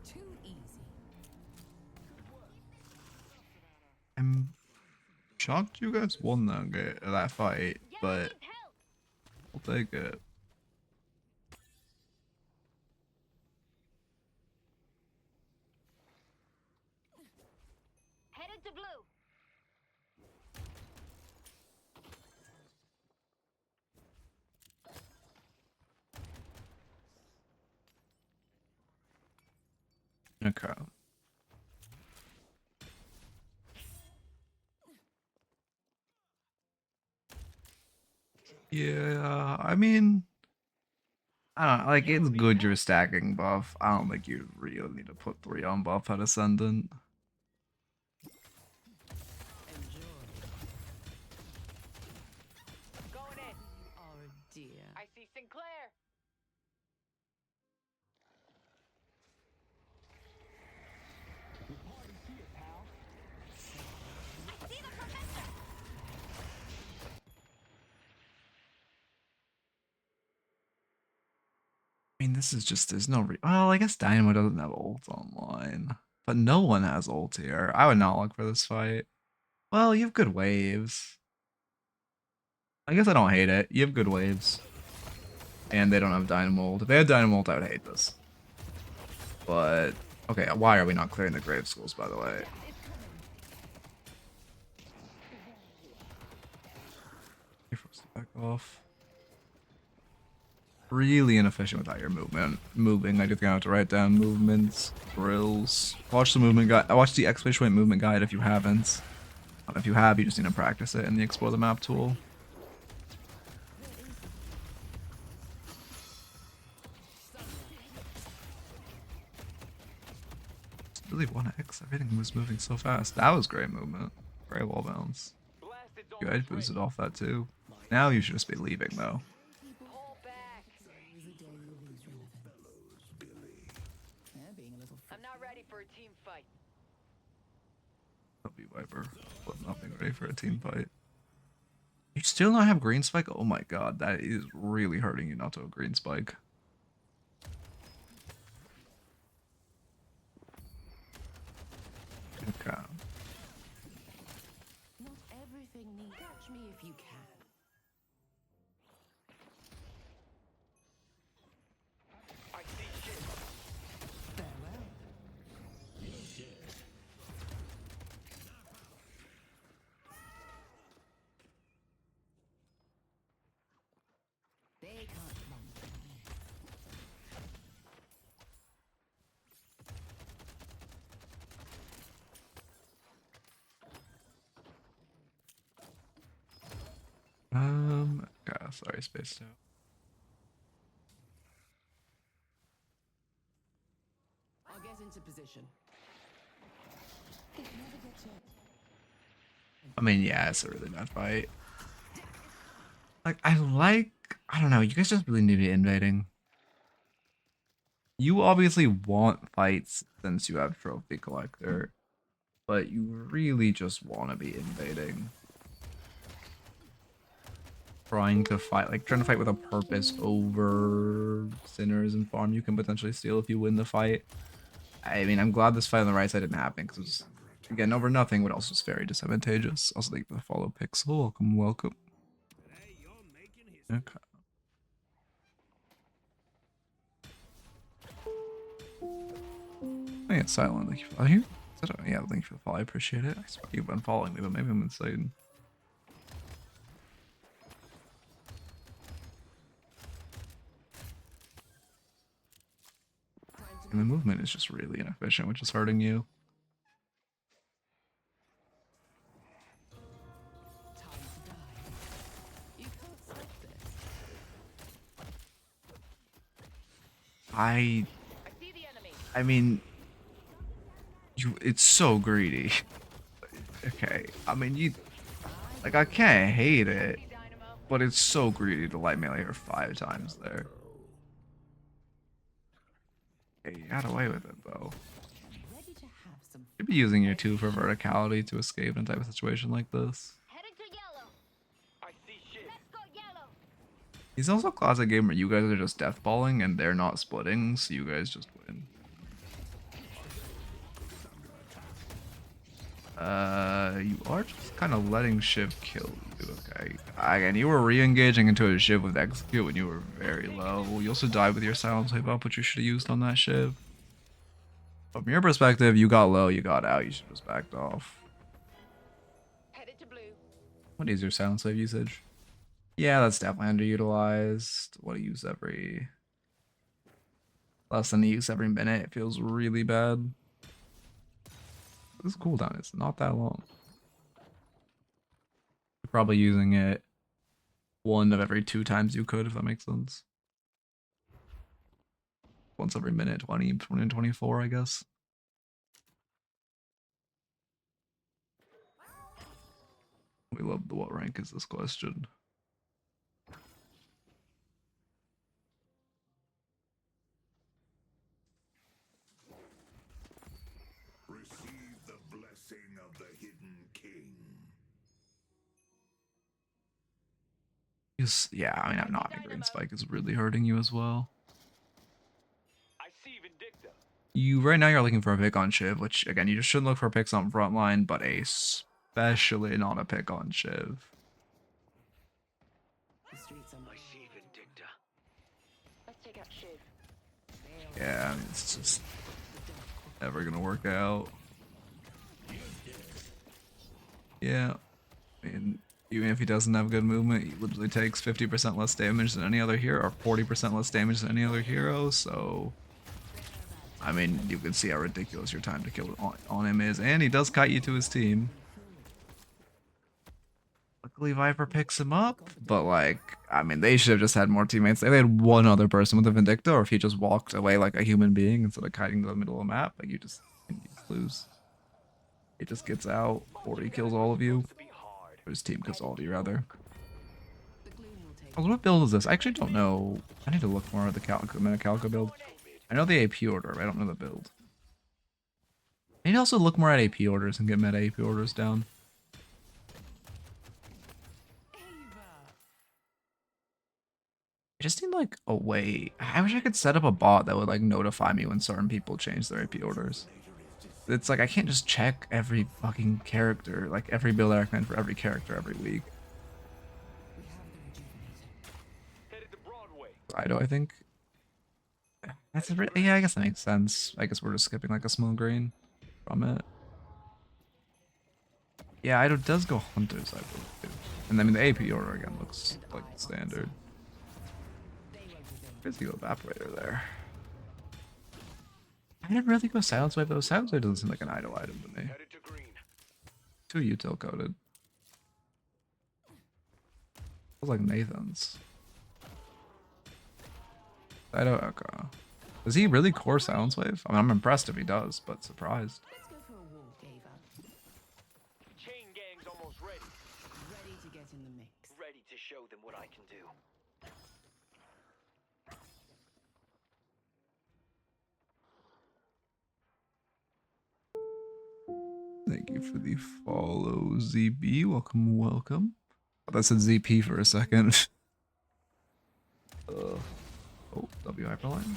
[SPEAKER 3] Too easy.
[SPEAKER 1] I'm shocked you guys won that fight, but I'll take it.
[SPEAKER 4] Headed to blue.
[SPEAKER 1] Okay. Yeah, I mean, I don't know, like, it's good you're stacking buff. I don't think you really need to put 3 on buff at Ascendant.
[SPEAKER 4] Going in.
[SPEAKER 3] Oh dear.
[SPEAKER 4] I see Sinclair. I see the professor.
[SPEAKER 1] I mean, this is just, there's no well, I guess Dynamo doesn't have ult online, but no one has ult here. I would not look for this fight. Well, you have good waves. I guess I don't hate it. You have good waves. And they don't have Dynamo ult. If they had Dynamo ult, I would hate this. But, okay, why are we not clearing the grave schools, by the way? You're forced to back off. Really inefficient without your moving. I just gonna have to write down movements, drills. Watch the movement guide. Watch the exclamation point movement guide if you haven't. If you have, you just need to practice it in the explore the map tool. It's really 1x. Everything was moving so fast. That was great movement. Very well balanced. You guys boosted off that too. Now you should just be leaving though.
[SPEAKER 4] Pull back. I'm not ready for a team fight.
[SPEAKER 1] Don't be Viper. But nothing ready for a team fight. You still not have green spike? Oh my god, that is really hurting you not to have green spike. Okay.
[SPEAKER 3] Not everything needs. Catch me if you can.
[SPEAKER 4] I see shit.
[SPEAKER 3] Farewell. They can't run from me.
[SPEAKER 1] Okay, sorry, spaced out.
[SPEAKER 3] I'll get into position.
[SPEAKER 1] I mean, yeah, it's a really bad fight. Like, I don't know, you guys just really need to be invading. You obviously want fights since you have Trophy Collector, but you really just want to be invading. Trying to fight with a purpose over Sinners and farm you can potentially steal if you win the fight. I mean, I'm glad this fight on the right side didn't happen because it was, again, over nothing, but also just very disadvantageous. Also, thank you for the follow, Pixel. Welcome, welcome. Okay. Oh, yeah, silent. Thank you for following. Yeah, thank you for the follow. I appreciate it. I swear you've been following me, but maybe I'm insane. And the movement is just really inefficient, which is hurting you.
[SPEAKER 3] Time to die. You can't stop this.
[SPEAKER 1] I
[SPEAKER 4] I see the enemy.
[SPEAKER 1] I mean, it's so greedy. Okay, I mean like I can't hate it,
[SPEAKER 4] See Dynamo.
[SPEAKER 1] but it's so greedy to light melee her 5 times there. Hey, you got away with it though.
[SPEAKER 3] Ready to have some
[SPEAKER 1] You'd be using your 2 for verticality to escape in a type of situation like this.
[SPEAKER 4] Heading to yellow.
[SPEAKER 2] I see shit.
[SPEAKER 4] Let's go yellow.
[SPEAKER 1] He's also a classic game where you guys are just deathballing and they're not splitting, so you guys just win. You are just kind of letting Shiv kill you, okay? Again, you were re-engaging into a Shiv with Execute when you were very low. You also died with your Silence Wave up, which you should have used on that Shiv. But from your perspective, you got low, you got out, you should have just backed off.
[SPEAKER 4] Headed to blue.
[SPEAKER 1] What is your Silence Wave usage? Yeah, that's definitely underutilized. What do you use every... Less than a use every minute, it feels really bad. This cooldown is not that long. You're probably using it 1 of every 2 times you could, if that makes sense. Once every minute, 20, 20, 24, I guess. We love the what rank is this question.
[SPEAKER 2] Receive the blessing of the hidden king.
[SPEAKER 1] Yeah, I mean, I'm not green spike is really hurting you as well.
[SPEAKER 2] I see Vindicta.
[SPEAKER 1] You right now you're looking for a pick on Shiv, which again you just shouldn't look for picks on frontline, but especially not a pick on Shiv.
[SPEAKER 3] the streets are
[SPEAKER 2] I see Vindicta.
[SPEAKER 4] Let's take out Shiv.
[SPEAKER 1] Yeah, I mean, it's just never gonna work out. Yeah, I mean, even if he doesn't have good movement, he literally takes 50% less damage than any other hero, or 40% less damage than any other hero, so... I mean, you can see how ridiculous your time to kill on him is, and he does kite you to his team. Luckily Viper picks him up, but like, I mean, they should have just had more teammates. They had 1 other person with a Vindicta, or if he just walked away like a human being instead of kiting to the middle of the map, like you just lose. He just gets out, or he kills all of you. Or his team kills all of you, rather.
[SPEAKER 3] the gloom will take
[SPEAKER 1] Oh, what build is this? I actually don't know. I need to look more at the Calico build. I know the AP order, but I don't know the build. I need to also look more at AP orders and get meta AP orders down. I just need like a way. I wish I could set up a bot that would like notify me when certain people change their AP orders. It's like I can't just check every fucking character, like every build I recommend for every character every week.
[SPEAKER 3] we have the rejuvenator.
[SPEAKER 2] Headed to Broadway.
[SPEAKER 1] I think. That's really, yeah, I guess that makes sense. I guess we're just skipping like a small grain from it. Yeah, it does go hunters, I believe. Too. And I mean the AP order again looks like standard. Where's the evaporator there? I didn't really go silence wave though. Silence wave doesn't seem like an idle item to me.
[SPEAKER 2] Headed to green.
[SPEAKER 1] Too util coded. Feels like Nathan's. I don't. Okay. Does he really core silence wave? I mean, I'm impressed if he does, but surprised.
[SPEAKER 3] Let's go for a walk, Ava.
[SPEAKER 2] Chain gang's almost ready.
[SPEAKER 3] Ready to get in the mix.
[SPEAKER 2] Ready to show them what I can do.
[SPEAKER 1] Thank you for the follow, ZB. Welcome, welcome. Oh, that said ZP for a second. Oh, W hyperline.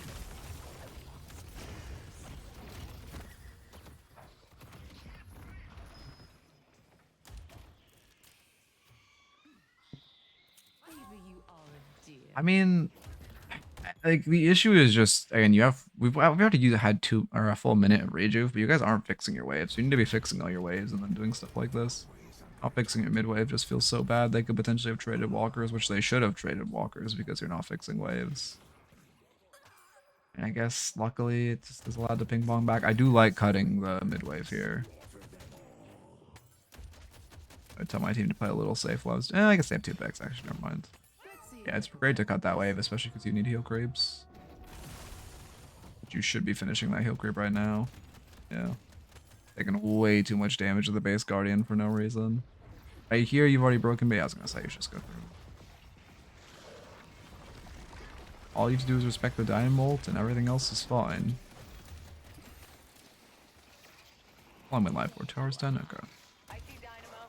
[SPEAKER 3] Ava, you are a dear.
[SPEAKER 1] I mean, like the issue is just again, we've already had a full minute of rejuve, but you guys aren't fixing your waves. So you need to be fixing all your waves and then doing stuff like this. Not fixing your mid wave just feels so bad. They could potentially have traded walkers, which they should have traded walkers because you're not fixing waves. And I guess luckily it just is allowed to ping pong back. I do like cutting the mid wave here. I tell my team to play a little safe. I guess they have 2 picks actually. Never mind.
[SPEAKER 3] Let's see
[SPEAKER 1] Yeah, it's great to cut that wave, especially because you need heal creeps. You should be finishing that heal creep right now. Yeah. Taking way too much damage to the base guardian for no reason. Right here, you've already broken base. I was gonna say you should just go through. All you have to do is respect the Dynamult and everything else is fine. How long my life 4 towers done? Okay.
[SPEAKER 4] I see Dynamo.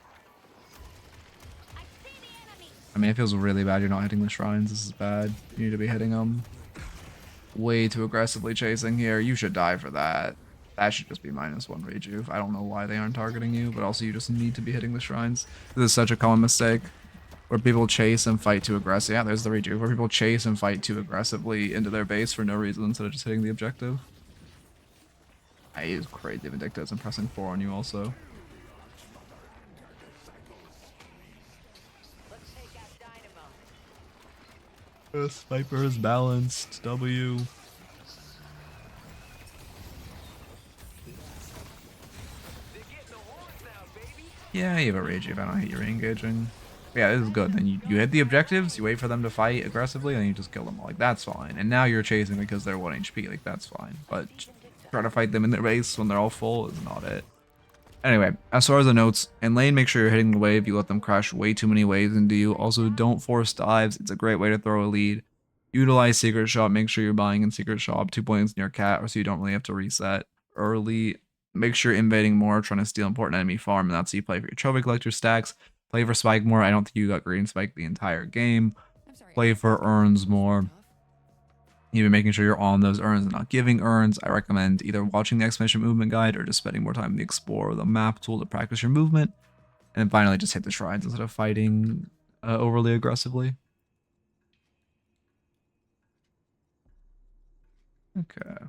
[SPEAKER 4] I see the enemy.
[SPEAKER 1] I mean, it feels really bad you're not hitting the shrines. This is bad. You need to be hitting them. Way too aggressively chasing here. You should die for that. That should just be -1 rejuve. I don't know why they aren't targeting you, but also you just need to be hitting the shrines. This is such a common mistake. Where people chase and fight too aggressively. Yeah, there's the rejuve. Where people chase and fight too aggressively into their base for no reason instead of just hitting the objective. I use crazy Vindictas and pressing 4 on you also.
[SPEAKER 4] Let's take out Dynamo.
[SPEAKER 1] This Viper is balanced. W. Yeah, you have a rejuve. I don't hate you re-engaging. Yeah, this is good. Then you hit the objectives, you wait for them to fight aggressively, and you just kill them. Like, that's fine. And now you're chasing because they're 1 HP. Like, that's fine. But try to fight them in their base when they're all full is not it. Anyway, as far as the notes, in lane, make sure you're hitting the wave. You let them crash way too many waves into you. Also, don't force dives. It's a great way to throw a lead. Utilize Secret Shop. Make sure you're buying in Secret Shop 2 points near cat, or so you don't really have to reset early. Make sure you're invading more, trying to steal important enemy farm, and that's how you play for your trophy collector stacks. Play for Spike more. I don't think you got green Spike the entire game. Play for urns more. Even making sure you're on those urns and not giving urns. I recommend either watching the Expedition Movement Guide or just spending more time in the Explorer or the map tool to practice your movement. And then finally, just hit the shrines instead of fighting overly aggressively. Okay.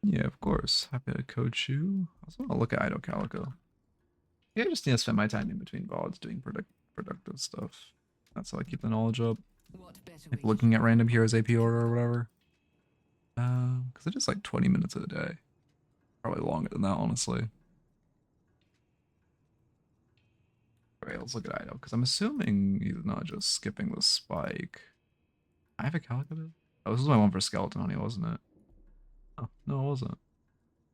[SPEAKER 1] Yeah, of course. Happy to coach you. I also want to look at Archon Calico. Yeah, I just need to spend my time in between VODs doing productive stuff. That's how I keep the knowledge up. Like looking at random heroes AP order or whatever. Because it is like 20 minutes a day. Probably longer than that, honestly. Alright, let's look at Ido. Because I'm assuming he's not just skipping the spike. I have a Calico build? Oh, this was my one for Skeleton Honey, wasn't it? Oh, no, it wasn't.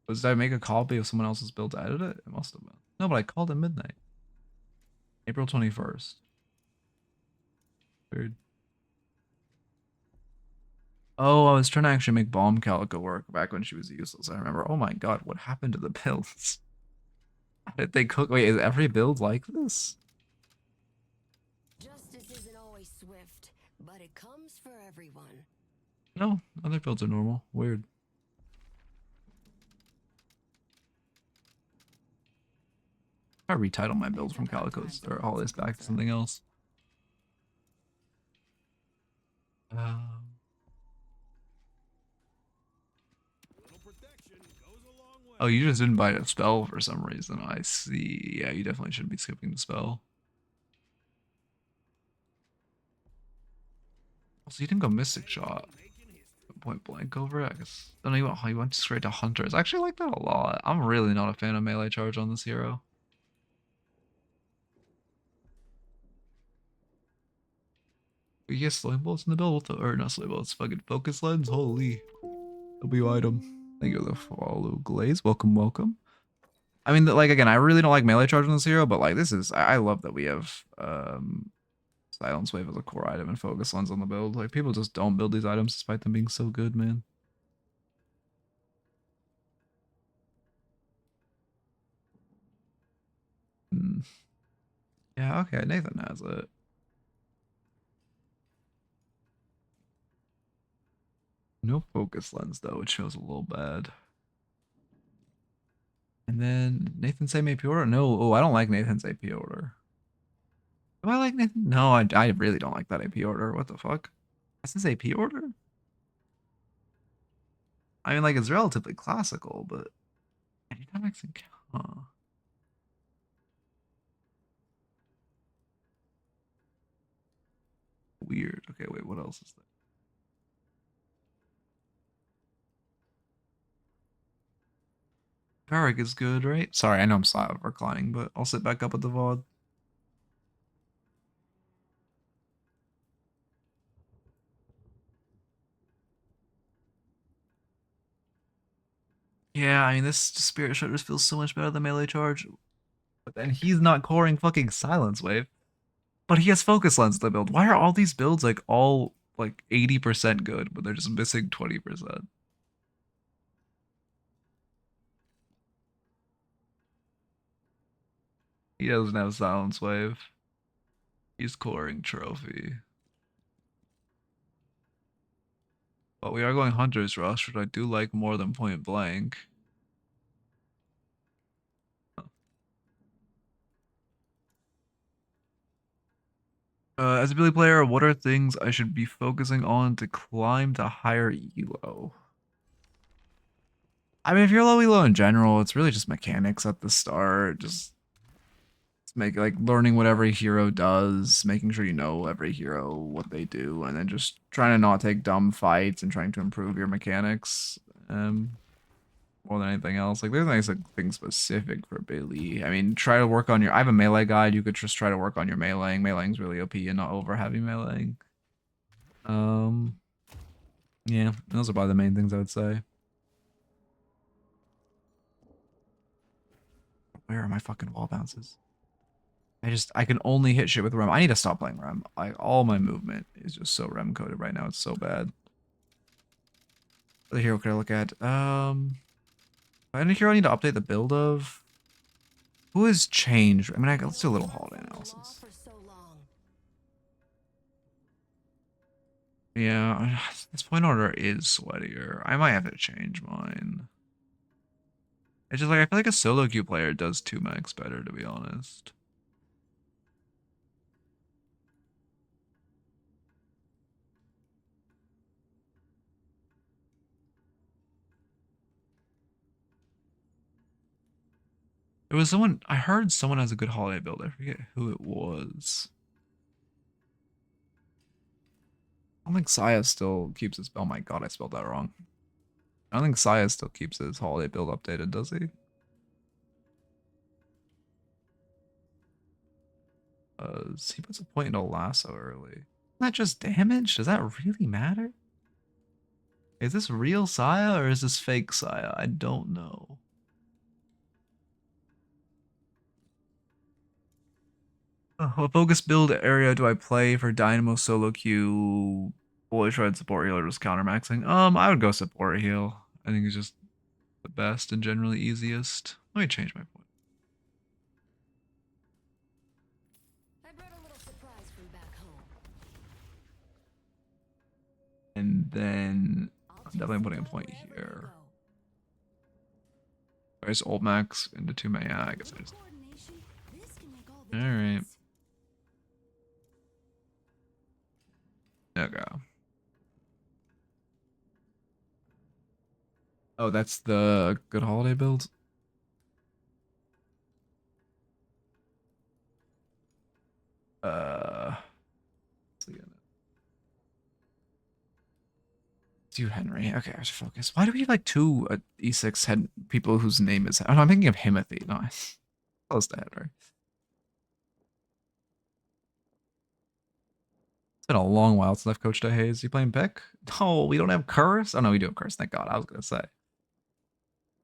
[SPEAKER 1] Did I make a copy of someone else's build to edit it? It must have been. No, but I called it Midnight. April 21st. Weird. Oh, I was trying to actually make Bomb Calico work back when she was useless. I remember. Oh my god, what happened to the builds? How did they cook? Wait, is every build like this?
[SPEAKER 3] Justice isn't always swift, but it comes for everyone.
[SPEAKER 1] No, other builds are normal. Weird. I retitle my build from Calico's or all this back to something else. Oh, you just didn't buy a spell for some reason. I see. Yeah, you definitely should be skipping the spell. Also, you didn't go Mystic Shot. Point blank over it. I guess. Don't know how you went straight to Hunters. I actually like that a lot. I'm really not a fan of melee charge on this hero. You get Sling Bullets in the build? Or not Sling Bullets, fucking Focus Lens? Holy. W item. Thank you for the follow, Glaze. Welcome, welcome. I mean, like, again, I really don't like melee charge on this hero, but, like, this is... I love that we have Silence Wave as a core item and Focus Lens on the build. Like, people just don't build these items despite them being so good, man. Yeah, okay, Nathan has it. No Focus Lens, though, which feels a little bad. And then Nathan's AP order? No, oh, I don't like Nathan's AP order. Do I like Nathan? No, I really don't like that AP order. What the fuck? That's his AP order? I mean, like, it's relatively classical, but... Huh. Weird. Okay, wait, what else is there? Varric is good, right? Sorry, I know I'm slightly reclining, but I'll sit back up with the VOD. Yeah, I mean, this Spirit Shot just feels so much better than melee charge. But then he's not coring fucking Silence Wave. But he has Focus Lens in the build. Why are all these builds like all like 80% good, but they're just missing 20%? He doesn't have Silence Wave. He's coring Trophy. But we are going Hunter's Rush, which I do like more than Point Blank. As a Billy player, what are things I should be focusing on to climb to higher elo? I mean, if you're low elo in general, it's really just mechanics at the start. Just make like learning what every hero does, making sure you know every hero what they do, and then just trying to not take dumb fights and trying to improve your mechanics. More than anything else. Like there's nice like things specific for Billy. I mean, try to work on your. I have a melee guide. You could just try to work on your meleeing. Meleeing's really OP and not over heavy meleeing. Um, yeah, those are probably the main things I would say. Where are my fucking wall bounces? I can only hit shit with Rem. I need to stop playing Rem. All my movement is just so Rem coded right now. It's so bad. What hero could I look at? Any hero I need to update the build of? Who has changed? I mean, let's do a little holiday analysis. Yeah, this point order is sweatier. I might have to change mine. It's just like I feel like a solo queue player does 2 max better, to be honest. There was someone I heard someone has a good holiday build. I forget who it was. I don't think Saya still keeps his. Oh my god, I spelled that wrong. I don't think Saya still keeps his holiday build updated, does he? He puts a point into lasso early. Isn't that just damage? Does that really matter? Is this real Saya or is this fake Saya? I don't know. What focus build area do I play for Dynamo solo queue? Bully shred support healer just counter maxing. I would go support heal. I think it's just the best and generally easiest. Let me change my point.
[SPEAKER 3] I brought a little surprise from back home.
[SPEAKER 1] And then I'm definitely putting a point here. I just ult max into 2 mana. Yeah, I guess I just. Alright. Okay. Oh, that's the good holiday build? Let's see. Do Henry. Okay, I should focus. Why do we have like 2 E6 head people whose name is. Oh, no, I'm thinking of Himothy. No, close to Henry. It's been a long while since I've coached a Haze. You playing Pick? No, we don't have Curse. Oh no, we do have Curse. Thank God. I was gonna say.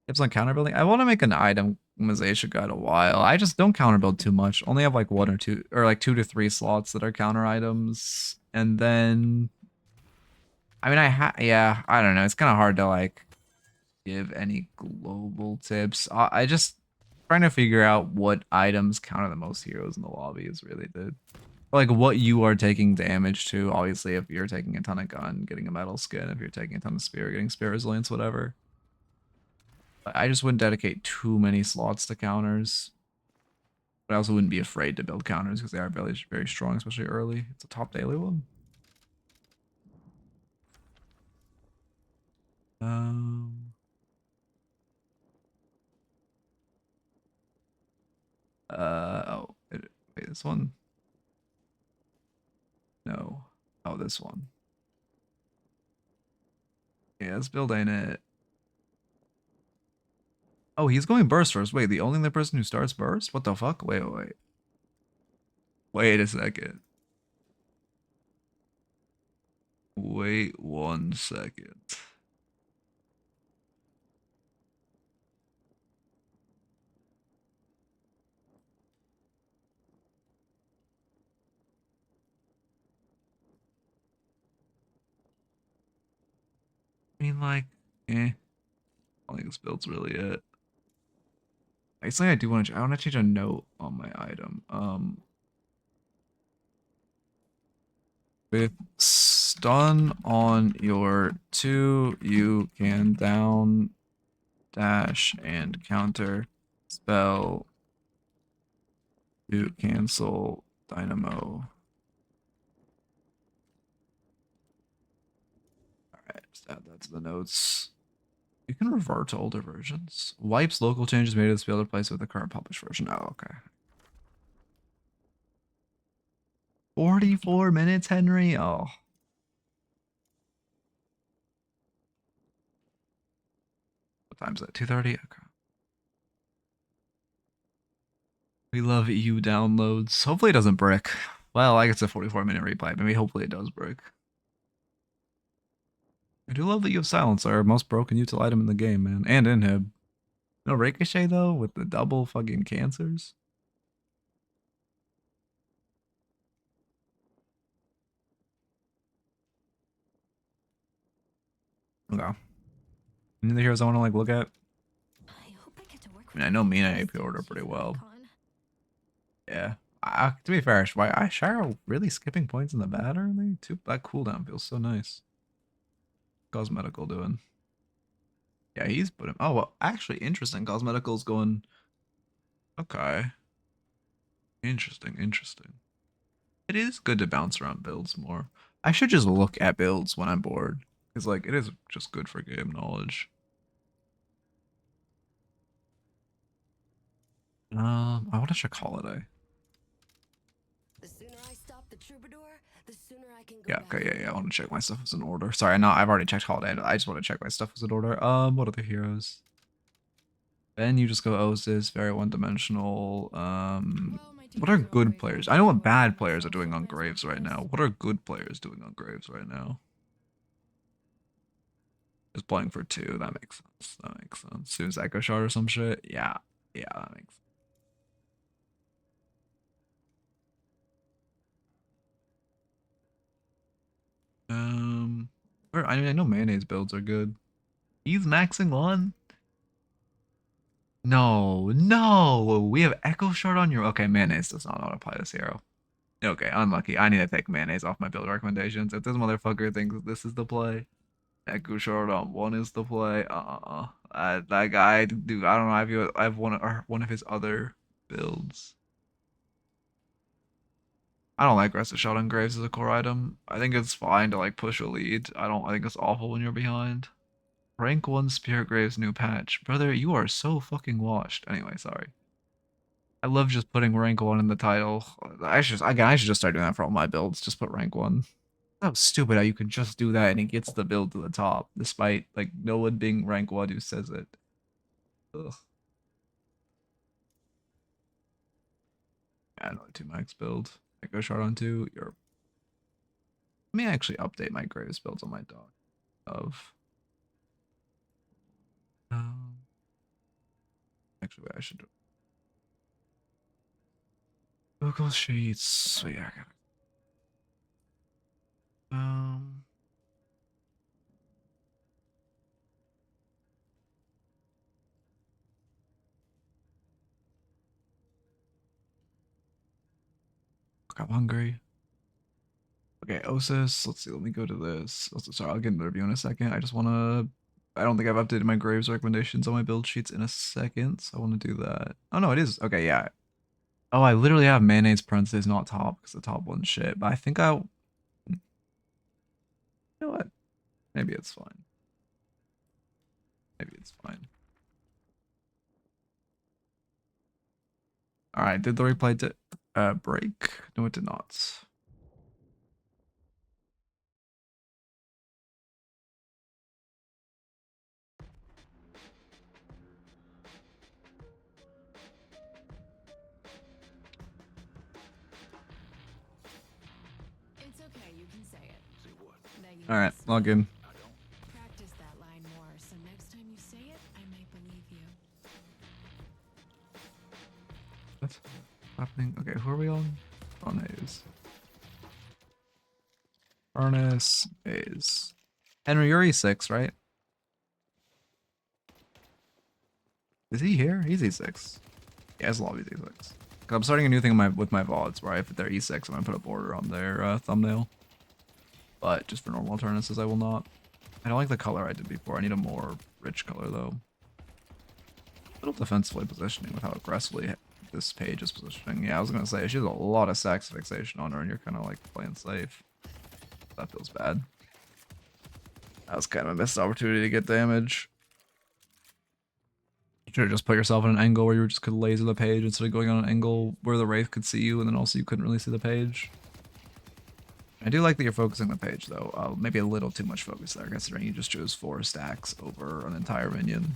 [SPEAKER 1] Tips on counter building. I want to make an itemization guide a while. I just don't counter build too much. Only have like 1 or 2 or like 2 to 3 slots that are counter items, and then. I mean, yeah. I don't know. It's kind of hard to like give any global tips. I just trying to figure out what items counter the most heroes in the lobby is really the like what you are taking damage to. Obviously, if you're taking a ton of gun, getting a metal skin. If you're taking a ton of spear, getting spear resilience, whatever. But I just wouldn't dedicate too many slots to counters. But I also wouldn't be afraid to build counters because they are very, very strong, especially early. It's a top daily one. Um. Oh. Wait, this one? No. Oh, this one. Yeah, this build ain't it. Oh, he's going burst first. Wait, the only other person who starts burst? What the fuck? Wait. Wait a second. Wait 1 second. I mean, like, eh. I don't think this build's really it. It's like I want to change a note on my item. With stun on your 2, you can down, dash, and counter spell to cancel Dynamo. Alright, just add that to the notes. You can revert to older versions. Wipes local changes made to this build replace with the current published version. Oh, okay. 44 minutes, Henry? Oh. What time's that? 2:30? Okay. We love EU downloads. Hopefully it doesn't brick. Well, I guess it's a 44-minute replay. Maybe hopefully it does brick. I do love that you have Silence, our most broken util item in the game, man. And Inhib. No Ricochet, though, with the double fucking cancers? Okay. Any of the heroes I want to, like, look at?
[SPEAKER 3] I hope I get to work
[SPEAKER 1] I mean, I know Mina AP order pretty well.
[SPEAKER 3] Con.
[SPEAKER 1] Yeah. To be fair, why Shiro really skipping points in the bat early? That cooldown feels so nice. Cosmetical doing. Yeah, he's put him. Oh, well, actually, interesting. Cosmetical's going. Okay. Interesting, interesting. It is good to bounce around builds more. I should just look at builds when I'm bored. Because, like, it is just good for game knowledge. I want to check Holiday.
[SPEAKER 3] The sooner I stop the troubadour, the sooner I can go
[SPEAKER 1] Yeah,
[SPEAKER 3] back
[SPEAKER 1] okay,
[SPEAKER 3] to
[SPEAKER 1] yeah. I
[SPEAKER 3] the
[SPEAKER 1] want to check my stuff as in order. Sorry, no, I've already checked Holiday. I just want to check my stuff as in order. What other heroes? Then you just go Osis, very one-dimensional. What are good players? I know what bad players are doing on Graves right now. What are good players doing on Graves right now? Just playing for 2. That makes sense. That makes sense. Soon as Echo Shard or some shit. Yeah, yeah, that makes sense. I mean, I know mayonnaise builds are good. He's maxing on. No, no. We have Echo Shard on your. Okay, mayonnaise does not auto apply this hero. Okay, unlucky. I need to take mayonnaise off my build recommendations. If this motherfucker thinks this is the play, Echo Shard on 1 is the play. That guy, dude. I don't know. I have one of his other builds. I don't like Rest of Shot on Graves as a core item. I think it's fine to like push a lead. I think it's awful when you're behind. Rank 1 Spirit Graves new patch. Brother, you are so fucking washed. Anyway, sorry. I love just putting rank 1 in the title. I should just start doing that for all my builds. Just put rank 1. So stupid how you can just do that and it gets the build to the top, despite like no one being rank 1 who says it. Ugh. Yeah, another 2 max build. I go shard on 2. Let me actually update my Graves builds on my dog. Um, actually, wait, I should do Google Sheets. So yeah, I got it. I'm hungry. Okay, Osis. Let's see. Let me go to this. Sorry, I'll get into the review in a second. I just want to. I don't think I've updated my Graves recommendations on my build sheets in a second, so I want to do that. Oh no, it is. Okay, yeah. Oh, I literally have mayonnaise parentheses not top because the top one's shit. But I think you know what? Maybe it's fine. Maybe it's fine. All right. Did the replay break? No, it did not.
[SPEAKER 3] It's okay, you can say it.
[SPEAKER 2] See what?
[SPEAKER 3] That you
[SPEAKER 1] All right,
[SPEAKER 3] missed.
[SPEAKER 1] log in.
[SPEAKER 2] I don't.
[SPEAKER 3] Practice that line more, so next time you say it, I might believe you.
[SPEAKER 1] What's happening? Okay, who are we on? On Haze. Furnace, Haze. Henry, you're E6, right? Is he here? He's E6. Yeah, his lobby's E6. Cause I'm starting a new thing with my VODs where if they're E6, I'm gonna put a border on their thumbnail. But just for normal Eternuses, I will not. I don't like the color I did before. I need a more rich color though. A little defensively positioning with how aggressively this page is positioning. Yeah, I was gonna say she has a lot of sax fixation on her, and you're kind of like playing safe. That feels bad. That was kind of a missed opportunity to get damage. You should have just put yourself in an angle where you just could laser the page instead of going on an angle where the Wraith could see you, and then also you couldn't really see the page. I do like that you're focusing the page though. Maybe a little too much focus there, considering you just chose 4 stacks over an entire minion.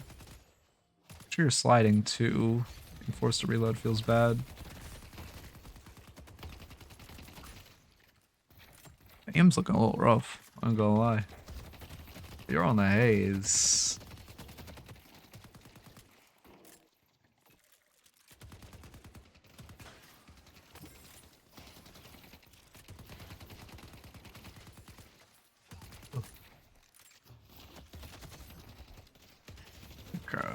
[SPEAKER 1] Make sure you're sliding too. Being forced to reload feels bad. The aim's looking a little rough, I'm not gonna lie. You're on the haze. Okay.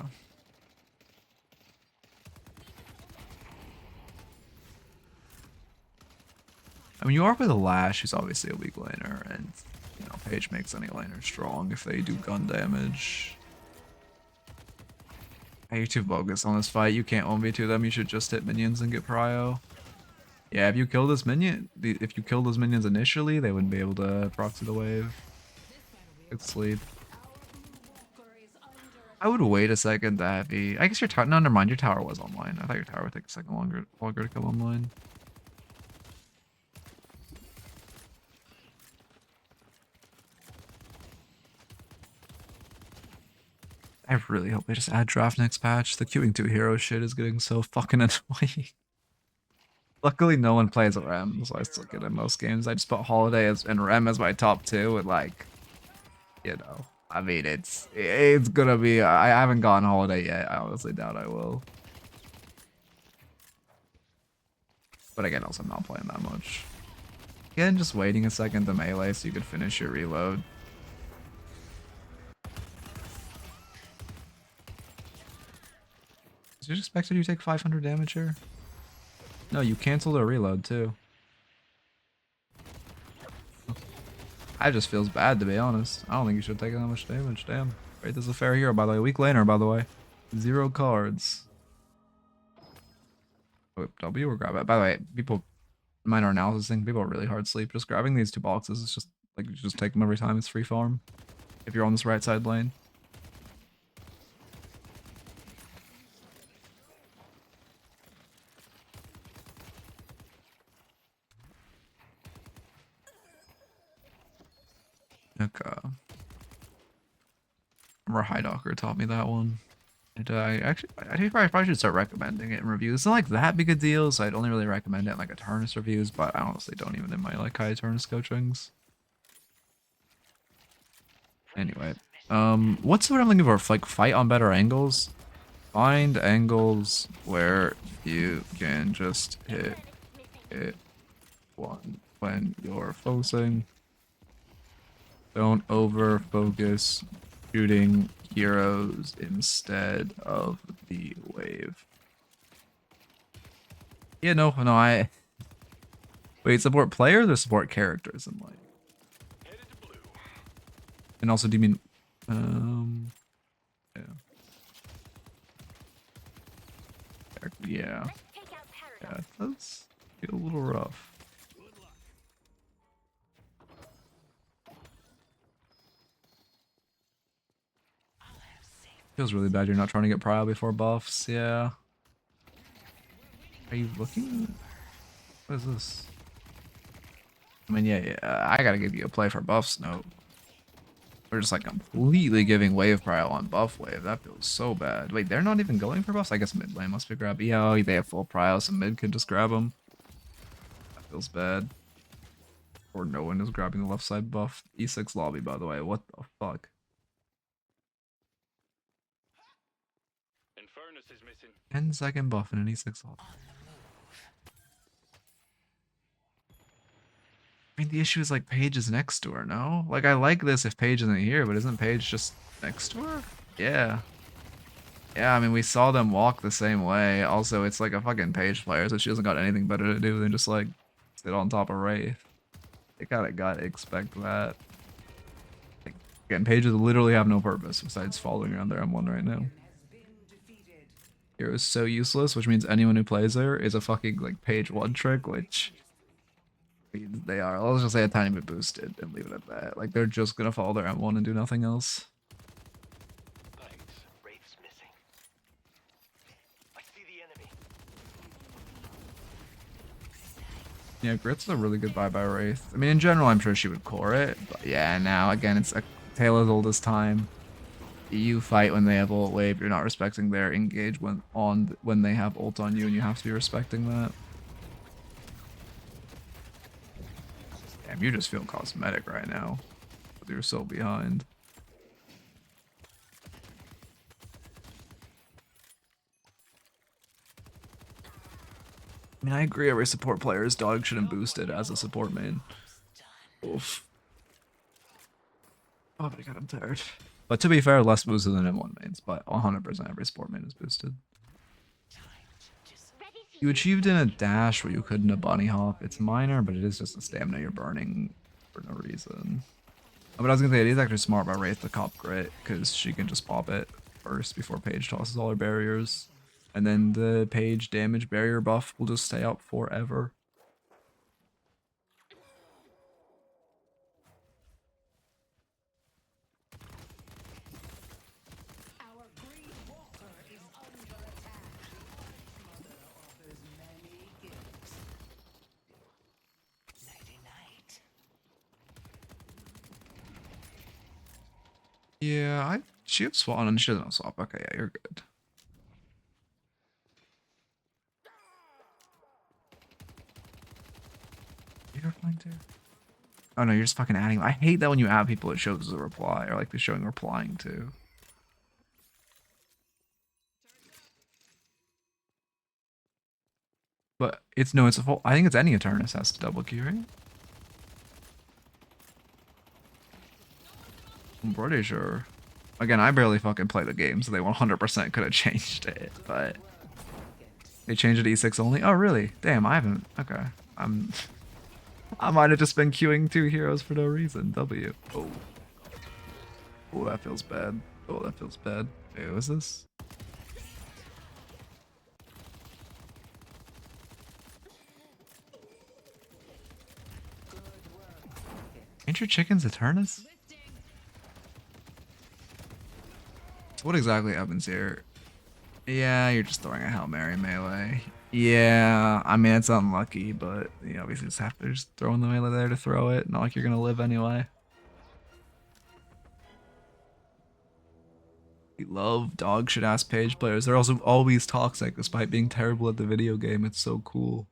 [SPEAKER 1] I mean, you are with a Lash, who's obviously a weak laner, and, you know, Page makes any laner strong if they do gun damage. Hey, you're too bogus on this fight. You can't 1v2 them. You should just hit minions and get prio. Yeah, if you kill this minion, if you kill those minions initially, they wouldn't be able to proxy the wave. Good sleep. I would wait a second to heavy. I guess your tower. No, never mind. Your tower was online. I thought your tower would take a second longer to come online. I really hope they just add draft next patch. The queuing 2 hero shit is getting so fucking annoying. Luckily, no one plays Rem, so I still get in most games. I just put Holiday and Rem as my top 2, and like, you know, I mean, it's gonna be. I haven't gotten Holiday yet. I honestly doubt I will. But again, also I'm not playing that much. Again, just waiting a second to melee so you could finish your reload. Is it expected you take 500 damage here? No, you canceled a reload too. That just feels bad, to be honest. I don't think you should take that much damage. Damn. Right, this is a fair hero, by the way. Weak laner, by the way. 0 cards. Oh, W or grab it. By the way, people, minor analysis thing, people are really hard sleep. Just grabbing these 2 boxes is just like you just take them every time. It's free farm. If you're on this right side lane. Okay. Remember Highdocker taught me that one. And I think I probably should start recommending it in reviews. It's not like that big a deal, so I'd only really recommend it in like Eternus reviews, but I honestly don't even in my like high Eternus coachings. Anyway, what's what I'm looking for? Like fight on better angles? Find angles where you can just hit it one when you're focusing. Don't over focus shooting heroes instead of the wave. Yeah, no, I wait, support players or support characters in like? And also, do you mean yeah. Yeah. Yeah, it does feel a little rough. Feels really bad you're not trying to get prio before buffs, yeah. Are you looking? What is this? I mean, yeah, I gotta give you a play for buffs note. We're just like completely giving wave prio on buff wave. That feels so bad. Wait, they're not even going for buffs? I guess mid lane must be grabbing. Yeah, oh, they have full prio, so mid could just grab them. That feels bad. Or no one is grabbing the left side buff. E6 lobby, by the way. What the fuck?
[SPEAKER 2] Infernus is missing.
[SPEAKER 1] 10-second buff in an E6 lobby. I mean, the issue is like Paige is next to her, no? Like, I like this if Paige isn't here, but isn't Paige just next to her? Yeah. Yeah, I mean, we saw them walk the same way. Also, it's like a fucking page player, so she doesn't got anything better to do than just like sit on top of Wraith. They gotta expect that. Like, again, pages literally have no purpose besides following around their M1 right now. Hero is so useless, which means anyone who plays her is a fucking like page 1 trick, which means they are. Let's just say a tiny bit boosted and leave it at that. Like they're just gonna follow their M1 and do nothing else.
[SPEAKER 2] Thanks. Wraith's missing. I see the enemy.
[SPEAKER 1] Yeah, Grit's a really good buy by Wraith. I mean, in general, I'm sure she would core it, but yeah, now again, it's a tale as old as time. You fight when they have ult wave. You're not respecting their engage when they have ult on you, and you have to be respecting that. Damn, you just feel cosmetic right now. You're so behind. I mean, I agree. Every support player's dog shouldn't boost it as a support main. Oof. Oh my god, I'm tired. But to be fair, less boosted than M1 mains, but 100% every support main is boosted. You achieved in a dash what you could in a bunny hop. It's minor, but it is just a stamina you're burning for no reason. But I was gonna say, it is actually smart by Wraith to cop Grit, because she can just pop it first before Paige tosses all her barriers. And then the Paige damage barrier buff will just stay up forever. Yeah, she has swap and she doesn't have swap. Okay, yeah, you're good. You're fine too. Oh no, you're just fucking adding. I hate that when you add people, it shows as a reply, or like they're showing replying to. But it's no, it's a full. I think it's any Eternus has to double key, right? I'm pretty sure. Again, I barely fucking play the game, so they 100% could have changed it, but they changed it to E6 only. Oh really? Damn, I haven't. Okay, I might have just been queuing 2 heroes for no reason. W. Oh. Oh, that feels bad. Oh, that feels bad. Hey, who is this? Ain't your chickens Eternus? So what exactly happens here? Yeah, you're just throwing a Hail Mary melee. Yeah, I mean, it's unlucky, but you obviously just have to just throw in the melee there to throw it. Not like you're gonna live anyway. We love dog shit ass page players. They're also always toxic despite being terrible at the video game. It's so cool.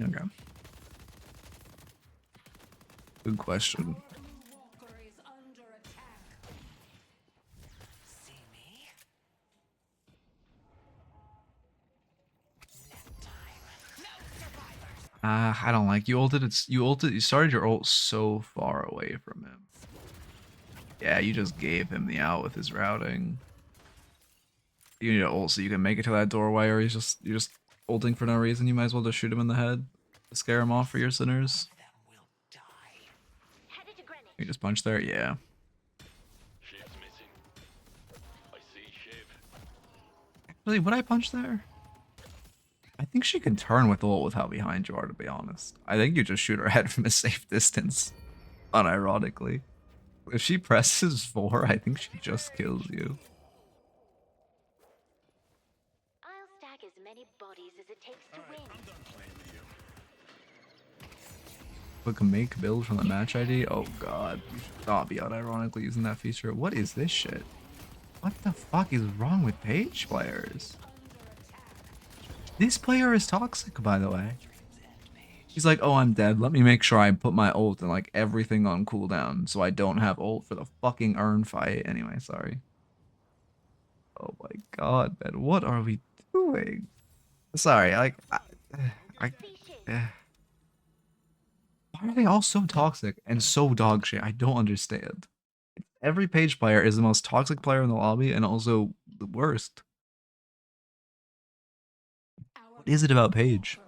[SPEAKER 1] Okay. Good question. I don't like you ulted. You started your ult so far away from him. Yeah, you just gave him the out with his routing. You need to ult so you can make it to that doorway, or you're just ulting for no reason. You might as well just shoot him in the head to scare him off for your sinners. You just punch there, yeah.
[SPEAKER 2] Shiv's missing. I see Shiv.
[SPEAKER 1] Actually, would I punch there? I think she can turn with ult with how behind you are, to be honest. I think you just shoot her head from a safe distance, unironically. If she presses 4, I think she just kills you.
[SPEAKER 4] I'll stack as many bodies as it takes to win.
[SPEAKER 1] Click make build from the match ID. Oh god, you should not be unironically using that feature. What is this shit? What the fuck is wrong with page players? This player is toxic, by the way. He's like, oh, I'm dead. Let me make sure I put my ult and like everything on cooldown so I don't have ult for the fucking urn fight. Anyway, sorry. Oh my god, man. What are we doing? Sorry, like, Why are they all so toxic and so dog shit? I don't understand. Every page player is the most toxic player in the lobby and also the worst. What is it about Page?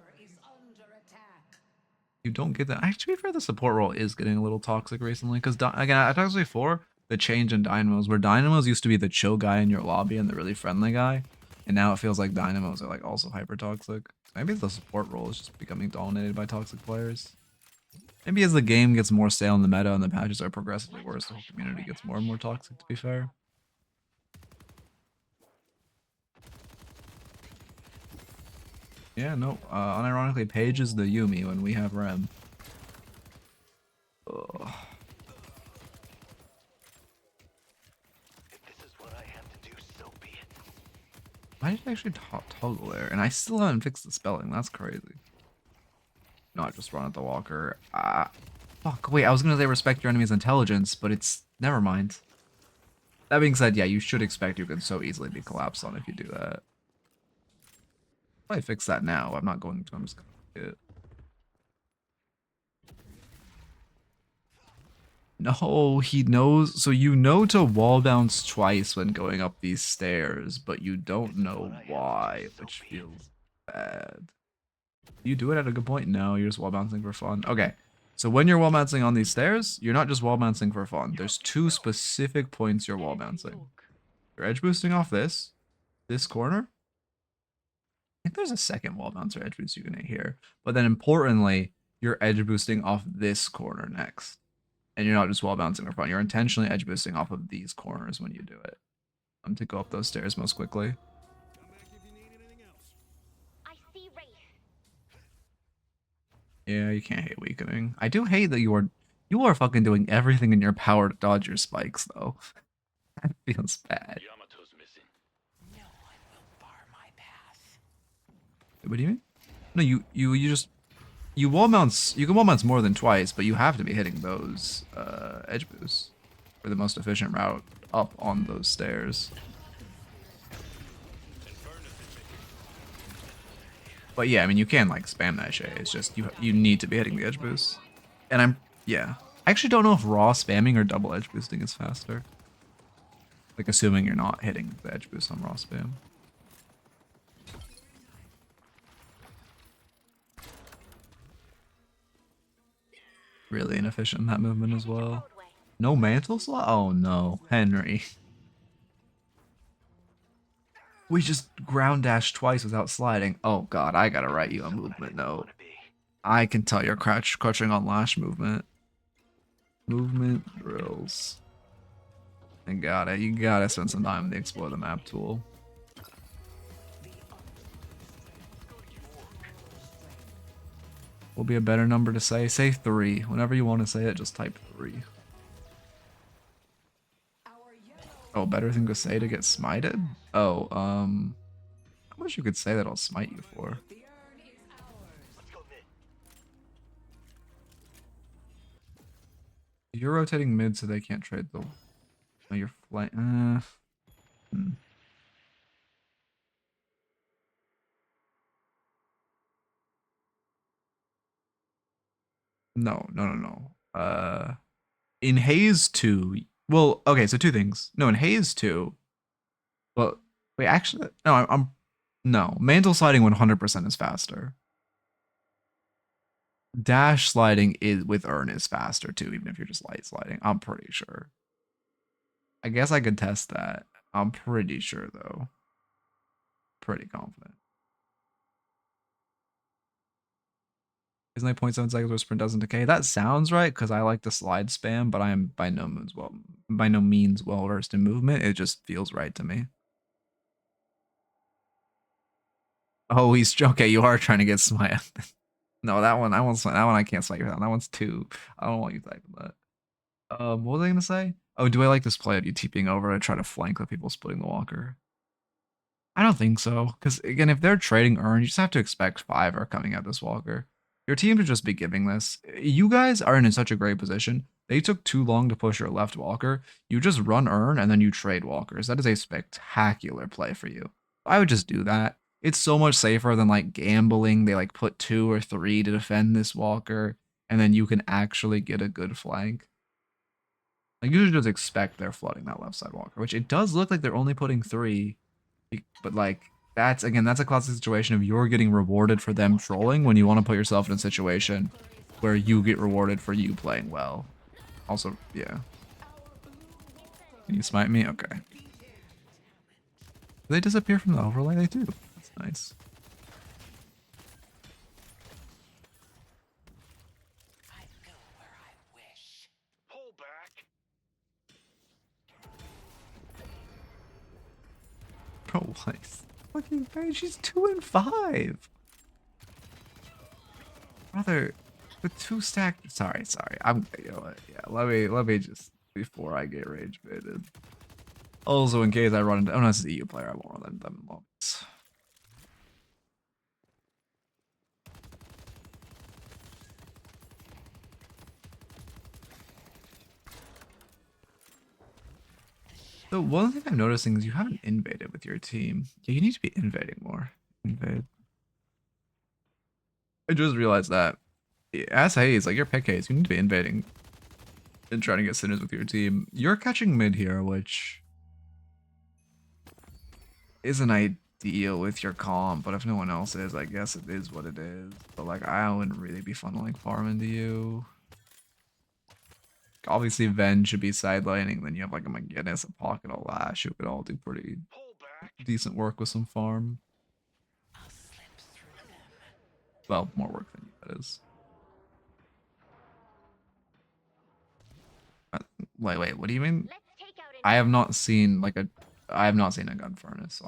[SPEAKER 1] You don't get that. Actually, to be fair, the support role is getting a little toxic recently. Because, again, I talked before, the change in Dynamos, where Dynamos used to be the chill guy in your lobby and the really friendly guy. And now it feels like Dynamos are like also hyper toxic. Maybe the support role is just becoming dominated by toxic players. Maybe as the game gets more stale in the meta and the patches are progressively worse, the whole community gets more and more toxic, to be fair. Yeah, no, unironically, Paige is the Yumi when we have Rem. Ugh.
[SPEAKER 2] If this is what I have to do, so be it.
[SPEAKER 1] Why did I actually toggle there? And I still haven't fixed the spelling. That's crazy. No, I just run at the walker. Fuck, wait, I was gonna say respect your enemy's intelligence, but it's... Never mind. That being said, yeah, you should expect you can so easily be collapsed on if you do that. I fix that now. I'm not going to. I'm just gonna do it. No, he knows. So you know to wall bounce twice when going up these stairs, but you don't know why, which feels bad. You do it at a good point? No, you're just wall bouncing for fun. Okay, so when you're wall bouncing on these stairs, you're not just wall bouncing for fun. There's two specific points you're wall bouncing. You're edge boosting off this corner. I think there's a second wall bouncer edge boost you can hit here. But then importantly, you're edge boosting off this corner next. And you're not just wall bouncing for fun. You're intentionally edge boosting off of these corners when you do it. To go up those stairs most quickly.
[SPEAKER 4] I see Wraith.
[SPEAKER 1] Yeah, you can't hate weakening. I do hate that you are fucking doing everything in your power to dodge your spikes though. That feels bad.
[SPEAKER 2] Yamato's missing.
[SPEAKER 5] No one will bar my path.
[SPEAKER 1] What do you mean? No, you just wall mounts. You can wall mounts more than twice, but you have to be hitting those edge boosts for the most efficient route up on those stairs. But yeah, I mean you can like spam that shit. It's just you need to be hitting the edge boost. And I actually don't know if raw spamming or double edge boosting is faster. Like assuming you're not hitting the edge boost on raw spam. Really inefficient in that movement as well. No mantle slot? Oh no, Henry. We just ground dashed twice without sliding. Oh god, I gotta write you a movement note. I can tell you're crouching on lash movement. Movement drills. You gotta spend some time in the explore the map tool. Will be a better number to say. Say 3. Whenever you want to say it, just type 3. Oh, better thing to say to get smited? Oh, how much you could say that I'll smite you for? You're rotating mid so they can't trade the... Oh, you're flying... No. In Haze 2... Well, okay, so two things. No, in Haze 2... Well, wait, actually... No, No, mantle sliding 100% is faster. Dash sliding is with Urn is faster too, even if you're just light sliding. I'm pretty sure. I guess I could test that. I'm pretty sure though. Pretty confident. Isn't like 0.7 seconds where sprint doesn't decay? That sounds right because I like the slide spam, but I am by no means well versed in movement. It just feels right to me. Oh, he's okay. You are trying to get smite. No, that one I won't smite. That one I can't smite you. That one's 2. I don't want you typing that. What was I gonna say? Oh, do I like this play of you TPing over to try to flank the people splitting the walker? I don't think so. Because again, if they're trading Urn, you just have to expect 5 are coming at this walker. Your team should just be giving this. You guys are in such a great position. They took too long to push your left walker. You just run Urn and then you trade walkers. That is a spectacular play for you. I would just do that. It's so much safer than like gambling. They like put 2 or 3 to defend this walker and then you can actually get a good flank. Like, you should just expect they're flooding that left side walker, which it does look like they're only putting 3. But, like, that's a classic situation of you're getting rewarded for them trolling when you want to put yourself in a situation where you get rewarded for you playing well. Also, yeah. Can you smite me? Okay. Do they disappear from the overlay? They do. That's nice.
[SPEAKER 5] I go where I wish.
[SPEAKER 2] Pull back.
[SPEAKER 1] Bro, like, fucking man, she's 2 and 5. Brother, the 2 stack. Sorry. I'm. You know what? Yeah. Let me just before I get rage baited. Also, in case I run into. Oh no, this is an EU player. I won't run into them in lobbies. So one thing I'm noticing is you haven't invaded with your team. Yeah, you need to be invading more. Invade. I just realized that. As Haze, like your pick Haze, you need to be invading and trying to get sinners with your team. You're catching mid here, which isn't ideal with your comp, but if no one else is, I guess it is what it is. But like, I wouldn't really be funneling farm into you. Obviously, Ven should be sidelining. Then you have like a McGinnis, a Pocket, a Lash, who could all do pretty decent work with some farm.
[SPEAKER 5] I'll slip through them.
[SPEAKER 1] Well, more work than you, that is. Wait, what do you mean? I have not seen like I have not seen a gun furnace. So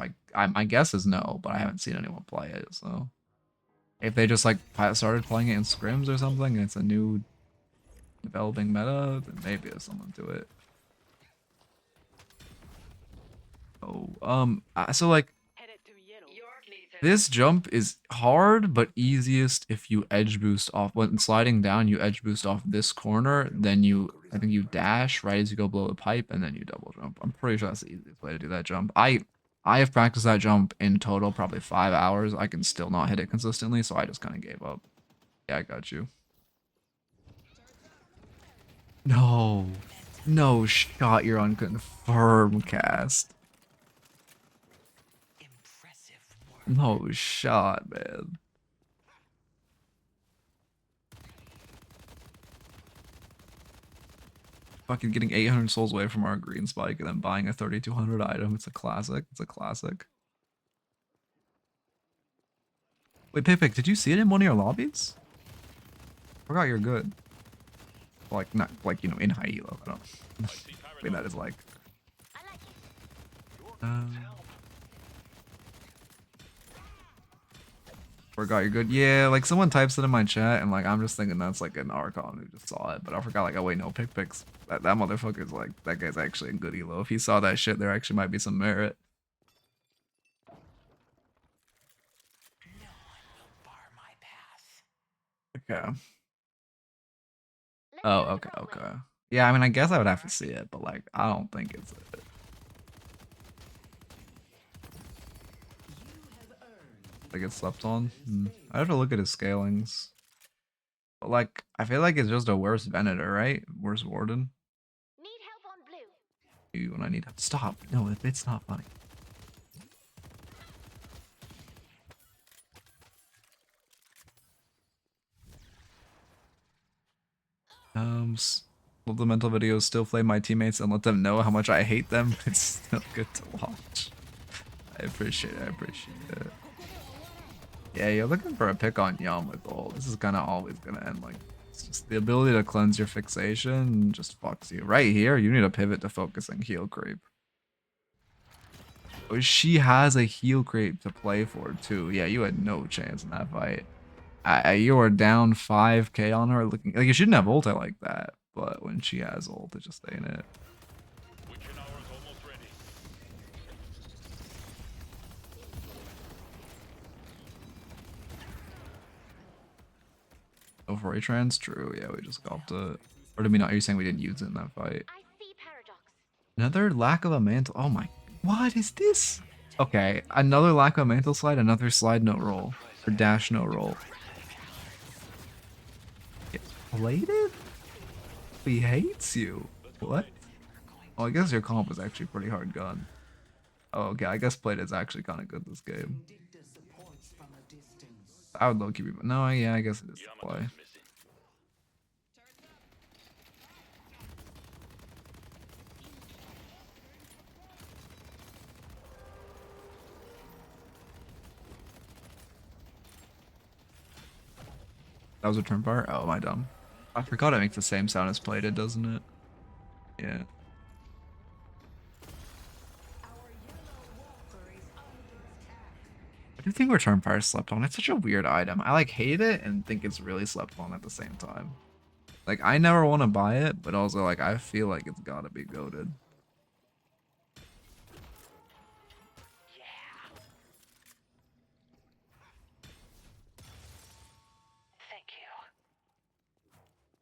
[SPEAKER 1] my guess is no, but I haven't seen anyone play it. So if they just like started playing it in scrims or something, and it's a new developing meta, then maybe there's someone to it. Oh, so like this jump is hard, but easiest if you edge boost off. When sliding down, you edge boost off this corner, then I think you dash right as you go below the pipe, and then you double jump. I'm pretty sure that's the easiest way to do that jump. I have practiced that jump in total probably 5 hours. I can still not hit it consistently, so I just kind of gave up. Yeah, I got you. No shot, you're on confirm cast. No shot, man. Fucking getting 800 souls away from our green spike and then buying a 3200 item. It's a classic. It's a classic. Wait, Pipik, did you see it in one of your lobbies? Forgot you're good. Like, not like, you know, in high elo. I don't I mean, that is like. Forgot you're good. Yeah, like someone types it in my chat and like I'm just thinking that's like an Archon who just saw it, but I forgot like, oh wait, no, Picks. That motherfucker's like, that guy's actually in good elo. If he saw that shit, there actually might be some merit.
[SPEAKER 5] No one will bar my path.
[SPEAKER 1] Okay. Oh, okay. Yeah, I mean, I guess I would have to see it, but like, I don't think it's it. Like it's slept on. I have to look at his scalings. But like, I feel like it's just a worse Venator, right? Worse Warden.
[SPEAKER 4] Need help on blue.
[SPEAKER 1] When I need help. Stop. No, it's not funny. Love the mental videos, still flame my teammates and let them know how much I hate them. It's still good to watch. I appreciate it. Yeah, you're looking for a pick on Yum with ult. This is kind of always gonna end like it's just the ability to cleanse your fixation just fucks you. Right here, you need a pivot to focusing heal creep. Oh, she has a heal creep to play for too. Yeah, you had no chance in that fight. You are down 5k on her. Looking like you shouldn't have ult like that, but when she has ult, it just ain't it. Oh, for A-Trans? True, yeah, we just got it. Or did we not? Are you saying we didn't use it in that fight?
[SPEAKER 4] I see paradox.
[SPEAKER 1] Another lack of a mantle. Oh my. What is this? Okay, another lack of a mantle slide, another slide no roll. Or dash no roll. Yeah. Plated? He hates you. What? Oh, I guess your comp is actually pretty hard gun. Oh, okay. I guess Plated is actually kind of good this game. I would low-key be... No, yeah, I guess it is the play. That was a turn bar? Oh, am I dumb? I forgot it makes the same sound as Plated, doesn't it? Yeah. I do think Return Fire is slept on. It's such a weird item. I like hate it and think it's really slept on at the same time. Like I never want to buy it, but also like I feel like it's gotta be goated.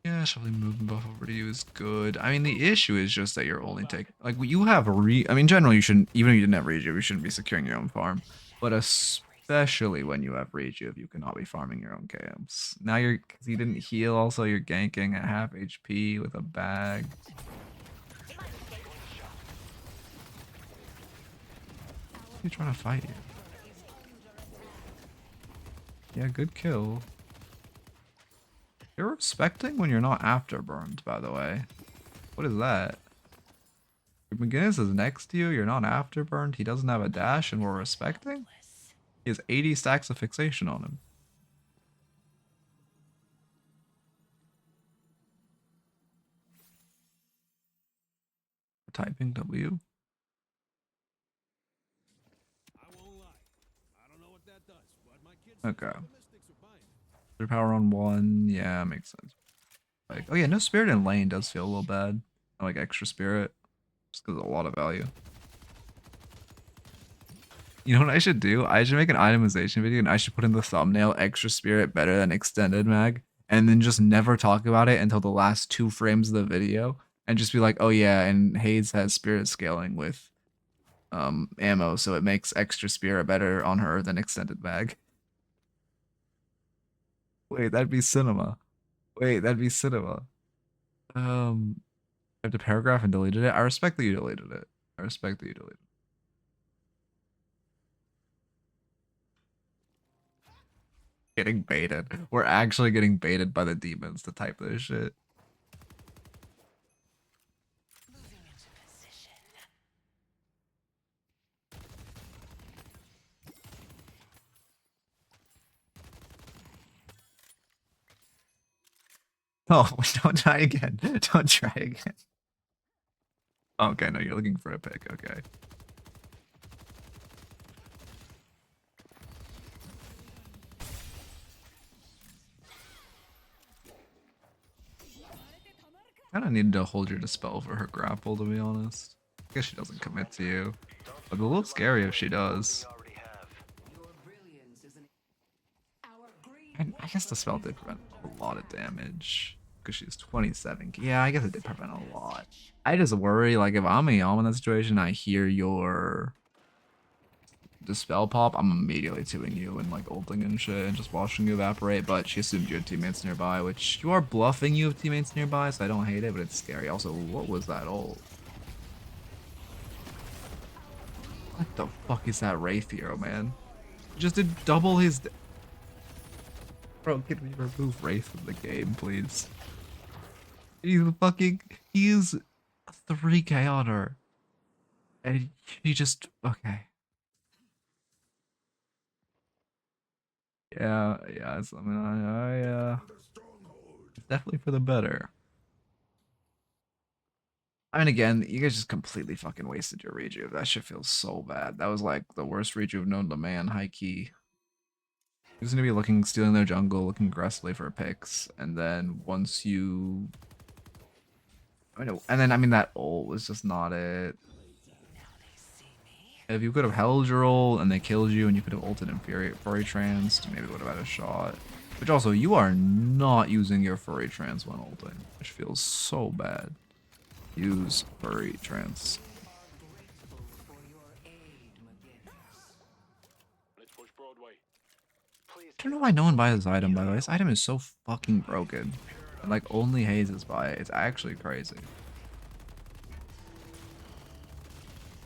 [SPEAKER 1] Yeah, shuffling movement buff over to you is good. I mean, the issue is just that you're only taking... Like, you have I mean, generally, you shouldn't... Even if you didn't have rejuve, you shouldn't be securing your own farm. But especially when you have rejuve, you cannot be farming your own camps. Now you're... Because you didn't heal, also, you're ganking at half HP with a bag. He's trying to fight you. Yeah, good kill. You're respecting when you're not afterburned, by the way. What is that? Your McGinnis is next to you, you're not afterburned, he doesn't have a dash, and we're respecting? He has 80 stacks of fixation on him. Typing W. Okay. Their power on 1, yeah, makes sense. Like, oh yeah, no spirit in lane does feel a little bad. I like extra spirit, just because of a lot of value. You know what I should do? I should make an itemization video and I should put in the thumbnail extra spirit better than extended mag, and then just never talk about it until the last 2 frames of the video, and just be like, oh yeah, and Haze has spirit scaling with ammo, so it makes extra spirit better on her than extended mag. Wait, that'd be cinema. Wait, that'd be cinema. I have the paragraph and deleted it. I respect that you deleted it. I respect that you deleted it. Getting baited. We're actually getting baited by the demons to type this shit. Oh, don't try again. Don't try again. Okay, no, you're looking for a pick. Okay. Kinda needed to hold your dispel for her grapple, to be honest. I guess she doesn't commit to you. But it's a little scary if she does. I guess the spell did prevent a lot of damage. Because she's 27. Yeah, I guess it did prevent a lot. I just worry, like, if I'm a Yama in that situation, I hear your dispel pop, I'm immediately 2ing you and, like, ulting and shit and just watching you evaporate, but she assumed you had teammates nearby, which you are bluffing you have teammates nearby, so I don't hate it, but it's scary. Also, what was that ult? What the fuck is that Wraith hero, man? Just did double his... Bro, can we remove Wraith from the game, please? He's 3k on her. And he just, okay. Yeah, it's, I mean, it's definitely for the better. I mean, again, you guys just completely fucking wasted your rejuve. That shit feels so bad. That was like the worst rejuve known to man, high key. He's gonna be stealing their jungle, looking aggressively for picks, and then once you... I know, and then, I mean, that ult was just not it. If you could have held your ult and they killed you and you could have ulted in Furry Trance, maybe would have had a shot. Which also, you are not using your Furry Trance when ulting, which feels so bad. Use Furry Trance. I don't know why no one buys this item, by the way. This item is so fucking broken. And like only Hazes buy it. It's actually crazy.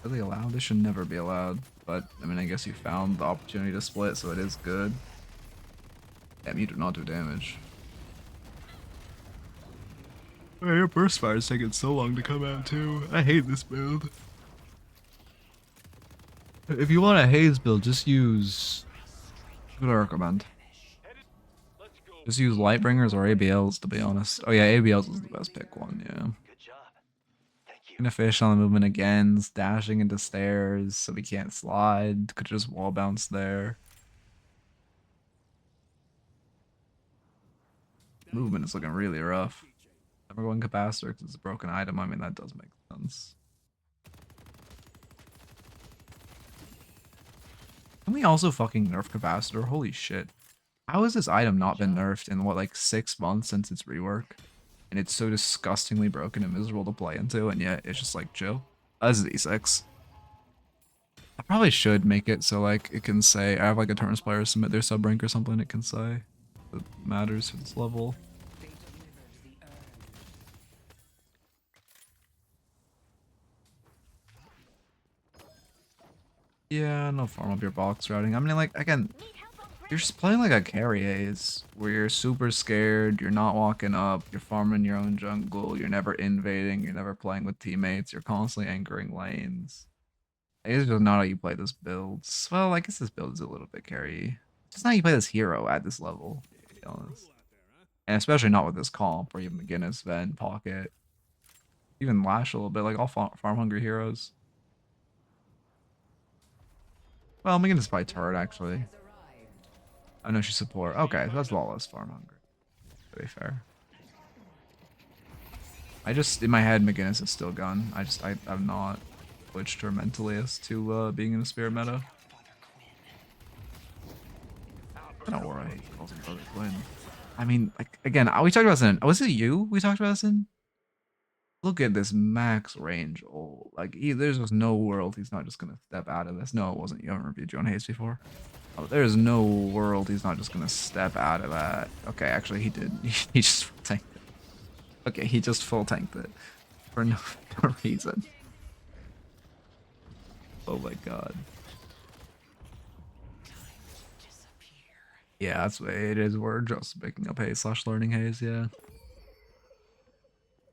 [SPEAKER 1] Really allowed? This should never be allowed. But I mean, I guess you found the opportunity to split, so it is good. Damn, you do not do damage. Oh, your burst fire is taking so long to come out too. I hate this build. If you want a Haze build, just use. What do I recommend? Just use Lightbringers or ABLs, to be honest. Oh yeah, ABLs is the best pick one, yeah.
[SPEAKER 6] Good job. Thank you.
[SPEAKER 1] Gonna fish on the movement again, dashing into stairs so we can't slide. Could just wall bounce there. Movement is looking really rough. Never going capacitor because it's a broken item. I mean, that does make sense. Can we also fucking nerf capacitor? Holy shit. How has this item not been nerfed in what, like 6 months since its rework? And it's so disgustingly broken and miserable to play into, and yet it's just like chill. This is E6. I probably should make it so like it can say, I have like Eternus players submit their sub rank or something, it can say that matters for this level. Yeah, no farm up your box routing. I mean, like, again, you're just playing like a carry Haze, where you're super scared, you're not walking up, you're farming your own jungle, you're never invading, you're never playing with teammates, you're constantly anchoring lanes. It's just not how you play this build. Well, I guess this build is a little bit carry. It's just not how you play this hero at this level, to be honest. And especially not with this comp, or even McGinnis, Ven, Pocket. Even Lash a little bit, like all farm hungry heroes. Well, McGinnis by turret, actually. I know she's support. Okay, so that's lawless farm hungry. To be fair. I just, in my head, McGinnis is still gun. I'm not switched her mentally as to being in a spirit meta. Don't worry, he calls him Brother Quinn. I mean, like, again, we talked about this in, was it you we talked about this in? Look at this max range ult. Like, there's just no world he's not just gonna step out of this. No, it wasn't. You haven't reviewed John Hayes before. Oh, there's no world he's not just gonna step out of that. Okay, actually he did. He just full tanked it. Okay, he just full tanked it. For no reason. Oh my god. Yeah, that's what it is. We're just picking up Haze / learning Haze, yeah.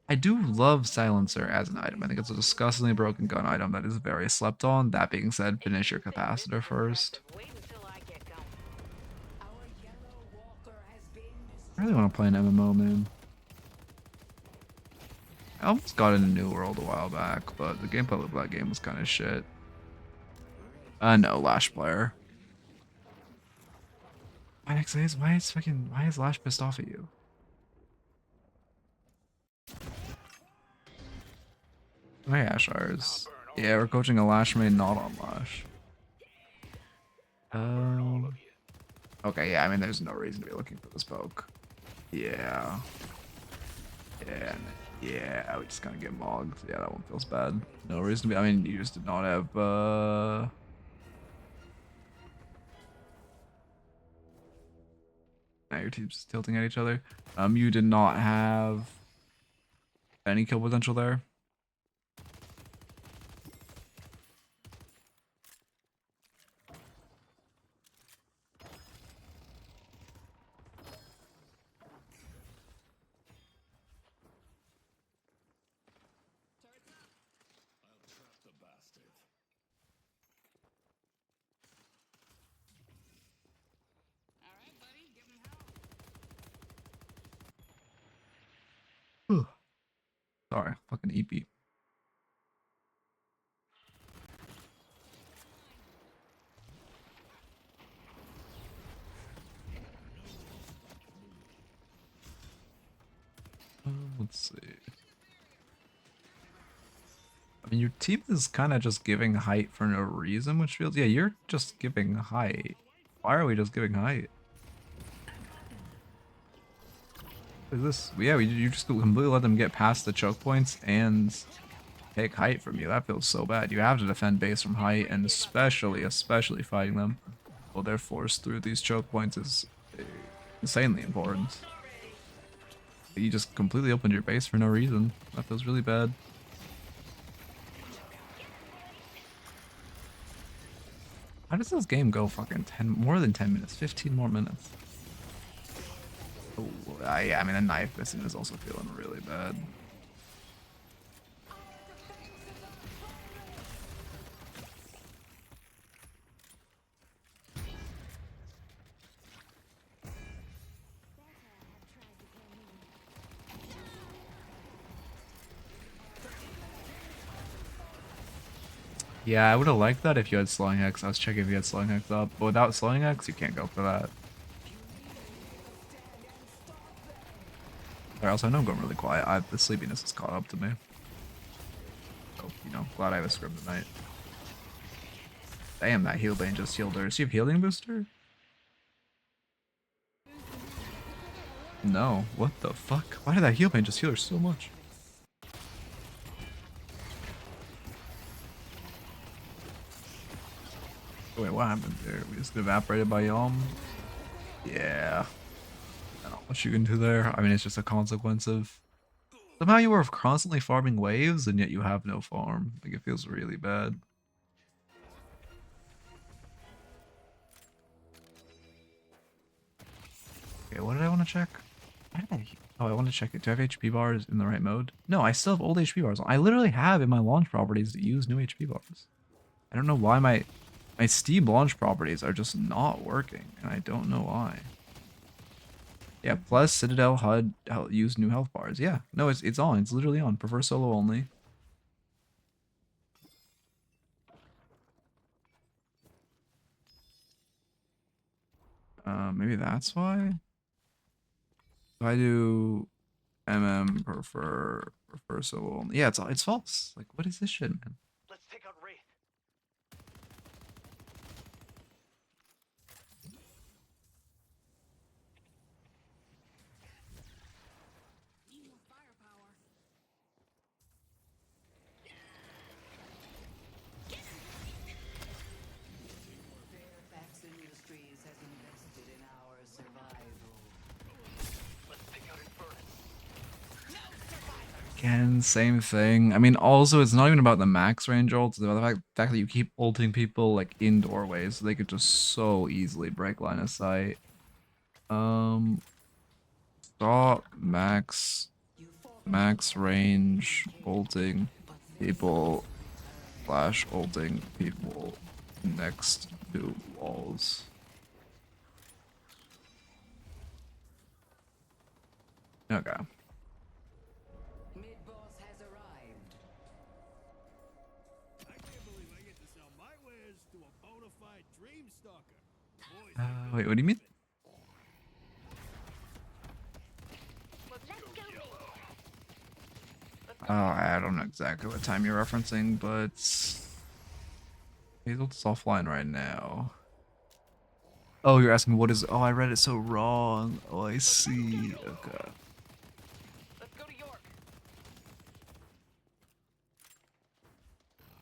[SPEAKER 1] I do love Silencer as an item. I think it's a disgustingly broken gun item that is very slept on. That being said, finish your capacitor first. I really want to play an MMO, man. I almost got in a New World a while back, but the gameplay of that game was kind of shit. No, Lash player. Why is Lash pissed off at you? My Ashars. Yeah, we're coaching a Lash main, not on Lash. Okay, yeah, I mean, there's no reason to be looking for this poke. Yeah. Yeah, we just kind of get mogged. Yeah, that one feels bad. No reason to be, I mean, you just did not have, now your team's tilting at each other. You did not have any kill potential there. Sorry, fucking EP. Let's see. I mean, your team is kind of just giving height for no reason, which feels... Yeah, you're just giving height. Why are we just giving height? Is this? Yeah, you just completely let them get past the choke points and take height from you. That feels so bad. You have to defend base from height, and especially fighting them while they're forced through these choke points is insanely important. You just completely opened your base for no reason. That feels really bad. How does this game go fucking 10, more than 10 minutes? 15 more minutes. Oh, yeah, I mean, a knife missing is also feeling really bad. Yeah, I would have liked that if you had Slowing Hex. I was checking if you had Slowing Hex up, but without Slowing Hex, you can't go for that. Or else I know I'm going really quiet. The sleepiness has caught up to me. So, you know, glad I have a script tonight. Damn, that heal bane just healed her. Does she have healing booster? No. What the fuck? Why did that heal bane just heal her so much? Wait, what happened there? We just evaporated by Yom? Yeah. I don't know what you can do there. I mean, it's just a consequence of... Somehow you were constantly farming waves, and yet you have no farm. Like, it feels really bad. Okay, what did I want to check? Oh, I want to check it. Do I have HP bars in the right mode? No, I still have old HP bars on. I literally have in my launch properties to use new HP bars. I don't know why my Steam launch properties are just not working, and I don't know why. Yeah, plus Citadel HUD use new health bars. Yeah, no, it's on. It's literally on. Prefer solo only. Maybe that's why. If I do prefer solo only. Yeah, it's false. Like, what is this shit, man?
[SPEAKER 6] Let's take out Wraith.
[SPEAKER 7] Fairfax Industries has invested in our survival.
[SPEAKER 6] Let's take out Infernus.
[SPEAKER 1] Again, same thing. I mean, also, it's not even about the max range ults. It's about the fact that you keep ulting people, like, in doorways, so they could just so easily break line of sight. Stop max range ulting people / ulting people next to walls. Okay.
[SPEAKER 7] Mid-boss has arrived.
[SPEAKER 2] I can't believe I get to sell my wares to a bona fide dream stalker. Boys,
[SPEAKER 1] Wait, what do you mean? Oh, I don't know exactly what time you're referencing, but Hazel's offline right now. Oh, you're asking what is? Oh, I read it so wrong. Oh, I see. Okay.
[SPEAKER 6] Let's go to York.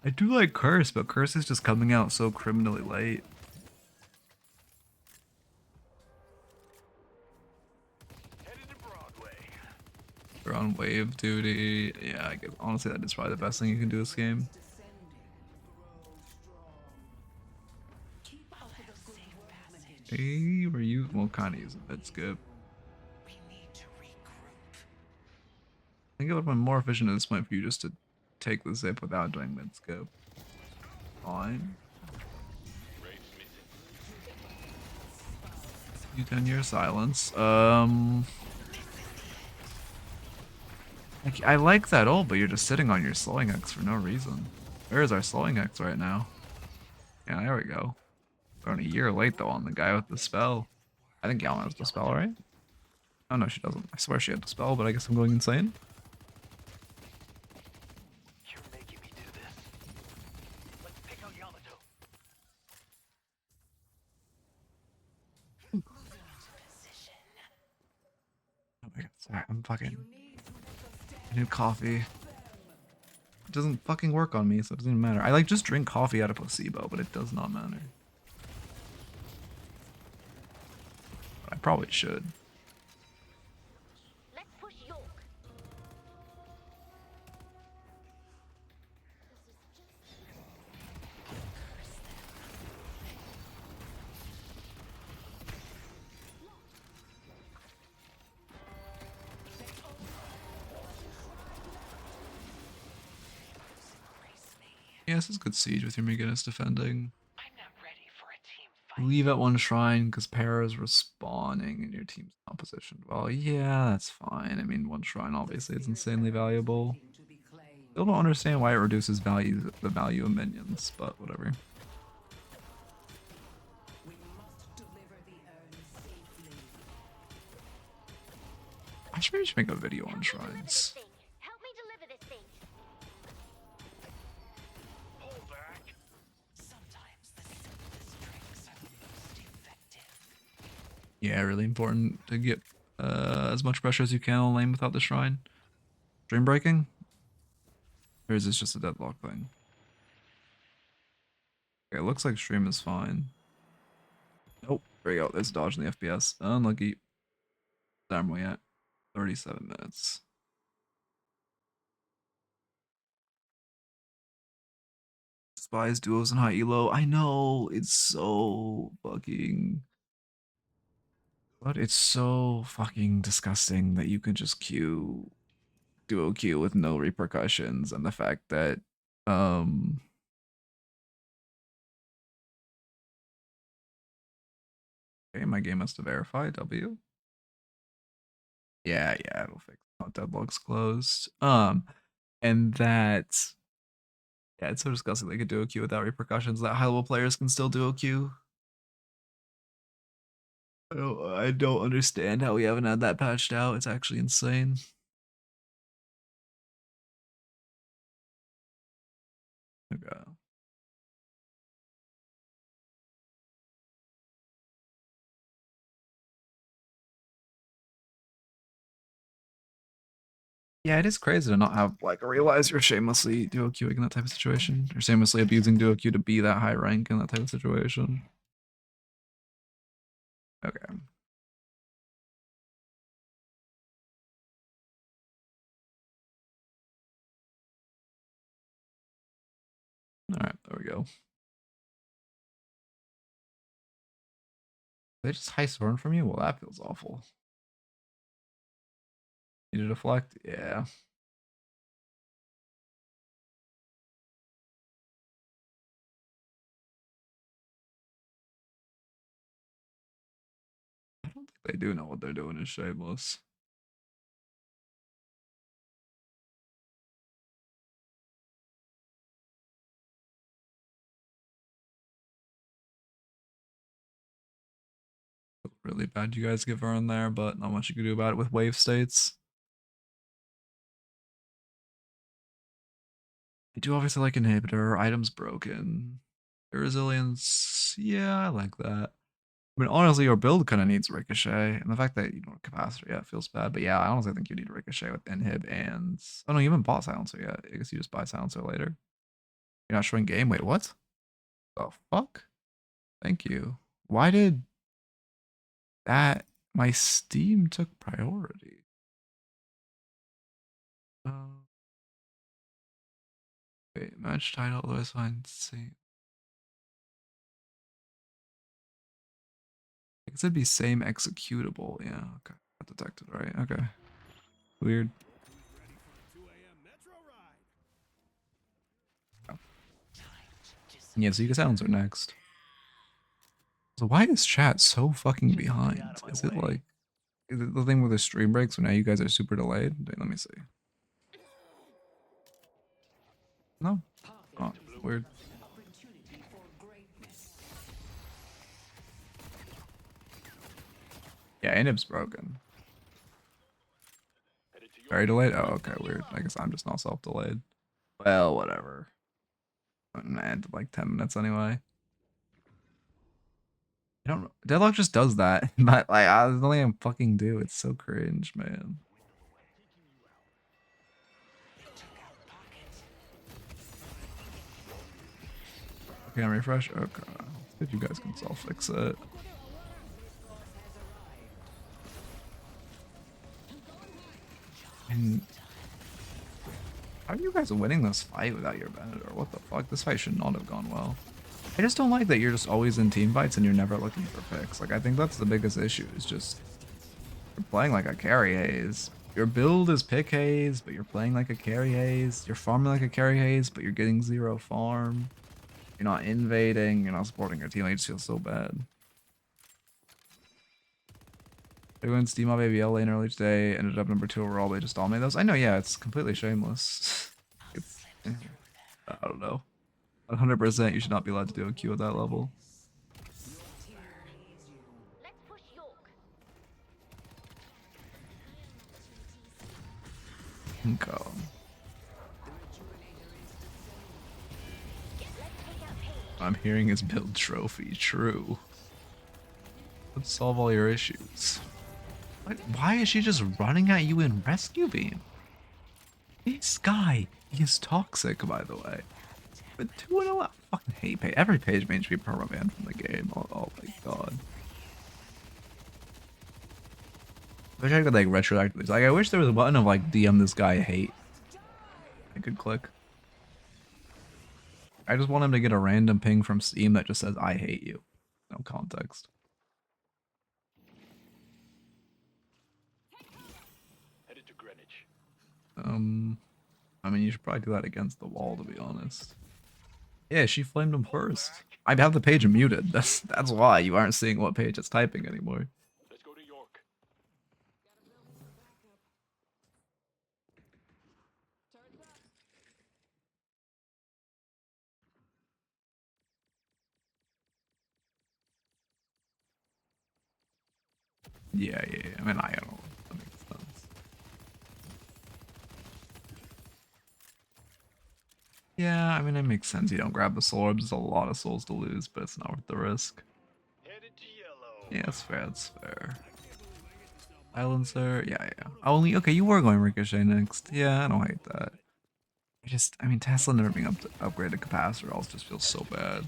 [SPEAKER 1] I do like Curse, but Curse is just coming out so criminally late.
[SPEAKER 6] Headed to Broadway.
[SPEAKER 1] They're on wave duty. Yeah, I guess honestly that is probably the best thing you can do this game. Hey, we're using, well, kind of using mid skip.
[SPEAKER 5] We need to regroup.
[SPEAKER 1] I think it would have been more efficient at this point for you just to take the zip without doing mid skip. Fine. You 10-year silence. I like that ult, but you're just sitting on your slowing X for no reason. Where is our slowing X right now? Yeah, there we go. We're only a year late though on the guy with the spell. I think Yalma has the spell, right? Oh no, she doesn't. I swear she had the spell, but I guess I'm going insane.
[SPEAKER 6] You're making me do this. Let's pick out Yamato.
[SPEAKER 1] Oh my god, sorry, I'm fucking... I need coffee. It doesn't fucking work on me, so it doesn't even matter. I like just drink coffee out of placebo, but it does not matter. But I probably should.
[SPEAKER 4] Let's push
[SPEAKER 1] Yeah, this is good siege with your Meganis defending.
[SPEAKER 5] I'm not ready for a team fight.
[SPEAKER 1] Leave at one shrine because Para's respawning and your team's not positioned well. Yeah, that's fine. I mean, one shrine obviously is insanely valuable.
[SPEAKER 7] To be claimed.
[SPEAKER 1] Still don't understand why it reduces the value of minions, but whatever.
[SPEAKER 7] We must deliver the urn safely.
[SPEAKER 1] I should maybe just make a video on
[SPEAKER 8] Help me deliver this
[SPEAKER 1] shrines.
[SPEAKER 8] thing. Help me deliver this thing.
[SPEAKER 6] Pull back.
[SPEAKER 5] Sometimes the simplest tricks are the most effective.
[SPEAKER 1] Yeah, really important to get as much pressure as you can on lane without the shrine. Stream breaking? Or is this just a deadlock thing? Okay, it looks like stream is fine. Nope. There you go. There's a dodge in the FPS. Unlucky. Where am we at? 37 minutes. Spies, duos, and high elo. I know. It's so fucking... But it's so fucking disgusting that you can just queue duo queue with no repercussions, and the fact that okay, my game has to verify W. Yeah, it'll fix it. Oh, deadlock's closed. And that yeah, it's so disgusting they could duo queue without repercussions, that high level players can still duo queue. I don't understand how we haven't had that patched out. It's actually insane. Okay. Yeah, it is crazy to not have like a realize you're shamelessly duo queuing in that type of situation, or shamelessly abusing duo queue to be that high rank in that type of situation. Okay. All right, there we go. They just high sword from you? Well, that feels awful. Need to deflect? Yeah. I don't think they do know what they're doing is shameless. Really bad you guys give her in there, but not much you can do about it with wave states. I do obviously like inhibitor, items broken. Resilience, yeah, I like that. I mean, honestly, your build kind of needs Ricochet, and the fact that you don't have Capacitor, yeah, it feels bad. But yeah, I honestly think you need Ricochet with Inhib and... Oh no, you haven't bought Silencer yet. I guess you just buy Silencer later. You're not showing game? Wait, what? The fuck? Thank you. Why did that... My Steam took priority. Wait, match title, otherwise fine. See. I guess it'd be same executable. Yeah, okay. Got detected, right? Okay. Weird. Oh. Yeah, so you can Silencer next. So why is chat so fucking behind? Is it like... Is it the thing with the stream breaks so now you guys are super delayed? Wait, let me see. No? Oh, weird.
[SPEAKER 7] Opportunity for greatness.
[SPEAKER 1] Yeah, Inhib's broken. Very delayed? Oh, okay, weird. I guess I'm just not self-delayed. Well, whatever. I'm gonna end like 10 minutes anyway. I don't know. Deadlock just does that. But like, there's nothing I can fucking do. It's so cringe, man. Okay, I'm refresh. Okay. If you guys can self-fix it. And how are you guys winning this fight without your Venator? What the fuck? This fight should not have gone well. I just don't like that you're just always in team fights and you're never looking for picks. Like, I think that's the biggest issue, is just you're playing like a carry Haze, Your build is pick haze, but you're playing like a carry haze. You're farming like a carry haze, but you're getting 0 farm. You're not invading. You're not supporting your team. I just feel so bad. I went Steam Mob ABL lane early today. Ended up number 2 overall. They just dominated those. I know, yeah, it's completely shameless. It's, I don't know. 100% you should not be allowed to do a Q at that level.
[SPEAKER 8] Let's push York.
[SPEAKER 1] Okay.
[SPEAKER 8] Let's take out Paige.
[SPEAKER 1] I'm hearing his build trophy. True. Let's solve all your issues. What? Why is she just running at you in rescue beam? This guy, he is toxic, by the way. But 2-0, I fucking hate Paige. Every Paige main should be perma banned from the game. Oh my god. I wish I could like retroactively. Like I wish there was a button of like DM this guy hate. I could click. I just want him to get a random ping from Steam that just says I hate you. No context.
[SPEAKER 6] Headed to Greenwich.
[SPEAKER 1] I mean you should probably do that against the wall to be honest. Yeah, she flamed him first. I have the page muted. That's why you aren't seeing what page it's typing anymore.
[SPEAKER 6] Let's go to York.
[SPEAKER 1] Yeah. I mean, I don't know. That makes sense. Yeah, I mean, it makes sense. You don't grab the soul orbs. There's a lot of souls to lose, but it's not worth the risk.
[SPEAKER 6] Headed to Yellow.
[SPEAKER 1] Yeah, that's fair. That's fair. Silencer. Yeah. Only okay. You were going Ricochet next. Yeah, I don't hate that. I mean, Tesla never being upgraded capacitor also just feels so bad.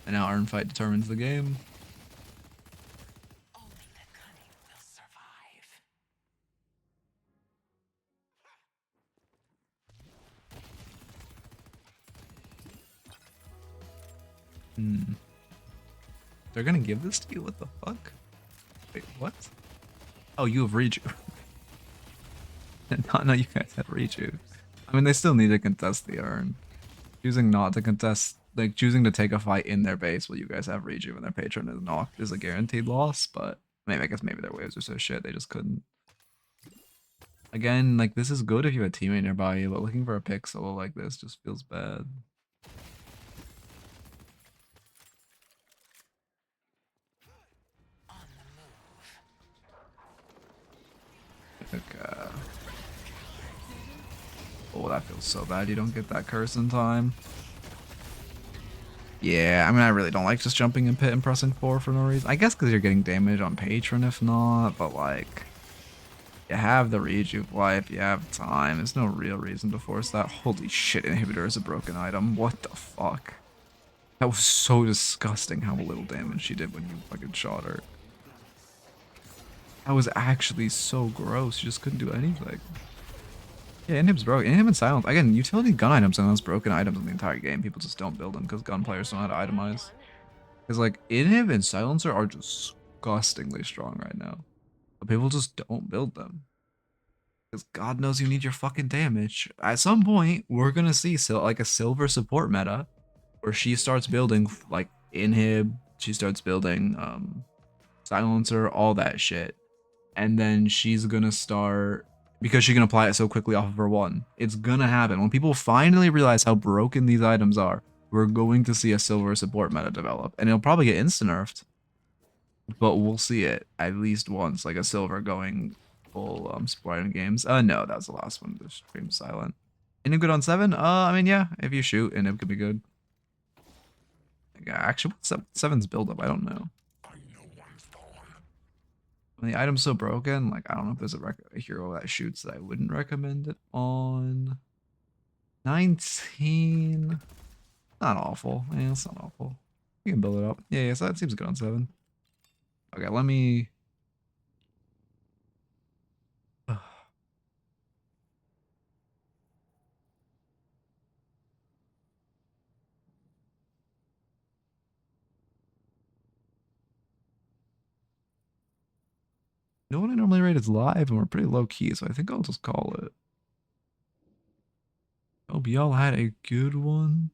[SPEAKER 1] And now Iron Fight determines the game.
[SPEAKER 5] Only the cunning will survive.
[SPEAKER 1] They're gonna give this to you? What the fuck? Wait, what? Oh, you have Reju. No, you guys have Reju. I mean, they still need to contest the urn. Choosing not to contest, like choosing to take a fight in their base while you guys have Reju and their patron is knocked is a guaranteed loss, but I guess maybe their waves are so shit they just couldn't. Again, like this is good if you have a teammate nearby you, but looking for a pick solo like this just feels bad.
[SPEAKER 5] On the move.
[SPEAKER 1] Okay. Oh, that feels so bad. You don't get that curse in time. Yeah, I mean, I really don't like just jumping in pit and pressing 4 for no reason. I guess because you're getting damage on patron if not, but like, you have the rejuve life, you have time. There's no real reason to force that. Holy shit, inhibitor is a broken item. What the fuck? That was so disgusting how little damage she did when you fucking shot her. That was actually so gross. You just couldn't do anything. Yeah, inhib's broken. Inhib and silence. Again, utility gun items are the most broken items in the entire game. People just don't build them because gun players don't know how to itemize. Because like inhib and silencer are disgustingly strong right now, but people just don't build them. Because God knows you need your fucking damage. At some point, we're gonna see like a silver support meta, where she starts building like inhib. She starts building silencer, all that shit, and then she's gonna start. Because she can apply it so quickly off of her one. It's gonna happen. When people finally realize how broken these items are, we're going to see a silver support meta develop. And it'll probably get insta-nerfed. But we'll see it at least once, like a silver going full support item games. No, that was the last one. The stream silent. Inhib good on 7? I mean, yeah, if you shoot, Inhib could be good. Actually, what's 7's build up? I don't know. When the item's so broken, like I don't know if there's a hero that shoots that I wouldn't recommend it on. 19. Not awful. Yeah, it's not awful. You can build it up. Yeah, so that seems good on 7. Okay, let me. No one I normally rate is live, and we're pretty low key, so I think I'll just call it. Hope y'all had a good one.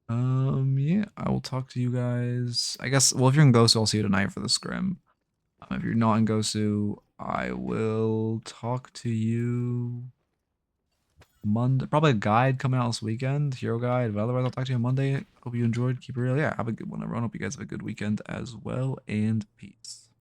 [SPEAKER 1] Yeah, I will talk to you guys. I guess, well, if you're in Gosu, I'll see you tonight for the scrim. If you're not in Gosu, I will talk to you Monday. Probably a guide coming out this weekend, hero guide. But otherwise, I'll talk to you on Monday. Hope you enjoyed. Keep it real. Yeah, have a good one, everyone. Hope you guys have a good weekend as well, and peace.